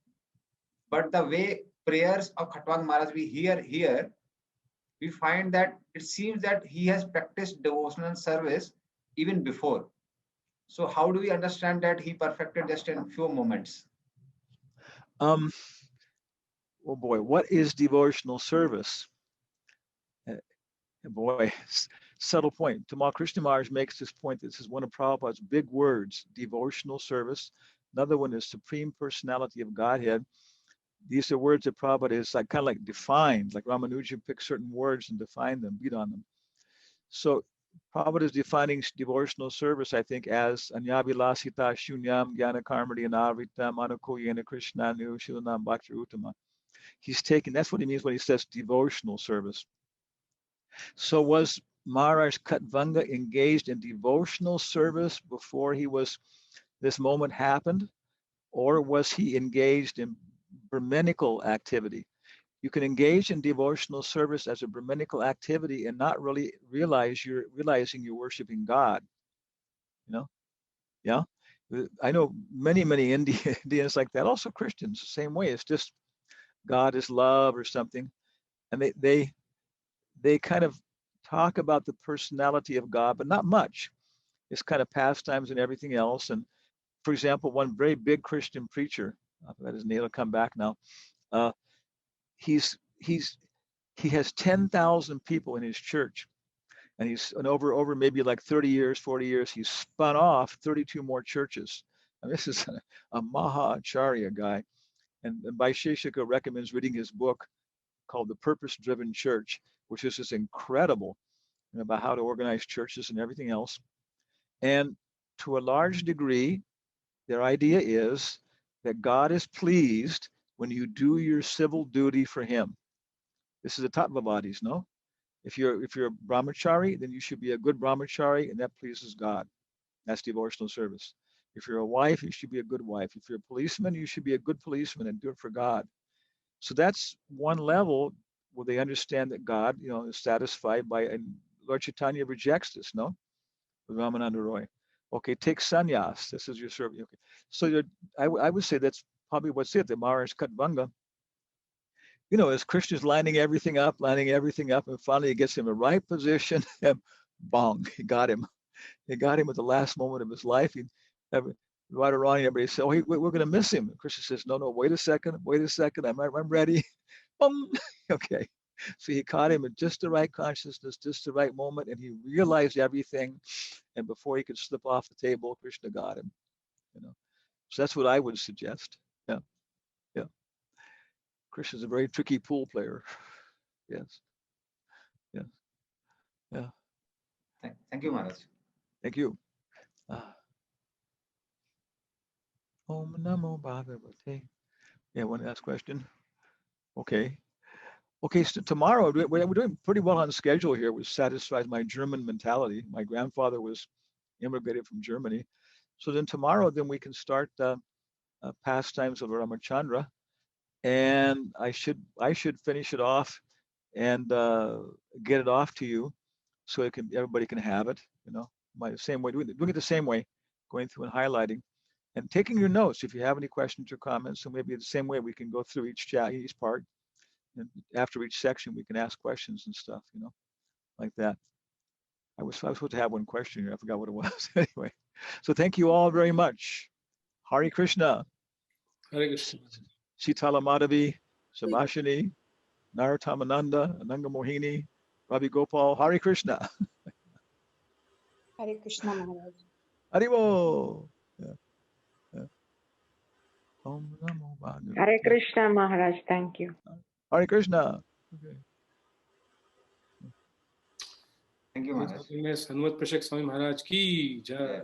But the way prayers of Khatwang Maharaj we hear here, we find that it seems that he has practiced devotional service even before. So how do we understand that he perfected just in few moments? Oh boy, what is devotional service? Boy, subtle point. Tamal Krishna Maharaj makes this point. This is one of Prabhupada's big words, devotional service. Another one is Supreme Personality of Godhead. These are words that Prabhupada is kind of like defined, like Ramanuja picks certain words and define them, beat on them. So Prabhupada is defining devotional service, I think, as Anyavilasita Shunyam Jnana Karmadi Anavritam Anukoyena Krishnanu Shilanam Bhakti Uttama. He's taking, that's what he means when he says devotional service. So was Maharaj Khatvanga engaged in devotional service before this moment happened? Or was he engaged in Brahminical activity? You can engage in devotional service as a Brahminical activity and not really realizing you're worshiping God. Yeah. I know many Indians like that. Also Christians, the same way. It's just God is love or something, and they kind of talk about the personality of God, but not much. It's kind of pastimes and everything else. And for example, one very big Christian preacher, I forgot his name, will come back now. He has 10,000 people in his church, and over maybe like 30 years, 40 years, he's spun off 32 more churches. And this is a Maha-acharya guy. And Vaisheshika recommends reading his book called The Purpose-Driven Church, which is just incredible about how to organize churches and everything else. And to a large degree, their idea is that God is pleased when you do your civil duty for him. This is the Tattvavadis, no? If you're a brahmachari, then you should be a good brahmachari, and that pleases God. That's devotional service. If you're a wife, you should be a good wife. If you're a policeman, you should be a good policeman and do it for God. So that's one level where they understand that God, is satisfied by, and Lord Chaitanya rejects this, no? With Ramananda Roy. Okay, take sannyas. This is your service. Okay. So I would say that's probably what's it, the Maharaj Khatvanga. As Krishna's lining everything up, and finally he gets him in the right position, and bong, he got him. He got him at the last moment of his life. He'd have right or wrong, everybody said, "Oh, we're going to miss him." And Krishna says, "No, wait a second, I'm ready." Okay. So he caught him at just the right consciousness, just the right moment, and he realized everything. And before he could slip off the table, Krishna got him. So that's what I would suggest. Yeah. Krishna's a very tricky pool player. Yes. Yeah. Thank you, Maharaj. Thank you. Om Namo Bhagavate. Yeah, one last question. Okay, so tomorrow, we're doing pretty well on schedule here, which satisfies my German mentality. My grandfather was immigrated from Germany. So then tomorrow, we can start pastimes of Ramachandra. and I should finish it off and get it off to you, so everybody can have it. Same way, doing it the same way, going through and highlighting and taking your notes. If you have any questions or comments, so maybe the same way we can go through each part, and after each section we can ask questions and stuff, like that. I was supposed to have one question here. I forgot what it was. Anyway, so thank you all very much. Hare Krishna. Hare Krishna. Sitala Madhavi, Sabashini, Narottamananda, Ananga Mohini, Ravi Gopal, Hare Krishna. Hare Krishna Maharaj. Haribo. Hare Krishna Maharaj, thank you. Hare Krishna. Okay. Thank you, Maharaj. Hanumat Prashak Swami Maharaj ki jai.